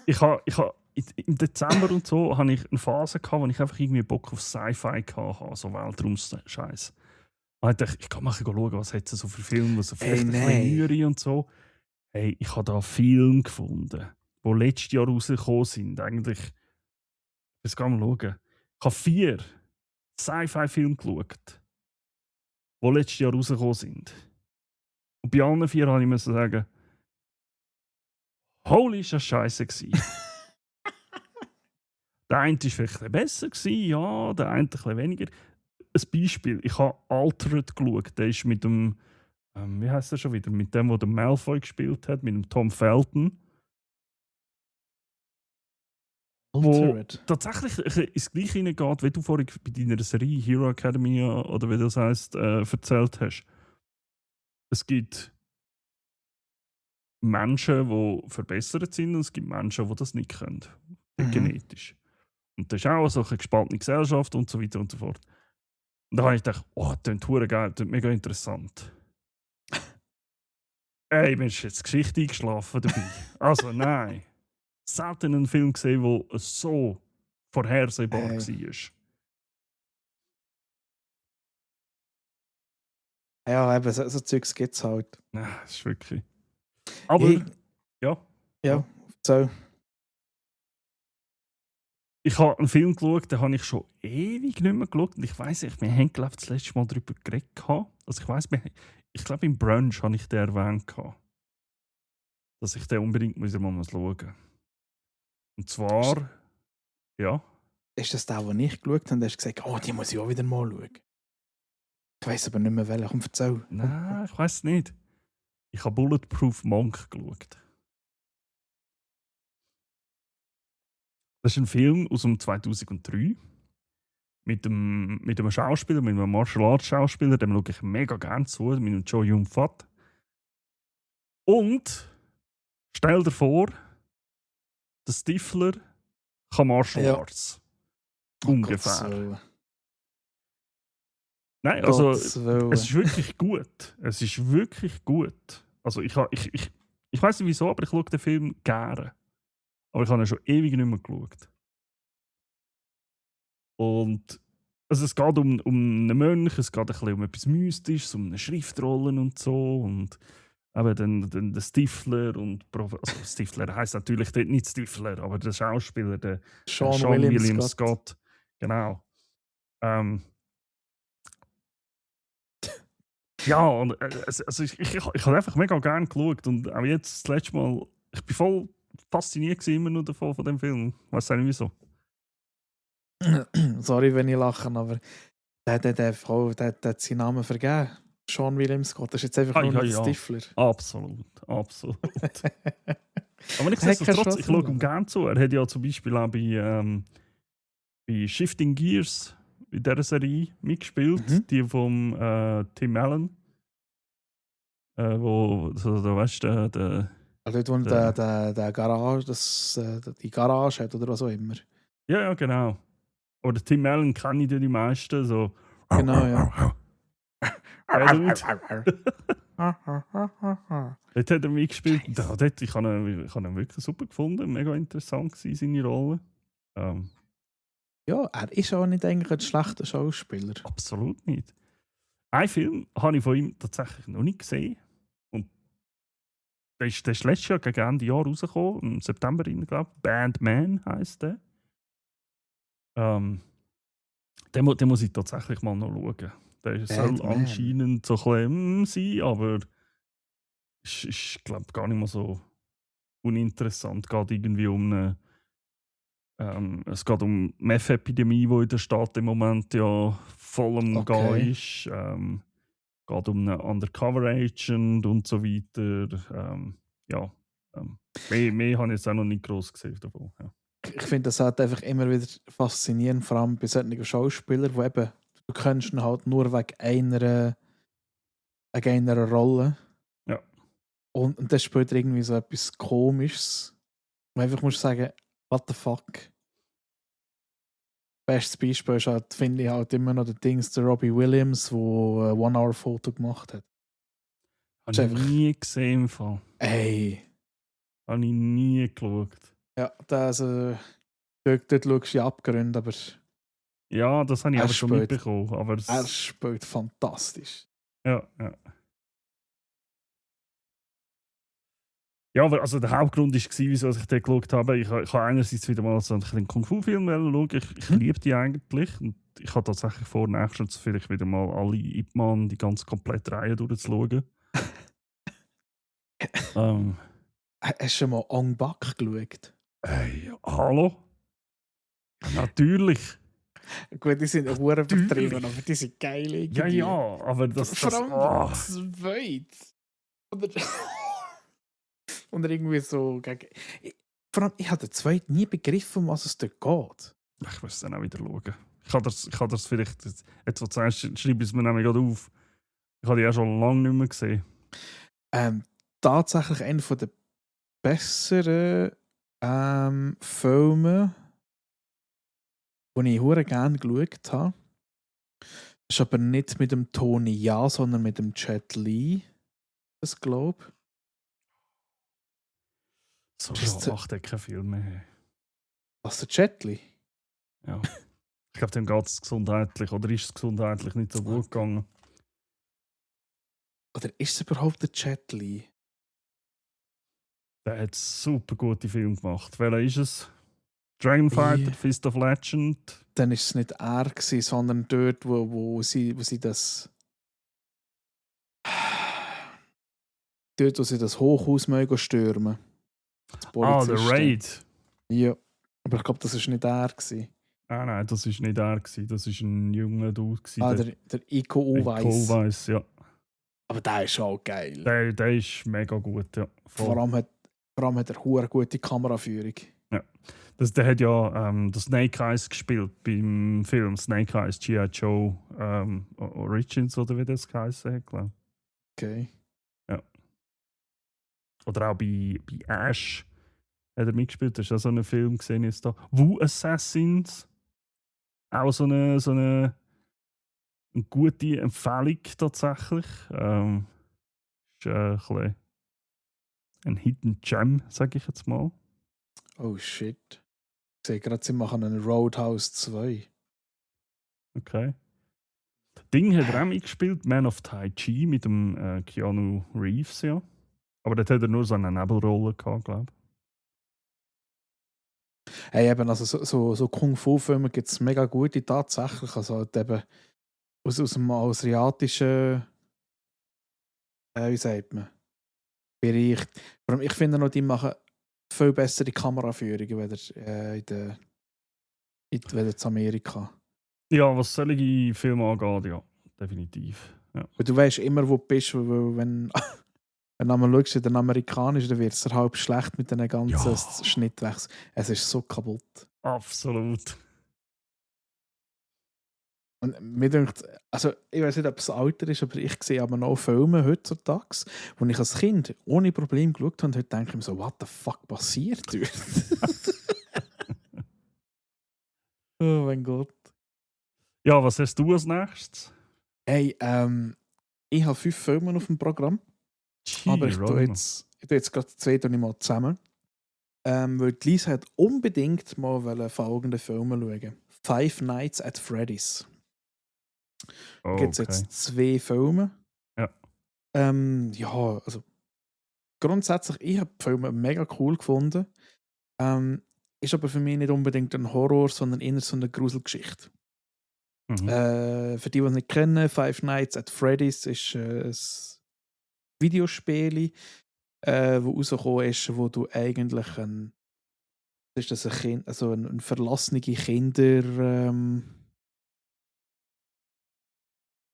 A: Ich habe im Dezember und so hatte ich eine Phase, wo ich einfach irgendwie Bock auf Sci-Fi hatte, so Weltraumscheiß. Ich dachte, ich kann mal schauen, was hat es so für Filme, so vielleicht ein bisschen neuere und so. Hey, ich habe da Filme gefunden, die letztes Jahr rausgekommen sind. Eigentlich, das kann man schauen. Ich habe 4 Sci-Fi-Filme geschaut, die letztes Jahr rausgekommen sind. Und bei allen 4 musste ich sagen, holy, ist das scheiße gewesen. Der eine war vielleicht ein bisschen besser, ja, der eine ein bisschen weniger. Ein Beispiel, ich habe Altered geschaut, der ist mit dem, wie heißt er schon wieder, mit dem, der Malfoy gespielt hat, mit dem Tom Felton.
B: Altered?
A: Wo tatsächlich ins Gleiche hineingeht, wie du vorhin bei deiner Serie Hero Academia oder wie das heisst, erzählt hast. Es gibt Menschen, die verbessert sind und es gibt Menschen, die das nicht können. Genetisch. Und das ist auch so eine gespaltene Gesellschaft und so weiter und so fort. Und da habe ich gedacht, oh, das klingt verdammt geil, das klingt mega interessant. Ey, mir ist jetzt Geschichte eingeschlafen dabei. Also nein. Selten einen Film gesehen, der so vorhersehbar war.
B: Ja, eben, so Zeugs gibt es halt.
A: Nein, das ist wirklich. Aber, ja.
B: So.
A: Ich habe einen Film geschaut, den habe ich schon ewig nicht mehr geschaut. Und ich weiss nicht, wir haben glaube das letzte Mal darüber geredet. Also ich weiss, ich glaube im Brunch habe ich den erwähnt, dass ich den unbedingt mal schauen muss. Und zwar, ja.
B: Ist das der, den ich geschaut habe? Du hast gesagt, oh, die muss ich auch wieder mal schauen. Ich weiss aber nicht mehr welchen. Komm, erzähl.
A: Nein, ich weiss es nicht. Ich habe Bulletproof Monk geschaut. Das ist ein Film aus dem 2003 mit einem Schauspieler, mit einem Martial Arts Schauspieler, dem schaue ich mega gerne zu, mit dem Jo Yun Fat. Und stell dir vor, der Stifler kann Martial Arts. Ungefähr. Nein, also es ist wirklich gut. Es ist wirklich gut. Also ich weiß nicht wieso, aber ich schaue den Film gerne. Aber ich habe ihn schon ewig nicht mehr geschaut. Und also es geht um einen Mönch, es geht ein bisschen um etwas Mystisches, um eine Schriftrollen und so. Und eben dann der Stifler und also Stifler heisst natürlich dort nicht Stifler, aber der Schauspieler, der Sean William Scott. Genau. Ja, und, also ich habe einfach mega gerne geschaut und auch jetzt das letzte Mal, ich bin voll fasziniert immer nur davon, von dem Film. Ich weiß nicht wieso.
B: Sorry, wenn ich lache, aber der Frau, der hat seinen Namen vergeben. Sean William Scott, das ist jetzt einfach nur ein Stifler.
A: Absolut. Aber nichtsdestotrotz, ich schaue ihm gerne zu. Er hat ja zum Beispiel auch bei Shifting Gears in dieser Serie mitgespielt, die vom Tim Allen. Wo, so, weißt du,
B: also dort, wo der Garage, die Garage hat oder was auch immer.
A: Ja, ja, genau. Aber den Tim Allen kenne ich ja die meisten. So.
B: Genau, ja.
A: Der Dude. Dort hat er mitgespielt. Ich habe ihn wirklich super gefunden. Mega interessant gewesen, seine Rolle.
B: Ja, er ist auch nicht eigentlich ein schlechter Schauspieler.
A: Absolut nicht. Einen Film habe ich von ihm tatsächlich noch nicht gesehen. Und der ist letztes Jahr gegen Ende Jahr rausgekommen, im September, glaube ich. Bandman heisst der. Den muss ich tatsächlich mal noch schauen. Der soll
B: Bandman.
A: anscheinend so ein bisschen sein, aber ist glaube ich, gar nicht mal so uninteressant. Es geht irgendwie es geht um Meth-Epidemie, die in der Stadt im Moment ja voll am Gehen ist. Geht um einen Undercover-Agent und so weiter. Mehr habe ich jetzt auch noch nicht gross gesehen davon. Ja.
B: Ich finde das halt einfach immer wieder faszinierend, vor allem bei solchen Schauspielern, wo eben, du kennst ihn halt nur wegen einer Rolle.
A: Ja.
B: Und dann spielt er irgendwie so etwas Komisches. Und einfach musst du sagen, what the fuck? Bestes Beispiel ist halt, finde ich halt immer noch der Robbie Williams, der ein One-Hour-Foto gemacht hat.
A: Habe ich nie gesehen im Fall.
B: Ey.
A: Habe ich nie geschaut.
B: Ja, dort schaust du ja Abgründe, aber...
A: Ja, das habe ich aber schon mitbekommen. Aber
B: er spielt fantastisch.
A: Ja. Ja, aber also der Hauptgrund war, wieso ich den geschaut habe. Ich habe einerseits wieder mal so einen Kung-Fu-Film schauen. Ich liebe die eigentlich. Und ich habe tatsächlich vor, nächstens vielleicht wieder mal alle Ip Man, die ganz komplette Reihe durchzuschauen.
B: Hast du schon mal Ong Bak geschaut?
A: Hey, hallo? Natürlich.
B: Gut, die sind auch übertrieben, aber die sind geil irgendwie.
A: Ja, aber das...
B: Vor allem zweit. Oder irgendwie so gegen... Vor allem, ich habe den zweiten nie begriffen, um was es dort geht.
A: Ich muss es dann auch wieder schauen. Ich kann das vielleicht... Jetzt, wo du sagst, schreibe ich es mir nämlich gerade auf. Ich habe die ja schon lange nicht mehr gesehen.
B: Tatsächlich einer der besseren Filme, die ich sehr gerne geschaut habe. Das ist aber nicht mit dem Tony Ja, sondern mit dem Jet Li. Das glaube ich.
A: So ja, macht er keinen Film mehr.
B: Was, der Jet Li?
A: Ja. Ich glaube, dem geht es gesundheitlich, oder ist es gesundheitlich nicht so gut gegangen.
B: Oder ist es überhaupt der Jet Li?
A: Der hat super gute Filme gemacht. Welcher ist es? Dragonfighter, Fist of Legend?
B: Dann war es nicht er gewesen, sondern dort, wo sie das... Dort, wo sie das Hochhaus stürmen.
A: The Raid.
B: Ja, aber ich glaube, das war nicht er gewesen.
A: Nein, das war nicht er gewesen. Das war ein junger Dude gewesen.
B: Der Iko Uweis.
A: Iko Uweis, ja.
B: Aber der ist auch geil.
A: Der ist mega gut, ja.
B: Vor allem hat er eine gute Kameraführung.
A: Ja. Der hat ja das Snake Eyes gespielt beim Film Snake Eyes G.I. Joe Origins, oder wie das geheißen hat, glaube ich.
B: Okay.
A: Ja. Oder auch bei Ash hat er mitgespielt. Hast du auch so einen Film gesehen jetzt da? Wu Assassins. Auch so eine gute Empfehlung tatsächlich. Ist ein Hidden Gem, sage ich jetzt mal.
B: Oh shit. Ich sehe gerade, sie machen einen Roadhouse 2.
A: Okay. Ding hat er auch mitgespielt, Man of Tai Chi mit dem Keanu Reeves, ja. Aber dort hat er nur so eine Nebelrolle gehabt, glaube ich.
B: Hey, eben, also so Kung-Fu-Filme gibt es mega gute tatsächlich. Also halt eben aus dem asiatischen, wie sagt man, Bereich. Vor allem, ich finde noch, die machen viel bessere Kameraführungen weder in Amerika.
A: Ja, was solche Filme angeht, ja, definitiv. Ja.
B: Du weißt immer, wo du bist, wenn du schaust, in den amerikanischen, dann wird es halb schlecht mit den ganzen Schnittwechseln. Es ist so kaputt.
A: Absolut.
B: Und mir denkt, also ich weiß nicht, ob es Alter ist, aber ich sehe aber noch Filme heutzutage, wo ich als Kind ohne Problem geschaut habe und heute denke ich mir so, what the fuck passiert dort? Oh mein Gott.
A: Ja, was hast du als nächstes?
B: Hey, ich habe 5 Filme auf dem Programm, aber
A: Gee, Ronimo.
B: ich tue jetzt gerade 2 tue ich mal zusammen. Weil die Lisa hat unbedingt mal folgende Filme schauen. Five Nights at Freddy's. Da
A: Oh,
B: gibt es
A: okay.
B: jetzt 2 Filme.
A: Ja.
B: Ja, also grundsätzlich, ich habe die Filme mega cool gefunden. Ist aber für mich nicht unbedingt ein Horror, sondern eher so eine Gruselgeschichte.
A: Mhm.
B: Für die es nicht kennen, Five Nights at Freddy's ist ein Videospiel, wo rausgekommen ist, wo du eigentlich ist das ein Kind, also ein verlassene Kinder,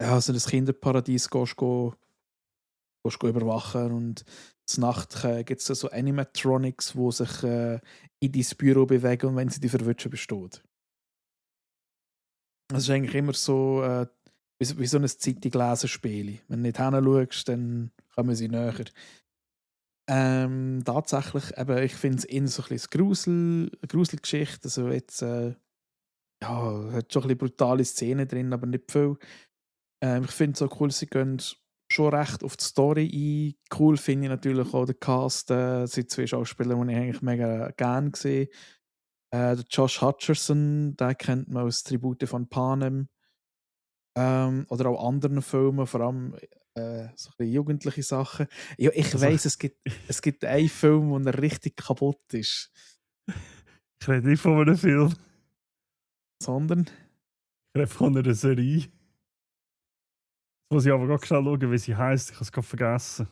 B: ja, also ein Kinderparadies gehst überwachen und zur Nacht gibt es so Animatronics, die sich in dein Büro bewegen und wenn sie dich verwünschen, besteht. Es ist eigentlich immer so wie so ein Zeitung-Lesespiel. Wenn du nicht hinschaust, dann kommen sie näher. Tatsächlich, eben, ich finde es eher so ein bisschen eine Gruselgeschichte. Also jetzt, ja, hat schon ein bisschen brutale Szenen drin, aber nicht viel. Ich finde es so cool, sie gehen schon recht auf die Story ein. Cool finde ich natürlich auch den Cast. Sind 2 Schauspieler, die ich eigentlich mega gerne sehe. Der Josh Hutcherson, den kennt man aus Tribute von Panem. Oder auch anderen Filmen, vor allem so ein bisschen jugendliche Sachen. Ja, ich
A: Also,
B: weiss, es gibt einen Film, wo er richtig kaputt ist.
A: ich rede nicht von einem Film,
B: Sondern,
A: ich rede von einer Serie. Jetzt muss ich aber gerade schnell schauen, wie sie heisst. Ich habe es gerade vergessen.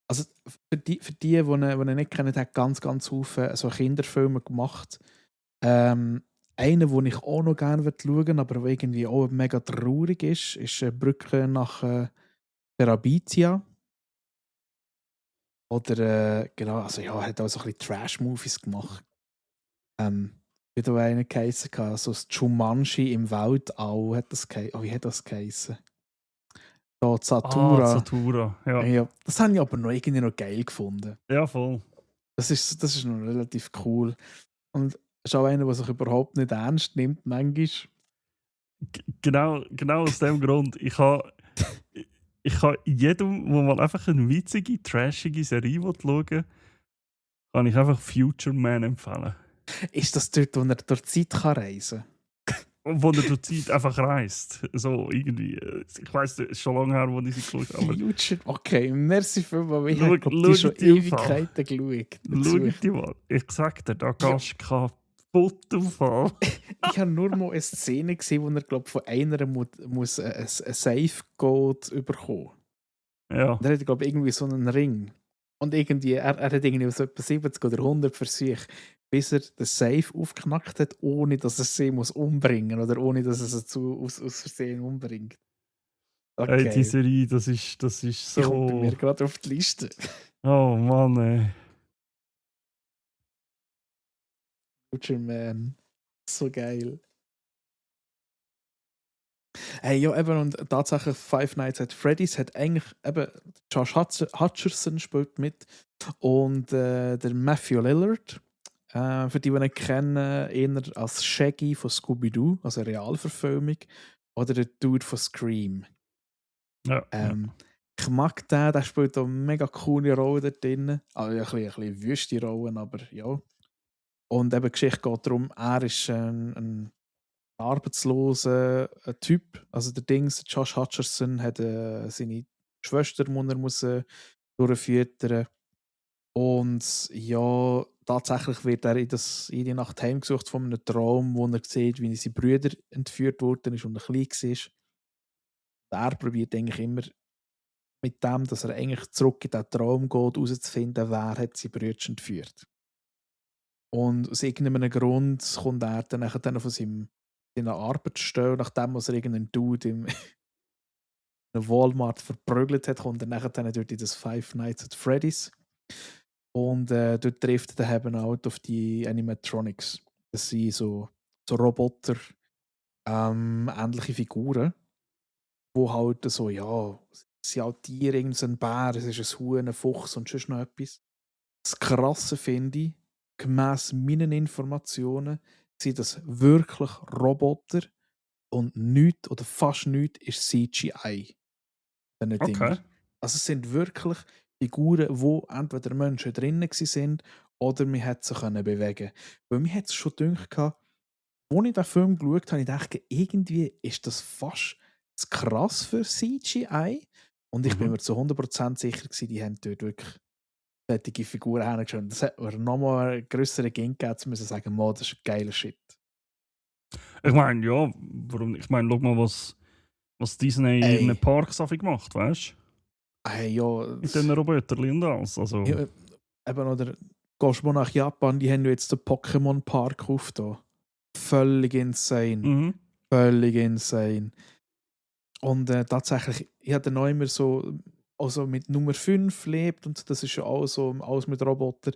B: also für die ihn nicht kennen, hat ganz, ganz viele so Kinderfilme gemacht. Einer, den ich auch noch gerne schauen würde, aber der irgendwie auch mega traurig ist Brücke nach Terabithia. Oder, genau, also ja, er hat auch so ein bisschen Trash-Movies gemacht. Wie da einer geheissen hatte, so das Jumanji im Weltall hat das geheissen. Oh, wie hat das geheissen? Da, Zatura.
A: Zatura. Ja.
B: Ja, das habe ich aber noch irgendwie noch geil gefunden.
A: Ja, voll.
B: Das ist noch relativ cool. Und es ist auch einer, der sich überhaupt nicht ernst nimmt, manchmal.
A: Genau aus dem Grund. Ich kann jedem, wo man einfach eine witzige, trashige Serie schauen will, kann ich einfach Future Man empfehlen.
B: Ist das dort, wo er durch die Zeit kann reisen
A: Wo er durch die Zeit einfach reist. So irgendwie. Ich weiss, es ist schon lange her, wo ich sie geschaut habe. Aber
B: Future? Okay, merci vielmals. Ich
A: schau,
B: habe glaub, die
A: schau
B: schon
A: die im Fall.
B: Ewigkeiten geschaut.
A: Schau die mal. Ich sag dir, da gehst du kaputt im Fall.
B: Ich habe nur mal eine Szene gesehen, wo er glaub, von einer muss ein Safe-Code bekommen.
A: Ja.
B: Und er hat, glaube ich, irgendwie so einen Ring. Und irgendwie, er hat irgendwie so etwa 70 oder 100 Versuche, bis er den Safe aufgeknackt hat, ohne dass er sie muss umbringen oder ohne dass er sie aus Versehen umbringt.
A: Ey, die
B: Okay,
A: Serie, das ist
B: die kommt bei mir
A: so.
B: gerade auf die Liste.
A: Oh Mann, ey.
B: Future Man. So geil. Hey, ja, eben, und tatsächlich Five Nights at Freddy's hat eigentlich eben Josh Hutcherson spielt mit und der Matthew Lillard. Für die nicht kennen, eher als Shaggy von Scooby-Doo, also eine Realverfilmung, oder der Dude von Scream.
A: Ja, ja.
B: Ich mag den, der spielt auch eine mega coole Rolle dort drin. Also ein bisschen wüste Rollen, aber ja. Und eben die Geschichte geht darum, er ist ein arbeitsloser Typ. Also der Dings, Josh Hutcherson, hat seine Schwester, die er muss, durchfüttern. Und ja, tatsächlich wird er jede Nacht heimgesucht von einem Traum, wo er sieht, wie sein Bruder entführt worden ist und er klein war. Er probiert eigentlich immer mit dem, dass er eigentlich zurück in den Traum geht, herauszufinden, wer hat seinen Bruder entführt. Und aus irgendeinem Grund kommt er dann von seiner Arbeitsstelle, nachdem er irgendeinen Dude im Walmart verprügelt hat, kommt er nachher dann dort in das Five Nights at Freddy's. Und dort trifft er eben auch auf die Animatronics. Das sind so Roboter, ähnliche Figuren, wo halt so, ja, es sind halt Tiere, irgendein Bär, es ist ein Huhn, ein Fuchs und sonst noch etwas. Das Krasse finde ich, gemäss meinen Informationen sind das wirklich Roboter und nichts oder fast nichts ist CGI. Diesen Dinger.
A: Okay.
B: Also es sind wirklich Figuren, wo entweder Menschen drinnen sind oder man hat sie können bewegen. Weil mir hat es schon gedacht, als ich den Film geschaut habe, ich dachte, irgendwie ist das fast zu krass für CGI. Und ich bin mir zu 100% sicher gewesen, die haben dort wirklich solche Figuren hergeschaut. Das hat mir nochmal einen grösseren Gang gegeben, zu müssen sagen, das ist ein geiler Shit.
A: Ich meine, ja, warum? Ich meine, schau mal, was Disney in ihren Parks macht, weißt du?
B: Ja.
A: Mit den Robotern und alles. Also.
B: Ja, eben, oder gehst du mal nach Japan, die haben ja jetzt den Pokémon Park aufgetan. Völlig insane. Völlig insane. Und tatsächlich, ich hatte noch immer so, also mit Nummer 5 lebt und das ist ja auch so, alles mit Robotern.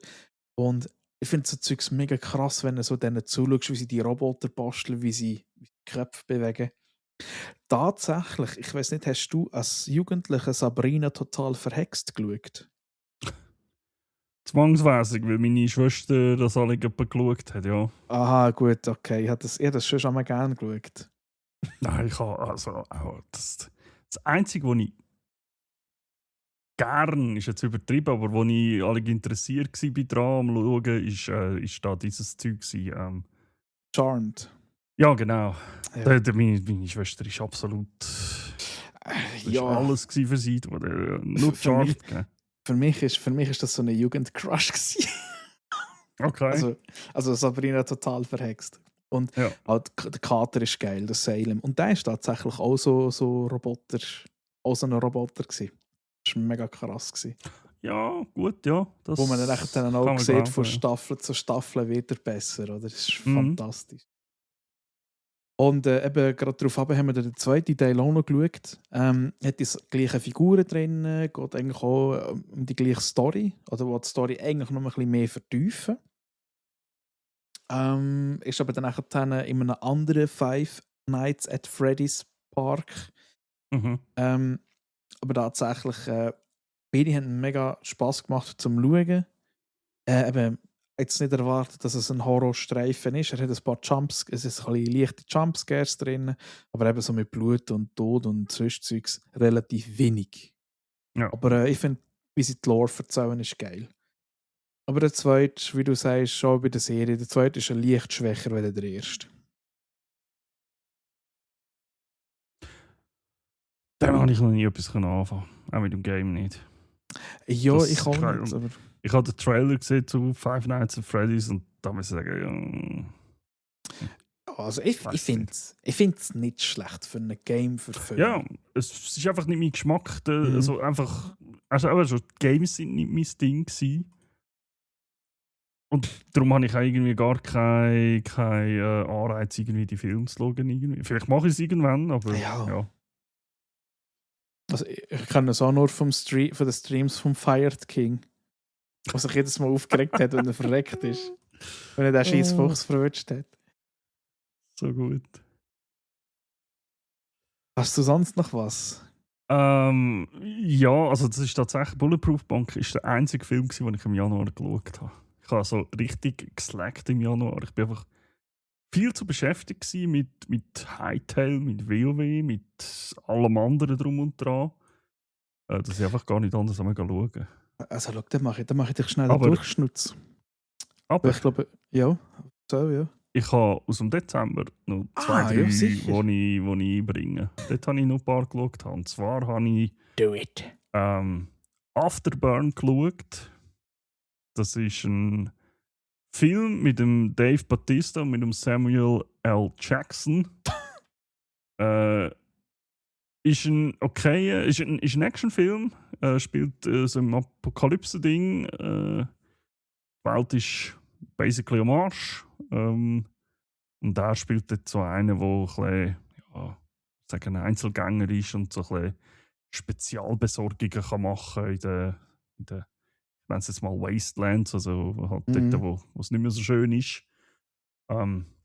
B: Und ich finde so Zeugs mega krass, wenn du so denen zuschaust, wie sie die Roboter basteln, wie sie die Köpfe bewegen. Tatsächlich, ich weiß nicht, hast du als Jugendlicher Sabrina total verhext geschaut?
A: Zwangsweise, weil meine Schwester das alle geschaut hat, ja.
B: Aha, gut, okay. Ich habe das schon einmal gerne geschaut.
A: Nein, ich habe also auch das Einzige, was ich gern, ist jetzt übertrieben, aber wo ich alle interessiert war dran am Schauen, ist da dieses Zeug gewesen,
B: Charmed.
A: Ja, genau.
B: Ja.
A: Meine Schwester ist absolut. Das war alles für sie, nur Charmed.
B: Für mich ist das so eine Jugendcrush.
A: Okay.
B: Also Sabrina total verhext. Und halt, der Kater ist geil, der Salem. Und der ist tatsächlich auch so Roboter, auch so ein Roboter gewesen. Das war mega krass gewesen.
A: Ja, gut, ja.
B: Wo man dann auch sieht, von Staffel zu Staffel wird er besser, oder? Das ist fantastisch. Und eben gerade darauf haben wir den zweiten Teil auch noch geschaut. Hat die gleichen Figuren drin, geht eigentlich auch um die gleiche Story, oder will die Story eigentlich noch ein bisschen mehr vertiefen. Ist aber dann in einem anderen Five Nights at Freddy's Park. Aber tatsächlich, beide haben mega Spass gemacht zum Schauen. Eben, jetzt nicht erwartet, dass es ein Horrorstreifen ist. Er hat ein paar es ist ein bisschen leichte Jumpscares drin, aber eben so mit Blut und Tod und Zwischenzeugs relativ wenig.
A: Ja.
B: Aber ich finde, wie sie die Lore erzählen, ist geil. Aber der zweite, wie du sagst, schon bei der Serie, der zweite ist ein leicht schwächer als der erste.
A: Da habe ich noch nie etwas anfangen. Auch mit dem Game nicht.
B: Ja, das ich auch nicht. Aber
A: ich habe den Trailer gesehen zu Five Nights at Freddy's und da muss ich sagen,
B: also ich finde es nicht schlecht für ein Game für Filme.
A: Ja, es ist einfach nicht mein Geschmack. Also einfach, die Games sind nicht mein Ding gewesen. Und darum habe ich irgendwie gar keinen Anreiz, irgendwie die Filme zu schauen. Irgendwie. Vielleicht mache ich es irgendwann, aber ja.
B: Also ich kenne es auch nur von den Streams vom Fired King, was sich jedes Mal aufgeregt hat, wenn er verreckt ist. Wenn er den scheiß Fuchs verwünscht hat.
A: So gut.
B: Hast du sonst noch was?
A: Ja, also das ist tatsächlich Bulletproof Bank ist der einzige Film, den ich im Januar geschaut habe. Ich habe so richtig geslackt im Januar. Ich bin einfach viel zu beschäftigt mit Hightail, mit WoW, mit allem anderen drum und dran, dass ich einfach gar nicht anders schauen.
B: Also schau, dann mache ich dich schnell einen Durchschnutz.
A: Aber
B: ich glaube, ja. So, ja.
A: Ich habe aus dem Dezember noch 2, 3, die ich einbringe. Dort habe ich noch ein paar geschaut. Und zwar habe ich Afterburn geschaut. Das ist ein Film mit dem Dave Bautista und mit dem Samuel L. Jackson. Ist ein Actionfilm. Spielt so ein Apokalypse-Ding. Die Welt ist basically am Arsch. Und da spielt jetzt so einer, der ein Einzelgänger ist und so ein bisschen Spezialbesorgungen machen kann in der ich nenne es jetzt mal Wastelands, also halt dort, wo es nicht mehr so schön ist.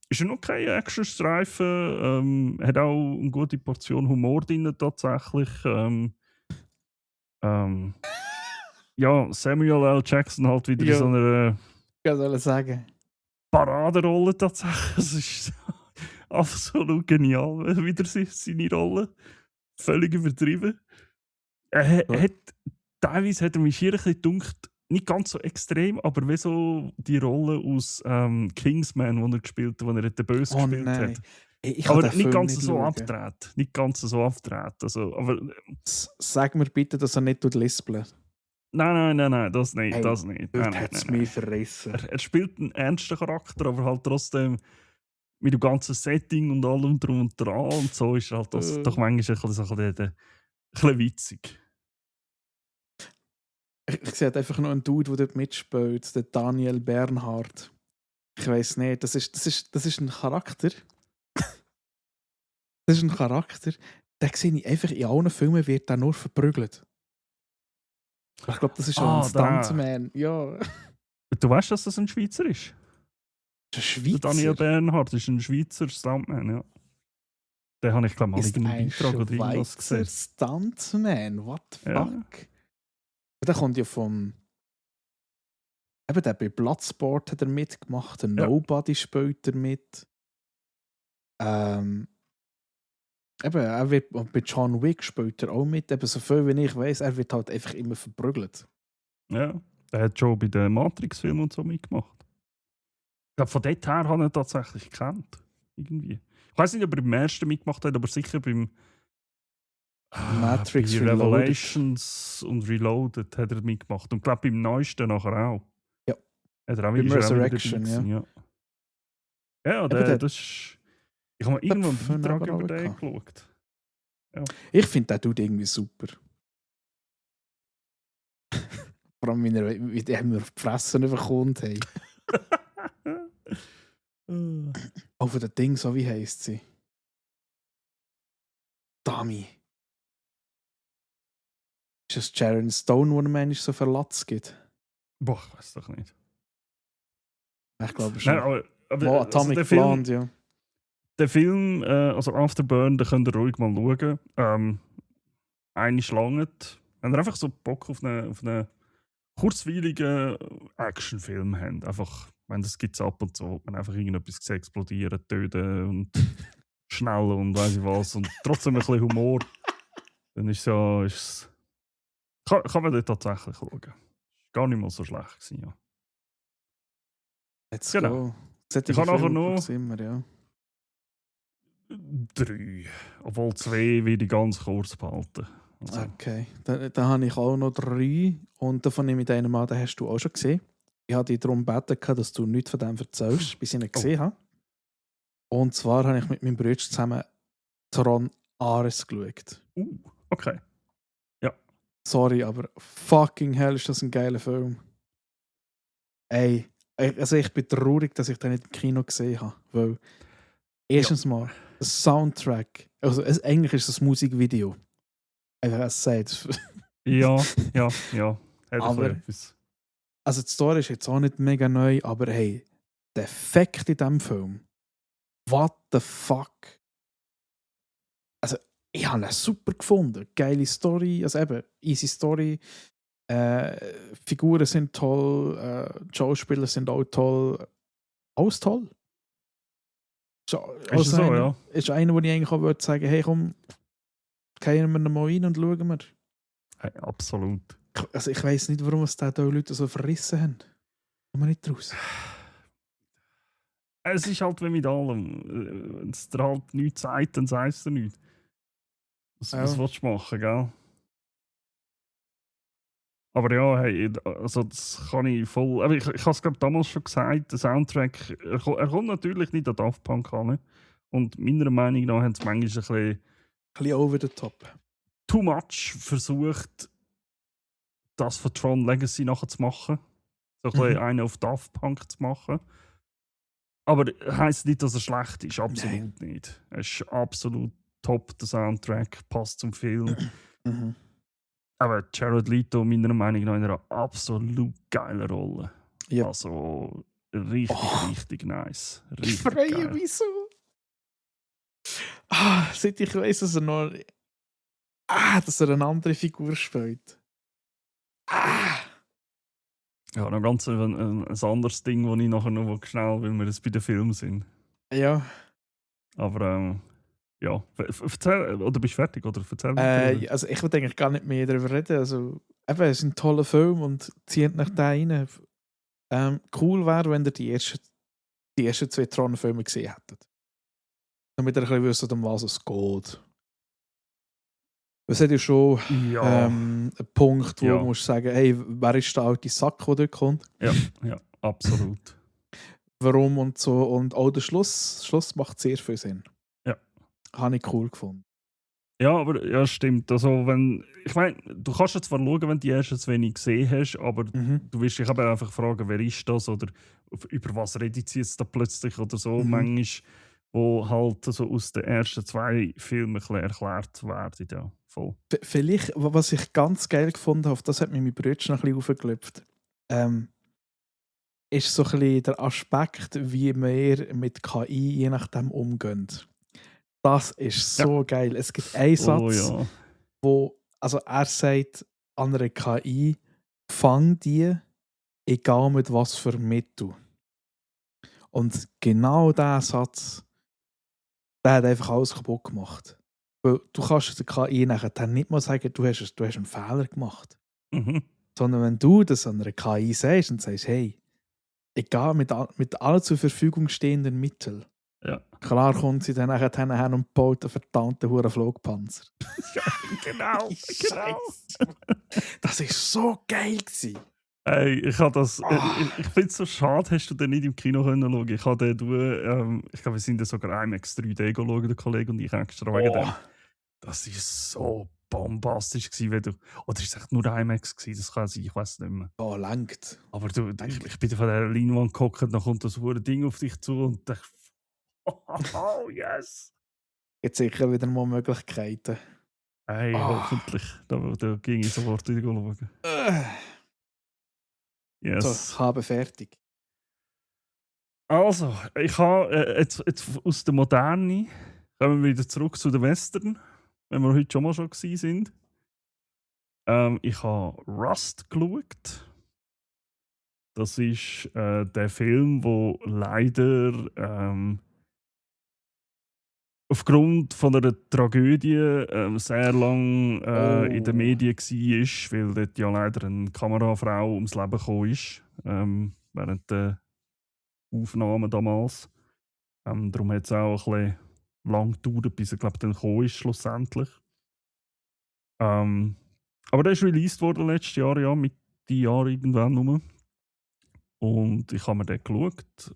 A: Ist ein okay Actionstreifen, hat auch eine gute Portion Humor drin tatsächlich. Ja, Samuel L. Jackson halt wieder in so einer
B: Was soll ich sagen?
A: Paraderolle tatsächlich. Es ist absolut genial, wieder seine Rolle. Völlig übertrieben. Teilweise hat er mich schier ein bisschen gedunkt, nicht ganz so extrem, aber wie so die Rolle aus Kingsman, die er gespielt hat, wo er den Böse gespielt
B: Nein.
A: hat.
B: Ich
A: Aber
B: kann den
A: nicht
B: Film
A: ganz
B: nicht
A: so
B: schauen.
A: abgedreht. Nicht ganz so abgedreht. Also, aber,
B: Sag mir bitte, dass er nicht lispelt.
A: nein, das nicht.
B: Hey,
A: das nicht.
B: dort hat es mich verrissen.
A: Er spielt einen ernsten Charakter, aber halt trotzdem mit dem ganzen Setting und allem drum und dran und so ist halt das doch manchmal ein bisschen witzig.
B: Ich sehe einfach noch einen Dude, der dort mitspielt, der Daniel Bernhardt. Ich weiß nicht, das ist ein Charakter. Das ist ein Charakter, den sehe ich einfach in allen Filmen, wird der nur verprügelt. Ich glaube, das ist schon ein Stuntman. Ja.
A: Du weißt, dass das ein Schweizer ist?
B: Das ist ein Schweizer?
A: Der Daniel Bernhardt ist ein Schweizer Stuntman, ja. Den habe ich, glaube ich, mal irgendeinen Beitrag oder irgendwas gesehen.
B: Stuntman? What the fuck?
A: Ja.
B: Der kommt ja vom... Eben, der bei Bloodsport hat er mitgemacht, der Nobody spielt er mit. Eben, er wird, bei John Wick spielt er auch mit. Eben, so viel wie ich weiß, er wird halt einfach immer verprügelt.
A: Ja, der hat schon bei den Matrix-Filmen und so mitgemacht. Ich glaube, von dort her habe ich ihn tatsächlich gekannt. Irgendwie. Ich weiß nicht, ob er beim ersten mitgemacht hat, aber sicher beim
B: Matrix
A: bei Revelations und Reloaded hat er mitgemacht. Und ich glaube, beim neuesten nachher auch.
B: Ja.
A: Hat er auch
B: beim Resurrection, ja.
A: Ja, das ist... Ich habe mal irgendwann einen Beitrag über den geschaut. Ja.
B: Ich finde, der tut irgendwie super. Vor allem, wie der mir auf die Fresse bekommt. Hey. Auch von dem Ding, so wie heisst sie? Dummy. Ist das Sharon Stone, wo ein Mensch so verlatzt gibt?
A: Boah, ich weiß doch nicht.
B: Ich glaube schon.
A: Nein, aber
B: Atomic also Blonde, ja.
A: Der Film, also Afterburn, den könnt ihr ruhig mal schauen. Eine Schlange. Wenn ihr einfach so Bock auf einen kurzweiligen Actionfilm habt, einfach, wenn das gibt es ab und zu, wenn einfach irgendetwas explodieren, töten und schnell und weiss ich was und trotzdem ein bisschen Humor, dann ist es kann man dort tatsächlich schauen. Gar nicht mal so schlecht gewesen, ja.
B: Let's go.
A: Ich habe nachher noch
B: immer, ja.
A: 3. Obwohl 2 will ich ganz kurz behalten. Also.
B: Okay, dann habe ich auch noch 3 und davon nehme ich einen an, den hast du auch schon gesehen. Ich habe dich darum gebeten, dass du nichts von dem erzählst, bis ich ihn gesehen habe. Und zwar habe ich mit meinem Bruder zusammen Tron Ares geschaut.
A: Okay. Ja.
B: Sorry, aber fucking hell ist das ein geiler Film. Ey, also ich bin traurig, dass ich den nicht im Kino gesehen habe, weil erstens mal, der Soundtrack, also eigentlich ist es ein Musikvideo. Einfach es sagt.
A: Ja.
B: Aber, etwas. Also die Story ist jetzt auch nicht mega neu, aber hey, der Effekt in diesem Film, what the fuck? Also ich habe ihn super gefunden, geile Story, also eben, easy Story, Figuren sind toll, Schauspieler sind auch toll, alles toll.
A: Ist so, ja.
B: Ist einer, wo ich eigentlich auch würde sagen, hey komm, gehen wir mal rein und schauen wir.
A: Hey, absolut.
B: Also ich weiss nicht, warum es da Leute so verrissen haben. Kommen wir nicht raus.
A: Es ist halt wie mit allem. Wenn es dir halt nichts sagt, dann sagst du nichts. Was willst du machen, gell? Aber ja, hey, also das kann ich voll... Aber ich habe es glaube damals schon gesagt, der Soundtrack, er kommt natürlich nicht an Daft Punk an. Und meiner Meinung nach haben sie manchmal ein
B: bisschen over the top.
A: Too much versucht, das von Tron Legacy nachher zu machen. So ein bisschen einen auf Daft Punk zu machen. Aber heisst nicht, dass er schlecht ist. Absolut nicht. Er ist absolut top, der Soundtrack, passt zum Film. Aber Jared Leto meiner Meinung nach in einer absolut geilen Rolle. Yep. Also richtig nice. Richtig
B: ich freue mich so. Seit ich weiss, dass er noch... dass er eine andere Figur spielt.
A: Ja, noch ganz ein anderes Ding, das ich nachher noch schnell, weil wir jetzt bei den Filmen sind.
B: Ja.
A: Aber ja, erzähl, oder bist du fertig? Oder erzähl weiter. Oder?
B: Also ich würde eigentlich gar nicht mehr darüber reden. Also, eben, es ist ein toller Film und zieht nach da rein. Cool wäre, wenn ihr die ersten 2 Tron-Filme gesehen hättet. Damit ihr ein bisschen wisst, um was es geht. Es hat ja schon
A: Ja,
B: einen Punkt, wo
A: ja.
B: du musst sagen, hey, wer ist der alte Sack, der dort kommt?
A: ja, absolut.
B: Warum und so. Und auch der Schluss macht sehr viel Sinn.
A: Ja.
B: Habe ich cool gefunden.
A: Ja, aber ja, stimmt. Also, ich meine, du kannst jetzt zwar schauen, wenn du die ersten 2 nicht gesehen hast, aber du wirst dich aber einfach fragen, wer ist das oder über was redet sie jetzt da plötzlich oder so. Manchmal, wo halt so aus den ersten 2 Filmen ein bisschen erklärt werden. Ja, voll.
B: Vielleicht, was ich ganz geil gefunden habe, das hat mir mein Bruder noch ein bisschen aufgeklopft, ist so ein bisschen der Aspekt, wie wir mit KI je nachdem umgehen. Das ist so geil. Es gibt einen Satz, wo also er sagt an einer KI, fang die, egal mit was für Mittel. Und genau dieser Satz, der hat einfach alles kaputt gemacht. Weil du kannst der KI nachher nicht mal sagen, du hast einen Fehler gemacht. Sondern wenn du das an einer KI sagst und sagst, hey, egal mit allen zur Verfügung stehenden Mitteln, klar kommt sie dann nachher her und baut einen verdammten Huren Flugpanzer.
A: Ja, genau.
B: Das war so geil gewesen.
A: Hey, ich finde es so schade, hast du den nicht im Kino können schauen. Ich habe den, ich glaube, wir sind ja sogar IMAX 3D schauen, der Kollege und ich extra wegen dem. Das war so bombastisch gewesen, wenn du, oder ist es echt nur IMAX gewesen? Das kann sein, ich weiß nicht mehr.
B: Oh, langt.
A: Aber ich bin von der Leinwand gehockt, dann kommt das hure Ding auf dich zu und dachte, oh yes!
B: Jetzt sicher wieder mal Möglichkeiten.
A: Hey, hoffentlich. Da ging ich sofort wieder schauen. Yes.
B: So, ich habe fertig.
A: Also, ich habe jetzt aus der Moderne kommen wir wieder zurück zu den Western, wenn wir heute schon mal gewesen sind. Ich habe Rust geschaut. Das ist der Film, der leider aufgrund von einer Tragödie sehr lang in den Medien war, weil dort ja leider eine Kamerafrau ums Leben gekommen ist, während der Aufnahmen damals. Darum hat es auch ein bisschen lang gedauert, bis er dann gekommen ist, schlussendlich. Aber der ist released worden letztes Jahr, ja, mit die Jahr irgendwann rum. Und ich habe mir den geschaut.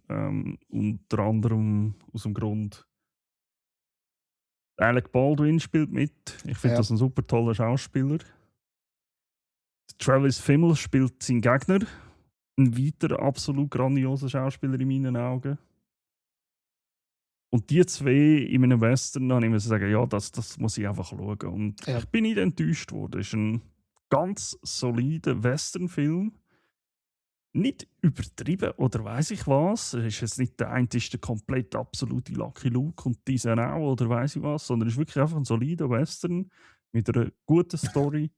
A: Unter anderem aus dem Grund, Alec Baldwin spielt mit. Ich finde das ein super toller Schauspieler. Travis Fimmel spielt seinen Gegner. Ein weiterer absolut grandioser Schauspieler in meinen Augen. Und die 2 in einem Western, habe ich mir sagen, ja, das muss ich einfach schauen. Und ich bin nicht enttäuscht worden. Es ist ein ganz solider Western-Film. Nicht übertrieben oder weiss ich was. Es ist jetzt nicht der einzige komplett absolute Lucky Luke und dieser auch oder weiss ich was, sondern es ist wirklich einfach ein solider Western mit einer guten Story.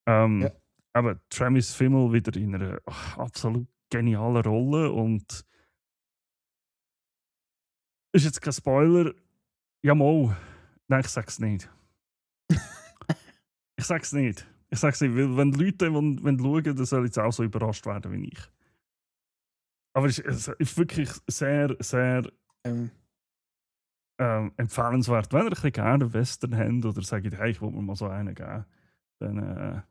A: Aber Travis Fimmel wieder in einer absolut genialen Rolle und ist jetzt kein Spoiler. Ja, mal. Nein, ich sag's nicht. Ich sag's nicht, weil wenn die Leute wenn schauen, dann sollen jetzt auch so überrascht werden wie ich. Aber es ist wirklich sehr, sehr empfehlenswert. Wenn ihr ein bisschen gerne Western habt oder sagt, hey, ich will mir mal so einen geben, dann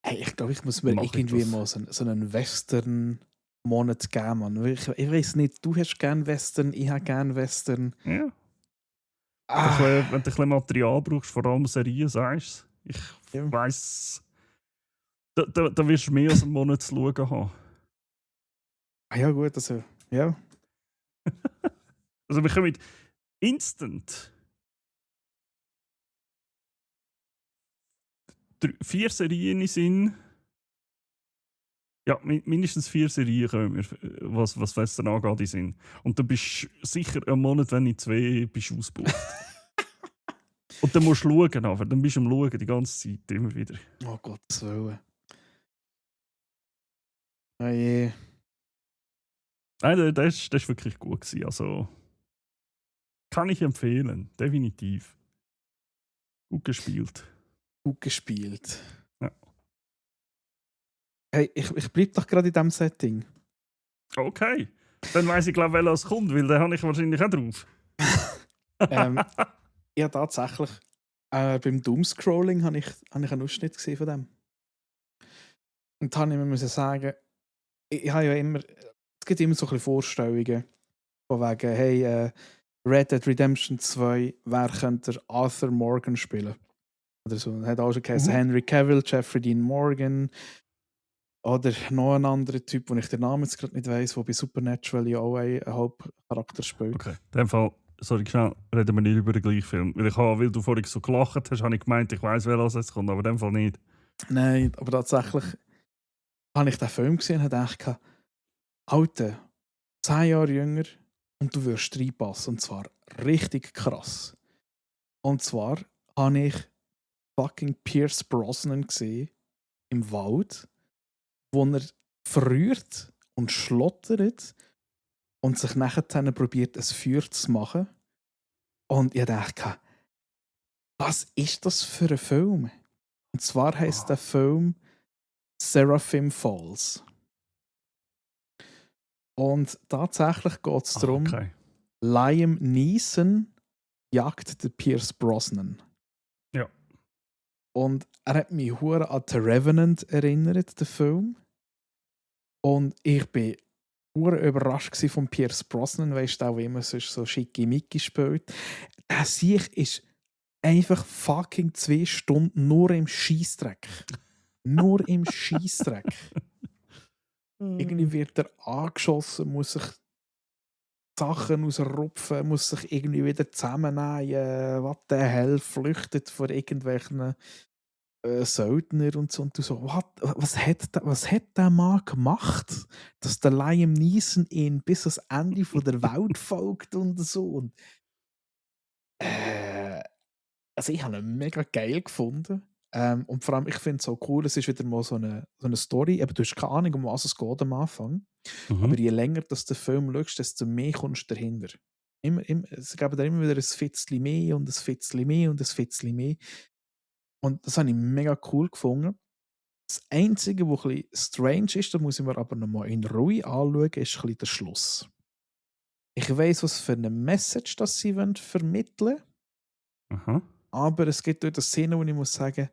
B: hey, ich glaube, ich muss mir irgendwie mal so einen Western-Monat geben, Mann. Ich weiß nicht, du hast gerne Western, ich habe gerne Western.
A: Ja. Wenn du ein bisschen Material brauchst, vor allem Serien, sagst du ich weiss, da wirst du mehr als einen Monat zu schauen haben.
B: Ah ja, gut, also, ja.
A: Also wir kommen instant 4 Serien in Sinn. Ja, mindestens 4 Serien kommen wir, was Western angeht, in Sinn. Und du bist sicher einen Monat, wenn nicht 2, bist ausgebucht. Und dann musst du schauen, aber dann bist du am Schauen die ganze Zeit immer wieder.
B: Oh Gottes Willen. Oh je.
A: Nein, das ist wirklich gut gewesen. Also, kann ich empfehlen. Definitiv. Gut gespielt.
B: Gut gespielt.
A: Ja.
B: Hey, ich bleibe doch gerade in diesem Setting.
A: Okay. Dann weiss ich, glaube ich, welcher es kommt, weil den habe ich wahrscheinlich auch drauf.
B: Ja, tatsächlich. Beim Doomscrolling habe ich einen Ausschnitt gesehen von dem. Und da habe ich mir müssen sagen, ich habe ja immer, es gibt immer so ein bisschen Vorstellungen, von wegen, hey, Red Dead Redemption 2, wer könnte Arthur Morgan spielen? Oder so. Er hat auch schon geheißen Henry Cavill, Jeffrey Dean Morgan. Oder noch ein anderer Typ, wo ich den Namen jetzt gerade nicht weiss, der bei Supernatural ja auch einen Hauptcharakter spielt.
A: Okay, in dem Fall, sorry, schnell, reden wir nicht über den gleichen Film. Weil du vorhin so gelacht hast, habe ich gemeint, ich weiss, wer als jetzt kommt, aber in dem Fall nicht.
B: Nein, aber tatsächlich habe ich den Film gesehen und dachte, Alter, 10 Jahre jünger und du wirst reinpassen. Und zwar richtig krass. Und zwar habe ich fucking Pierce Brosnan gesehen im Wald, wo er verrührt und schlottert und sich nachher probiert, ein Feuer zu machen. Und ich dachte, was ist das für ein Film? Und zwar heisst der Film Seraphim Falls. Und tatsächlich geht es darum, Liam Neeson jagt den Pierce Brosnan.
A: Ja.
B: Und er hat mich hure an The Revenant erinnert, den Film. Und ich bin hure überrascht von Pierce Brosnan, weißt du, auch wie immer sonst so schickimicki spielt. Der Sieg ist einfach fucking 2 Stunden nur im Scheissdreck. Nur im Scheissdreck. Irgendwie wird er angeschossen, muss sich Sachen ausrupfen, muss sich irgendwie wieder zusammennehmen. Was der Hell flüchtet vor irgendwelchen Söldner und so. Und du so, was hat der Mann gemacht, dass der Liam Neeson ihn bis ans Ende von der Welt folgt und so. Und, also ich habe ihn mega geil gefunden. Und vor allem, ich finde es so cool, es ist wieder mal so eine Story, aber du hast keine Ahnung, um was es geht am Anfang. Aber je länger dass du den Film schaust, desto mehr kommst du dahinter. Es geben da immer wieder ein Fitzchen mehr und ein Fitzchen mehr und ein Fitzchen mehr. Und das habe ich mega cool gefunden. Das Einzige, was ein bisschen strange ist, da muss ich mir aber nochmal in Ruhe anschauen, ist ein bisschen der Schluss. Ich weiss, was für eine Message das sie vermitteln wollen. Aber es gibt dort eine Szene, wo ich muss sagen,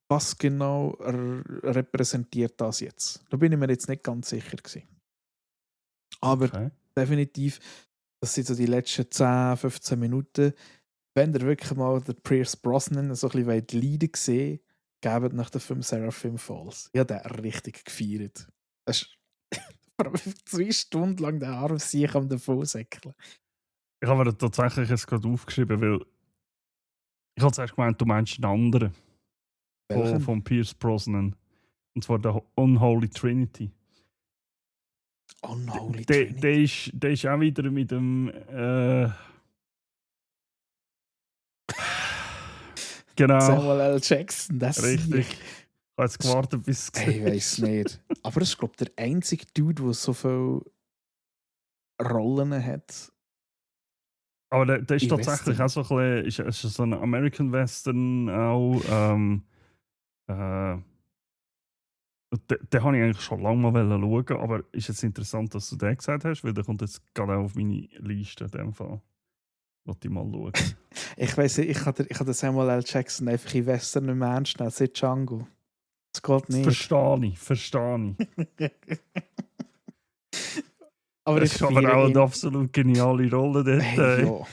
B: was genau repräsentiert das jetzt? Da bin ich mir jetzt nicht ganz sicher gewesen. Aber definitiv, das sind so die letzten 10, 15 Minuten. Wenn ihr wirklich mal den Pierce Brosnan so ein bisschen leiden sehen, gebt nach dem Film Seraphim Falls. Ich habe den richtig gefeiert. Das ist 2 Stunden lang den Arm sich am davon säckeln.
A: Ich habe mir tatsächlich jetzt gerade aufgeschrieben, weil ich habe zuerst gemeint, du meinst einen anderen. Von Pierce Brosnan. Und zwar der Unholy Trinity.
B: Unholy Trinity?
A: Der ist auch wieder mit dem... genau.
B: Samuel L. Jackson, das
A: richtig. Ich habe jetzt gewartet, bis es
B: Ich weiß nicht. Aber es ist, glaube ich, der einzige Dude, der so viele Rollen hat.
A: Aber der ist tatsächlich auch so ein bisschen... Ist so ein American Western auch... den habe ich eigentlich schon lange mal schauen, aber ist jetzt interessant, dass du den gesagt hast, weil der kommt jetzt gerade auch auf meine Liste in dem Fall. Wollte ich mal schauen.
B: Ich weiss nicht, ich kann den Samuel L. Jackson einfach in Western nicht mehr ernst nehmen, seit Django. Das geht nicht.
A: Verstehe ich.
B: Aber
A: das ist aber auch eine absolut geniale Rolle dort.
B: Hey, ja.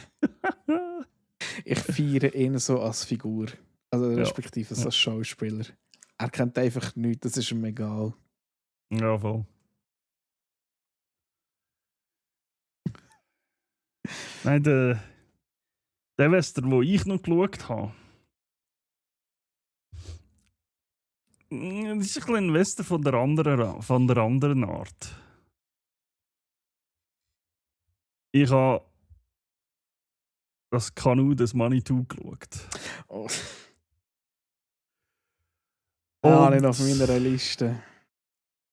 B: Ich feiere ihn so als Figur. Also respektive als Schauspieler. Er kennt einfach nichts, das ist ihm egal.
A: Ja, voll. Nein, der Western, den ich noch geschaut habe, das ist ein Western von der anderen Art. Ich habe das Kanu des Manitou geschaut.
B: Oh. Den habe ich noch auf meiner Liste.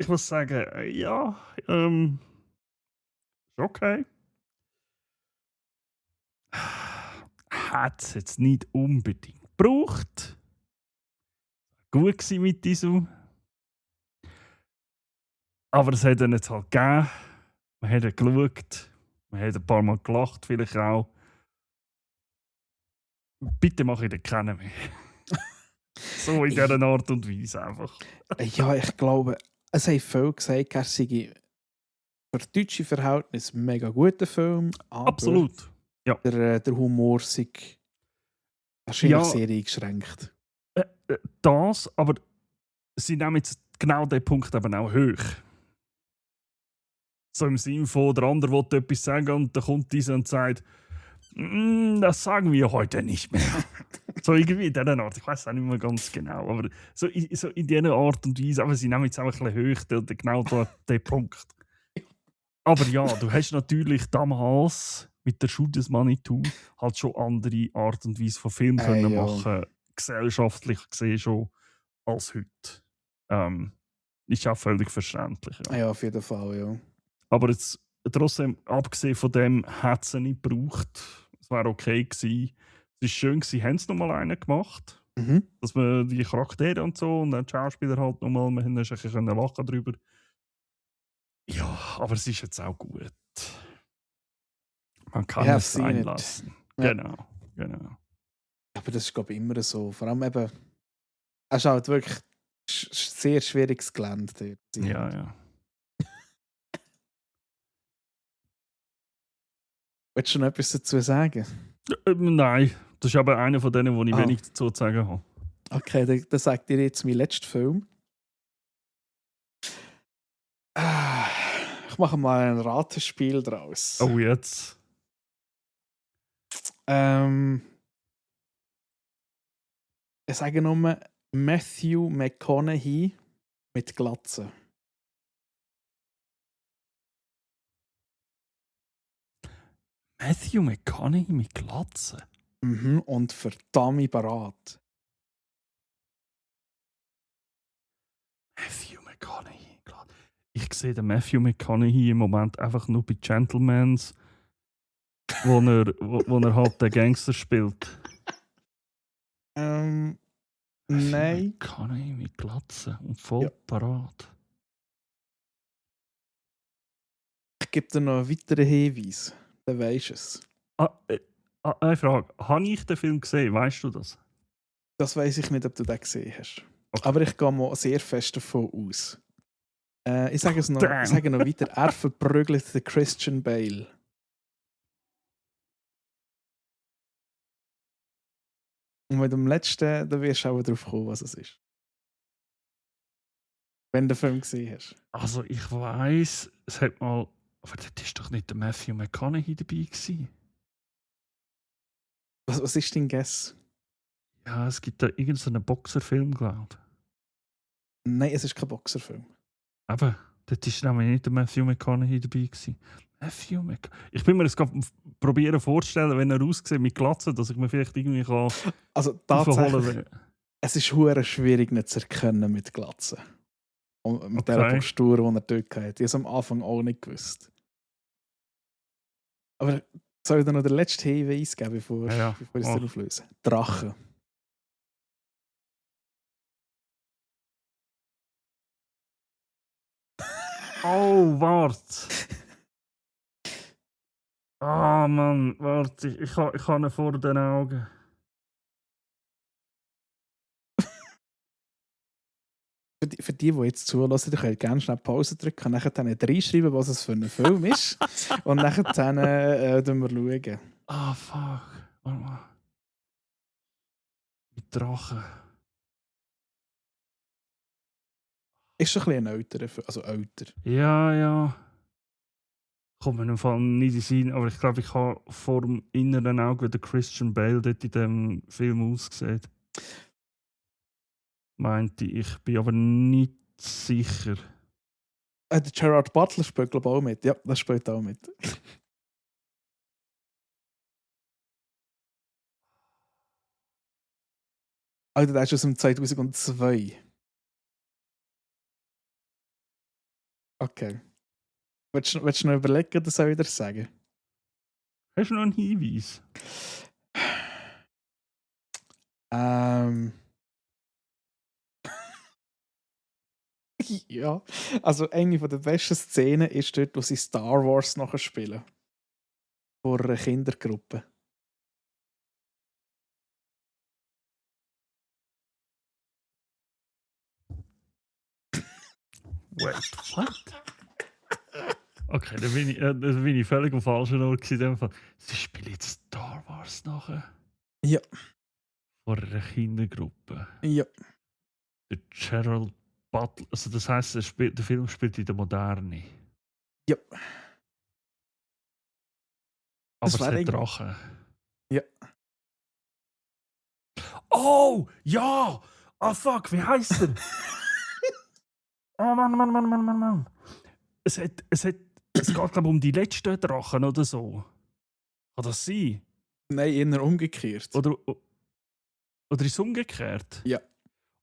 A: ich muss sagen, ja, ist okay. Hat es jetzt nicht unbedingt gebraucht. Gut gewesen mit diesem. Aber es hat dann jetzt halt gegeben. Man hat ihn geschaut. Man hat ein paar Mal gelacht, vielleicht auch. Bitte mache ich den keinen mehr. So in dieser Art und Weise einfach.
B: Ja, ich glaube, es haben viele gesagt, er sei für deutsche Verhältnisse ein mega guter Film, aber
A: Absolut. Ja.
B: der Humor sei wahrscheinlich sehr eingeschränkt.
A: Das, aber sie nehmen jetzt genau den Punkt eben auch hoch. So im Sinne von, der andere will etwas sagen und dann kommt dieser und sagt, das sagen wir heute nicht mehr. So irgendwie in dieser Art, ich weiß auch nicht mehr ganz genau, aber so in dieser Art und Weise, aber sie nehmen jetzt auch ein bisschen hoch, genau den Punkt. Aber ja, du hast natürlich damals mit der Shoot des Manitou halt schon andere Art und Weise von Film können machen, gesellschaftlich gesehen schon, als heute. Ist auch völlig verständlich. Ja,
B: Ja, auf jeden Fall, ja.
A: Aber jetzt, trotzdem, abgesehen von dem, hat es nicht gebraucht. Es wäre okay gewesen. Es ist schön, sie haben es nochmal einen gemacht.
B: Mhm.
A: Dass man die Charaktere und so und dann die Schauspieler halt nochmal, wir haben ein bisschen lachen drüber. Ja, aber es ist jetzt auch gut. Man kann es sein lassen.
B: Ja.
A: Genau.
B: Aber das ist, glaube ich, immer so. Vor allem eben, es ist halt wirklich sehr schwieriges Gelände dort.
A: Ja.
B: Willst du noch etwas dazu sagen?
A: Nein, das ist aber einer von denen, wo ich wenig dazu zu sagen habe.
B: Okay, dann sagt dir jetzt mein letzter Film. Ich mache mal ein Ratespiel draus.
A: Oh, jetzt?
B: Ich sage nur Matthew McConaughey mit Glatze.
A: Matthew McConaughey mit Glatze?
B: Mhm, und verdammt parat.
A: Matthew McConaughey. Ich sehe den Matthew McConaughey im Moment einfach nur bei Gentlemans, wo er halt den Gangster spielt.
B: Nein.
A: McConaughey mit Glatze und voll parat.
B: Ich gebe dir noch einen weiteren Hinweis. Dann weisst du es.
A: Eine Frage. Habe ich den Film gesehen? Weißt du das?
B: Das weiss ich nicht, ob du den gesehen hast.
A: Okay.
B: Aber ich gehe mal sehr fest davon aus. Ich sage noch weiter. Er verprügelt den Christian Bale. Und mit dem letzten, da wirst du auch drauf kommen, was es ist. Wenn du den Film gesehen hast.
A: Also ich weiss, es hat mal... Aber das ist doch nicht der Matthew McConaughey dabei gewesen.
B: Was ist dein Guess?
A: Ja, es gibt da irgendeinen Boxerfilm, glaube ich.
B: Nein, es ist kein Boxerfilm.
A: Aber dort ist nämlich nicht der Matthew McConaughey dabei gewesen. Ich bin mir das gerade probieren vorzustellen, wenn er aussieht mit Glatze, dass ich mir vielleicht irgendwie kann
B: also tatsächlich,
A: kann.
B: Es ist hure schwierig nicht zu erkennen mit Glatze. Und mit der Postur, die er dort hat. Ich habe es am Anfang auch nicht gewusst. Aber soll ich dir noch den letzten Hinweis geben, bevor ich es dir auflöse? Drache.
A: Oh, warte. Ah, Mann, warte. Ich habe ihn vor den Augen.
B: Für die jetzt zulassen, die können gerne schnell Pause drücken und nachher reinschreiben, was es für ein Film ist. Und nachher schauen wir.
A: Ah, fuck. Warte mal. Mit Drachen.
B: Ist schon ein bisschen ein älterer Film, also älter.
A: Ja. Kommt mir im Fall nicht in den Sinn, aber ich glaube, ich habe vor dem inneren Auge, wie der Christian Bale dort in diesem Film aussieht. Meinte ich, bin aber nicht sicher.
B: Der Gerard Butler spielt, glaube ich, auch mit. Ja, das spielt auch mit. Alter, der ist aus dem 2002. Okay. Willst du noch überlegen oder soll ich dir sagen?
A: Hast du noch einen Hinweis?
B: Ähm. Ja. Also, eine der besten Szenen ist dort, wo sie Star Wars nachher spielen. Vor einer Kindergruppe.
A: Wait, what? Okay, da bin ich völlig am falschen Ort gewesen, in dem Fall. Sie spielen jetzt Star Wars nachher
B: Ja.
A: vor einer Kindergruppe.
B: Ja.
A: Der Gerald Butler, also das heisst, der Film spielt in der Moderne.
B: Ja.
A: Aber
B: Das
A: es
B: wäre
A: hat Drachen.
B: Ja.
A: Oh, ja! Ah, fuck, wie heisst er? Oh Mann. Es geht, glaube ich, um die letzten Drachen oder so. Kann das sein?
B: Nein, eher umgekehrt.
A: Oder ist es umgekehrt?
B: Ja.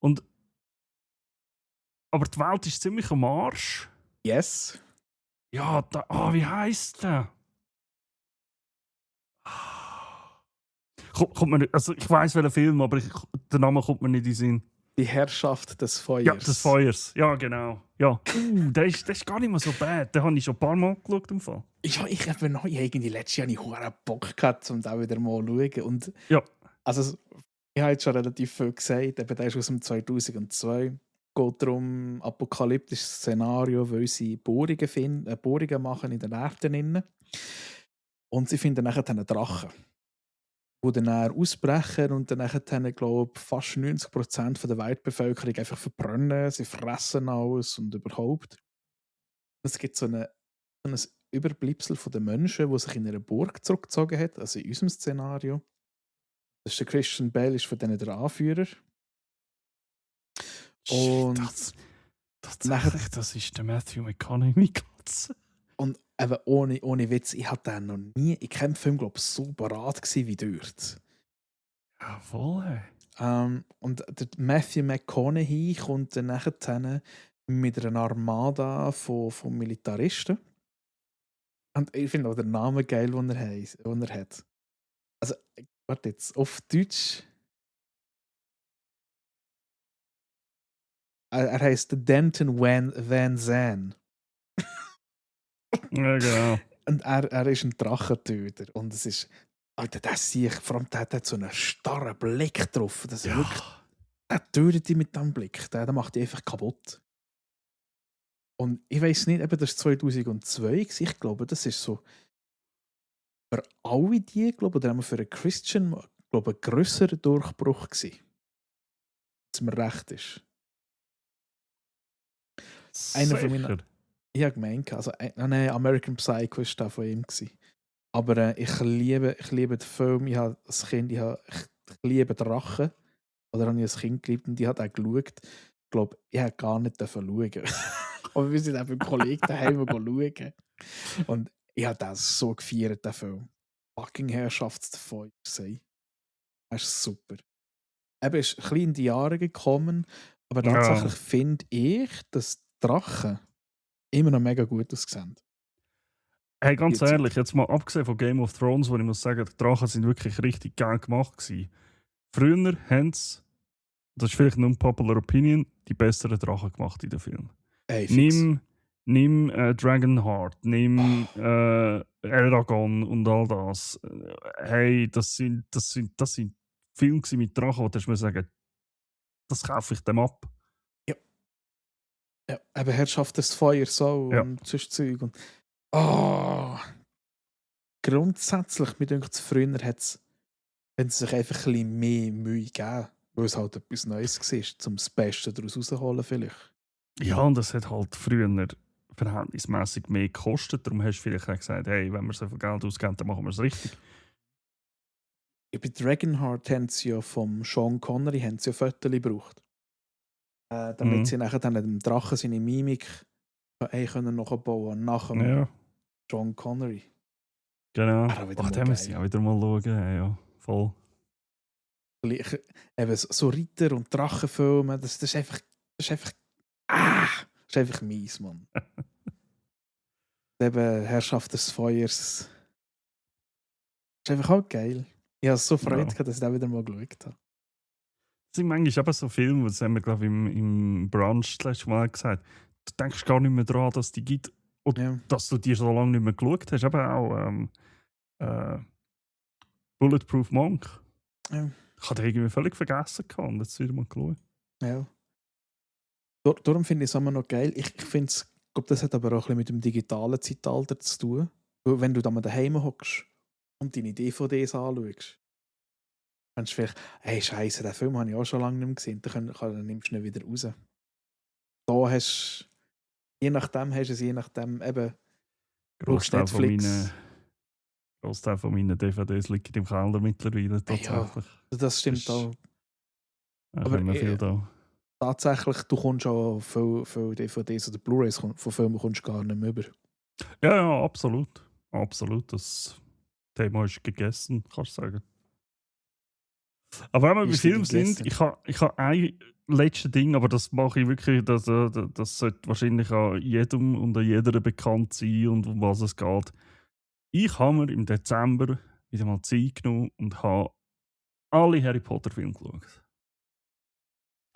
A: Und, aber die Welt ist ziemlich am Arsch.
B: Yes.
A: Ja, wie heisst der? Kommt mir nicht, also ich weiss welchen Film, aber der Name kommt mir nicht in den Sinn.
B: Die Herrschaft des Feuers.
A: Ja, des Feuers. Ja, genau. Ja. Der ist gar nicht mehr so bad. Den habe ich schon ein paar Mal geschaut im Fall.
B: Ja, ich habe noch irgendwie letztes Jahr nicht hohen Bock gehabt, um da wieder mal zu schauen. Und
A: Ja.
B: also, ich habe jetzt schon relativ viel gesagt. Eben, der ist aus dem 2002. Geht darum, apokalyptisches Szenario, weil sie Bohrungen machen in den Erde innen. Und sie finden nachher einen Drachen, die dann ausbrechen und dann nachher, glaube ich, fast 90% der Weltbevölkerung einfach verbrennen. Sie fressen alles und überhaupt. Es gibt so ein Überbleibsel von den Menschen, die sich in einer Burg zurückgezogen hat, also in unserem Szenario. Das ist der Christian Bale, ist von denen der Anführer. Und
A: tatsächlich, das ist der Matthew McConaughey.
B: Und eben ohne Witz, ich hatte den noch nie in keinem Film, glaube ich, so parat wie dort.
A: Jawohl.
B: Und der Matthew McConaughey kommt dann nachher mit einer Armada von Militaristen. Und ich finde auch den Namen geil, den er hat. Also, warte jetzt, auf Deutsch. Er heißt Denton Van Zandt.
A: Ja, genau.
B: Und er ist ein Drachentöter. Und es ist. Alter, vor allem der hat so einen starren Blick drauf. Das ist wirklich. Er tötet dich mit diesem Blick. Der macht dich einfach kaputt. Und ich weiß nicht, eben, das war 2002. Ich glaube, das ist so. Für alle die, glaube ich, oder für einen Christian, glaube ich, ein grösserer Durchbruch gewesen. Dass mir recht ist. Einer von meinen. Ich habe gemeint, also nein, American Psycho war der von ihm. Aber ich liebe den Film. Ich habe als Kind, ich liebe Drachen. Oder habe ich als Kind geliebt und die hat auch geschaut. Ich glaube, ich hätte gar nicht schauen. Aber wir sind auch beim Kollegen daheim schauen. Und ich habe das so gefeiert, den Film. Fucking Herrschaftsfeuer. Das ist super. Eben ist ein bisschen in die Jahre gekommen, aber tatsächlich finde ich, dass Drachen immer noch mega gut aussehen.
A: Hey, ganz ehrlich, jetzt mal abgesehen von Game of Thrones, wo ich muss sagen, die Drachen sind wirklich richtig geil gemacht gewesen. Früher haben sie, das ist vielleicht eine unpopular Opinion, die besseren Drachen gemacht in den Filmen.
B: Hey,
A: nimm Dragonheart, nimm Eragon und all das. Hey, das sind Filme mit Drachen, wo du mir sagen, das kaufe ich dem ab.
B: Ja. Ja, eben Herrschaft des Feuers so und sonst Zeug. Und, grundsätzlich, mir denkt es, früher hat es, wenn sie sich einfach ein bisschen mehr Mühe gegeben, weil es halt etwas Neues war, um das Beste daraus rauszuholen vielleicht.
A: Ja, und das hat halt früher verhältnismäßig mehr gekostet. Darum hast du vielleicht auch gesagt, hey, wenn wir so viel Geld ausgeben, dann machen wir es richtig.
B: Bei Dragonheart haben sie ja vom Sean Connery Fotos gebraucht. Damit sie nachher dann dem Drachen seine Mimik können nachbauen nach dem Sean Connery.
A: Genau. Ach, den müssen wir auch wieder mal schauen. Ja, voll.
B: Eben so Ritter- und Drachenfilme, das ist einfach. Das ist einfach mies, Mann. eben Herrschaft des Feuers. Ist einfach auch geil. Ich habe so Freude
A: Ja.
B: gehabt, dass ich da wieder mal geschaut habe.
A: Das sind manchmal eben so Filme, das haben wir, glaube ich, im Brunch das letzte Mal gesagt. Du denkst gar nicht mehr daran, dass die gibt. Oder
B: Ja.
A: dass du die so lange nicht mehr geschaut hast. Eben auch Bulletproof Monk.
B: Ja.
A: Ich hatte irgendwie völlig vergessen gehabt und jetzt wieder mal geschaut.
B: Ja. Darum finde ich es immer noch geil. Ich finde es, das hat aber auch ein bisschen mit dem digitalen Zeitalter zu tun. Weil wenn du da mal daheim hockst und deine DVDs anschaust, kannst du vielleicht, hey Scheiße, den Film habe ich auch schon lange nicht mehr gesehen, dann nimmst du ihn wieder raus. Da hast je nachdem, eben, brauchst Netflix.
A: Großteil von meinen DVDs liegt im Keller mittlerweile tatsächlich.
B: Ja, das stimmt auch.
A: Aber viel da.
B: Tatsächlich, du kommst auch viel DVDs oder Blu-rays von Filmen kommst du gar nicht mehr über.
A: Ja, absolut. Absolut. Das Thema ist gegessen, kannst du sagen. Aber wenn wir bei Filmen sind, ich habe ein letztes Ding, aber das mache ich wirklich, das sollte wahrscheinlich an jedem und an jeder bekannt sein und um was es geht. Ich habe mir im Dezember wieder mal Zeit genommen und habe alle Harry Potter Filme geschaut.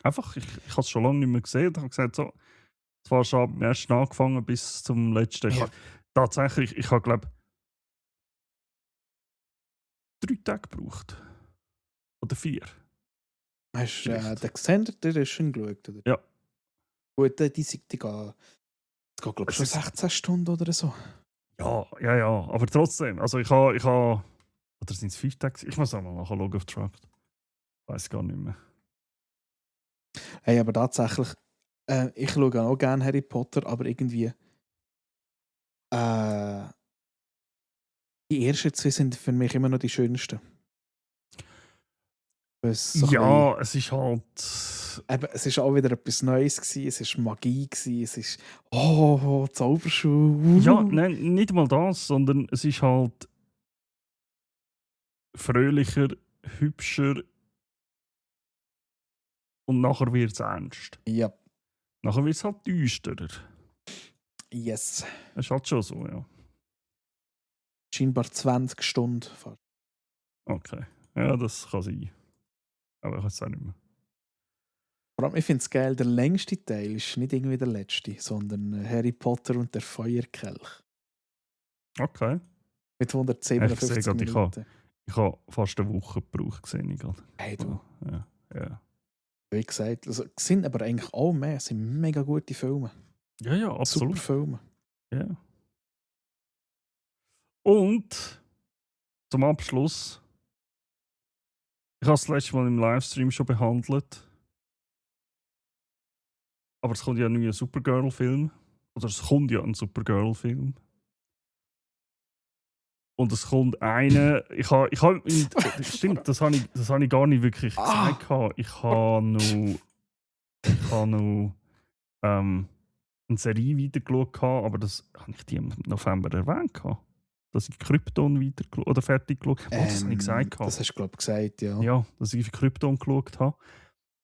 A: Einfach, ich habe es schon lange nicht mehr gesehen und habe gesagt, so, zwar schon am ersten angefangen bis zum letzten.
B: Ja.
A: Tatsächlich, ich habe, glaube ich, 3 Tage gebraucht. Oder 4.
B: Hast du den Extended Edition geschaut? Oder?
A: Ja.
B: Gut, die geht, glaube ich, schon 16 Stunden oder so.
A: Ja, aber trotzdem, also ich habe oder sind es 5 Tage? Ich muss auch mal nachschauen auf Truck. Ich weiß gar nicht mehr.
B: Hey, aber tatsächlich, ich schaue auch gerne Harry Potter, aber irgendwie die ersten 2 sind für mich immer noch die schönsten. So
A: ja, es ist halt...
B: Eben, es ist auch wieder etwas Neues gewesen, es war Magie gewesen, es ist Zauberschuh.
A: Ja, nein, nicht mal das, sondern es ist halt fröhlicher, hübscher und nachher wird es ernst.
B: Ja.
A: Nachher wird es halt düsterer.
B: Yes.
A: Das ist halt schon so, ja.
B: Scheinbar 20 Stunden fast.
A: Okay. Ja, das kann sein. Aber ich weiß es auch nicht mehr.
B: Vor allem, ich finde es geil, der längste Teil ist nicht irgendwie der letzte, sondern Harry Potter und der Feuerkelch.
A: Okay.
B: Mit 157 Minuten.
A: Ich habe fast eine Woche gebraucht gesehen.
B: Hey du.
A: Ja.
B: Wie gesagt, also, sind aber eigentlich auch mehr. Es sind mega gute Filme.
A: Ja, absolut.
B: Super Filme.
A: Ja. Und zum Abschluss, ich habe es das letzte Mal im Livestream schon behandelt. Aber es kommt ja ein neuer Supergirl-Film. Oder es kommt ja ein Supergirl-Film. Und es kommt einer. Stimmt, das habe ich gar nicht wirklich gesagt. Ich habe noch eine Serie weitergeschaut, aber das habe ich die im November erwähnt. Dass ich Krypton weitergeschaut oder fertig geschaut habe. Das habe ich gesagt.
B: Das hast du, glaube ich, gesagt, ja.
A: Ja, dass ich Krypton geschaut habe.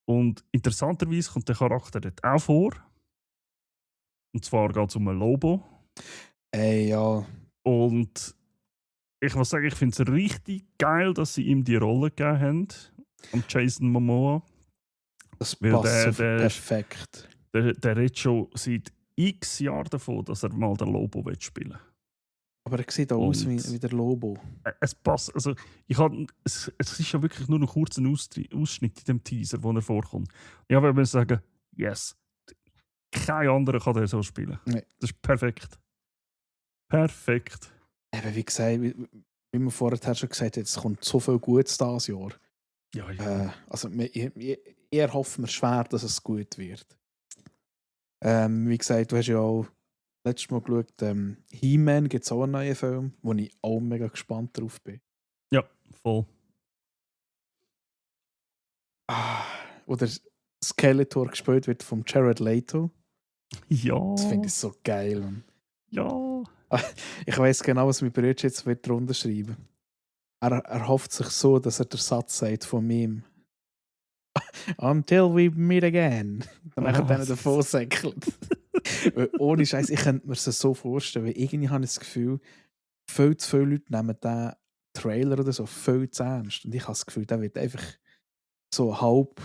A: Und interessanterweise kommt der Charakter dort auch vor. Und zwar geht es um einen Lobo.
B: Ja.
A: Und ich muss sagen, ich finde es richtig geil, dass sie ihm die Rolle gegeben haben. Am Jason Momoa.
B: Das passt perfekt.
A: Der redet schon seit x Jahren davon, dass er mal den Lobo spielen will.
B: Aber er sieht auch aus wie der Lobo.
A: Es passt. Also, es ist ja wirklich nur ein kurzer Ausschnitt in dem Teaser, wo er vorkommt. Ich würde sagen, yes. Kein anderer kann der so spielen.
B: Nee.
A: Das ist perfekt. Perfekt.
B: Eben, wie gesagt, wie wir vorher schon gesagt haben, es kommt so viel Gutes dieses Jahr.
A: Ja.
B: Also, eher hoffen wir schwer, dass es gut wird. Wie gesagt, du hast ja auch letztes Mal geschaut, He-Man gibt es auch einen neuen Film, wo ich auch mega gespannt drauf bin.
A: Ja, voll.
B: Oder Skeletor gespielt wird von Jared Leto.
A: Ja.
B: Das finde ich so geil. Mann.
A: Ja.
B: Ich weiss genau, was mein Bruder jetzt drunter schreiben. Er hofft sich so, dass er den Satz sagt von Meme. Until we meet again. Dann hat er davon säckelt. Ohne Scheiß, ich könnte mir das so vorstellen, weil irgendwie habe ich das Gefühl, viel zu viele Leute nehmen den Trailer oder so viel zu ernst. Und ich habe das Gefühl, der wird einfach so halb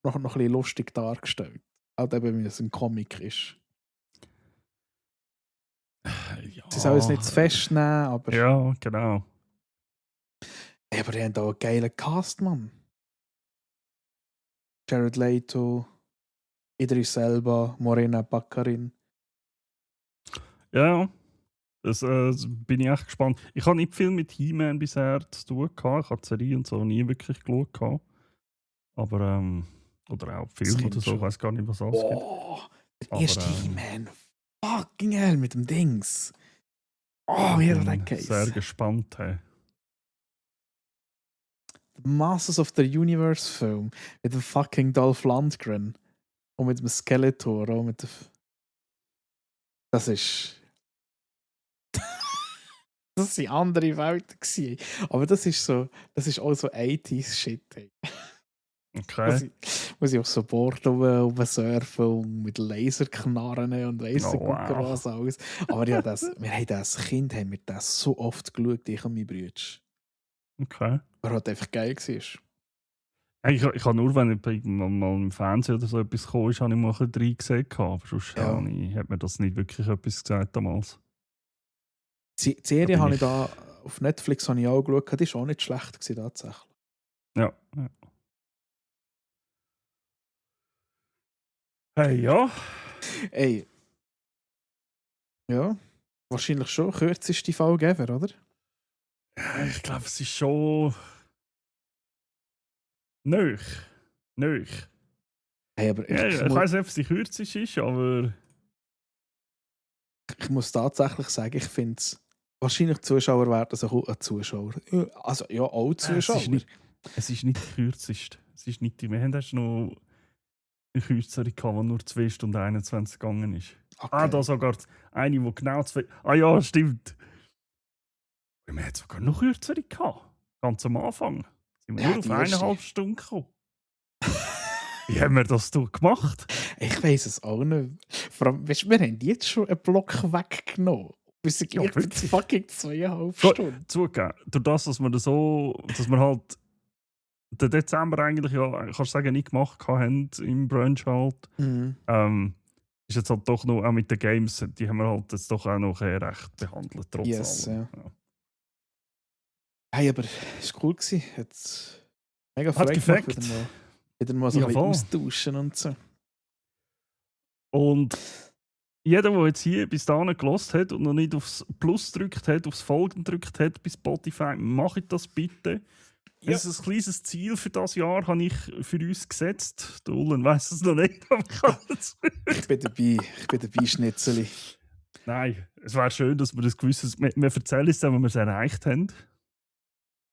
B: noch ein bisschen lustig dargestellt. Auch eben, wenn es ein Comic ist.
A: Ja.
B: Sie sollen es nicht zu fest nehmen, aber.
A: Ja, genau.
B: Aber die haben auch einen geilen Cast, Mann. Jared Leto, Idris Elba, Morena Baccarin.
A: Ja, das bin ich echt gespannt. Ich habe nicht viel mit He-Man bisher zu tun gehabt. Ich habe die Serie und so nie wirklich geschaut gehabt. Aber, oder auch Film oder so, ich weiß gar nicht, was alles gibt.
B: Oh, der erste He-Man. Fucking hell, mit dem Dings. Oh, wie hat der Case?
A: Sehr gespannt, hey.
B: Masters of the Universe Film mit dem fucking Dolph Lundgren und mit dem Skeletor und mit dem. Das ist. Das waren andere Welten gewesen. Aber das ist so, das ist auch so 80s Shit. Hey.
A: Okay.
B: Muss ich auf so Board surfen und mit Laserknarren und weiss
A: Oh, wow.
B: was alles. Aber ja, wir haben das Kind haben wir das so oft geschaut, ich und mein Bruder.
A: Okay.
B: Weil halt einfach geil war.
A: Ich habe nur, wenn ich mal im Fernsehen oder so etwas kam, habe ich mal ein bisschen reingesehen. Aber sonst hat mir das nicht wirklich etwas gesagt damals.
B: Die Serie habe ich da auf Netflix habe ich auch geschaut, die war auch nicht schlecht gewesen, tatsächlich.
A: Ja. Hey, ja.
B: Ey. Ja, wahrscheinlich schon. Kürzeste Folge ever, oder?
A: Ja, ich glaube, es ist schon. Nöch.
B: Hey, aber
A: Ich weiß nicht, ob es die kürzeste ist, aber.
B: Ich muss tatsächlich sagen, ich finde es. Wahrscheinlich die Zuschauer werden sich auch Zuschauer. Also ja, auch Zuschauer.
A: Es ist nicht die kürzeste. Es ist nicht die. Wir haben erst noch eine kürzere gehabt, die nur 2 Stunden 21 gegangen ist.
B: Okay.
A: Da sogar eine, die genau 2. Ah ja, stimmt. Wir hatten sogar noch kürzere gehabt. Ganz am Anfang. Sind wir nur auf 1,5 Stunden gekommen. Wie haben wir das gemacht?
B: Ich weiss es auch nicht. Vor allem, weißt, wir haben jetzt schon einen Block weggenommen. Wir sind jetzt fucking 2,5 Stunden.
A: Zugegeben, durch das, dass wir halt den Dezember eigentlich, ja, kannst du sagen, nicht gemacht haben im Brunch halt, ist jetzt halt doch noch, auch mit den Games, die haben wir halt jetzt doch auch noch recht behandelt, trotz allem.
B: Ja. Hey, aber es war cool gewesen. Hat mega
A: Freude gemacht,
B: wieder mal so ein bisschen austauschen und so.
A: Und jeder, der jetzt hier bis dahin gehört hat und noch nicht aufs Plus gedrückt hat, aufs Folgen gedrückt hat bei Spotify, macht das bitte. Ja. Das ist ein kleines Ziel für das Jahr, habe ich für uns gesetzt. Der Ullen weiss es noch nicht, aber ich kann es.
B: Ich bin dabei, Schnitzeli.
A: Nein, es wäre schön, dass wir das gewisses. Wir erzählen es dann, wenn wir es erreicht haben.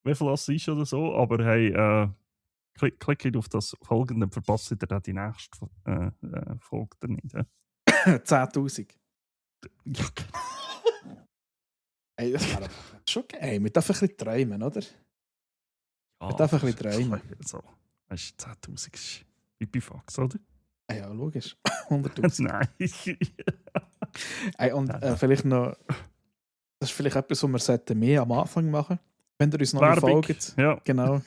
A: Wie viel es ist oder so. Aber hey, klickt auf das Folgen, dann verpasst ihr dann die nächste Folge dann nicht.
B: 10.000.
A: Ja.
B: Hey, das wäre schon geil. Wir dürfen ein bisschen träumen, oder?
A: Ja,
B: wir dürfen ein bisschen träumen.
A: So. Weißt du, 10.000 ist Pipifax, oder?
B: Ja, logisch. 100.000.
A: Nein.
B: Hey, und vielleicht noch. Das ist vielleicht etwas, was wir mehr am Anfang machen. Wenn ihr uns noch nicht folgt.
A: Ja.
B: Genau.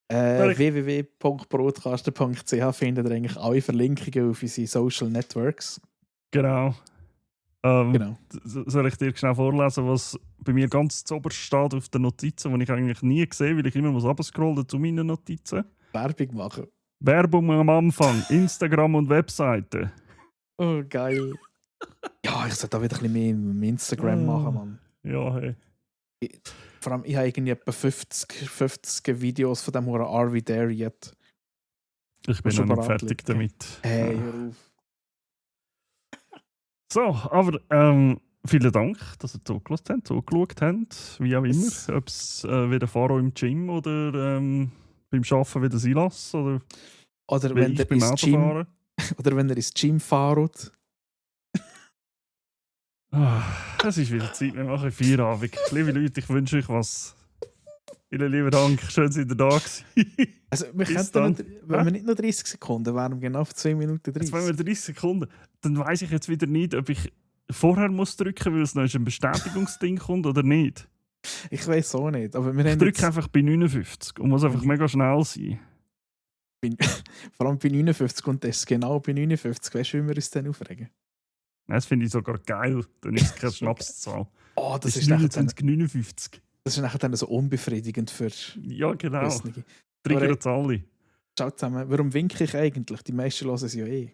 B: www.broadcaster.ch findet ihr eigentlich alle Verlinkungen auf unsere Social Networks.
A: Genau. Genau. Soll ich dir schnell vorlesen, was bei mir ganz zuoberst steht auf den Notizen, die ich eigentlich nie sehe, weil ich immer abscrollen zu meinen Notizen?
B: Werbung machen.
A: Werbung am Anfang, Instagram und Webseite.
B: Oh, geil. Ja, ich sollte da wieder ein bisschen mehr im Instagram machen, Mann.
A: Ja, hey.
B: Vor allem, ich habe irgendwie etwa 50 Videos von dem Are We There Yet?
A: Ich bin noch nicht fertig damit.
B: Hey, hör auf.
A: So, aber vielen Dank, dass ihr zugeschaut habt, wie auch immer. Ob es wieder Faro im Gym oder beim Arbeiten wieder Silas oder
B: wenn ihr ins Gym oder wenn ihr ins Gym fahrt.
A: Es ist wieder Zeit, wir machen Feierabend. Liebe Leute, ich wünsche euch was Vielen lieben Dank, schön, dass ihr da gewesen.
B: Also, wir könnten, wenn wir nicht nur 30 Sekunden wären, wir genau auf 2 Minuten 30.
A: Jetzt wenn wir 30 Sekunden, dann weiss ich jetzt wieder nicht, ob ich vorher muss drücken, weil es noch ein Bestätigungsding kommt oder nicht.
B: Ich weiß auch nicht, aber wir
A: Ich drücke einfach bei 59 und muss einfach mega schnell sein.
B: Vor allem bei 59 und das genau bei 59. Weißt du, wie wir uns dann aufregen?
A: Das finde ich sogar geil, dann ist es keine Schnapszahl.
B: Oh, das ist
A: 29,59.
B: Das ist nachher dann so unbefriedigend für.
A: Ja, genau.
B: Wissende.
A: Triggert alle.
B: Schaut zusammen, warum winke ich eigentlich? Die meisten hören es ja eh.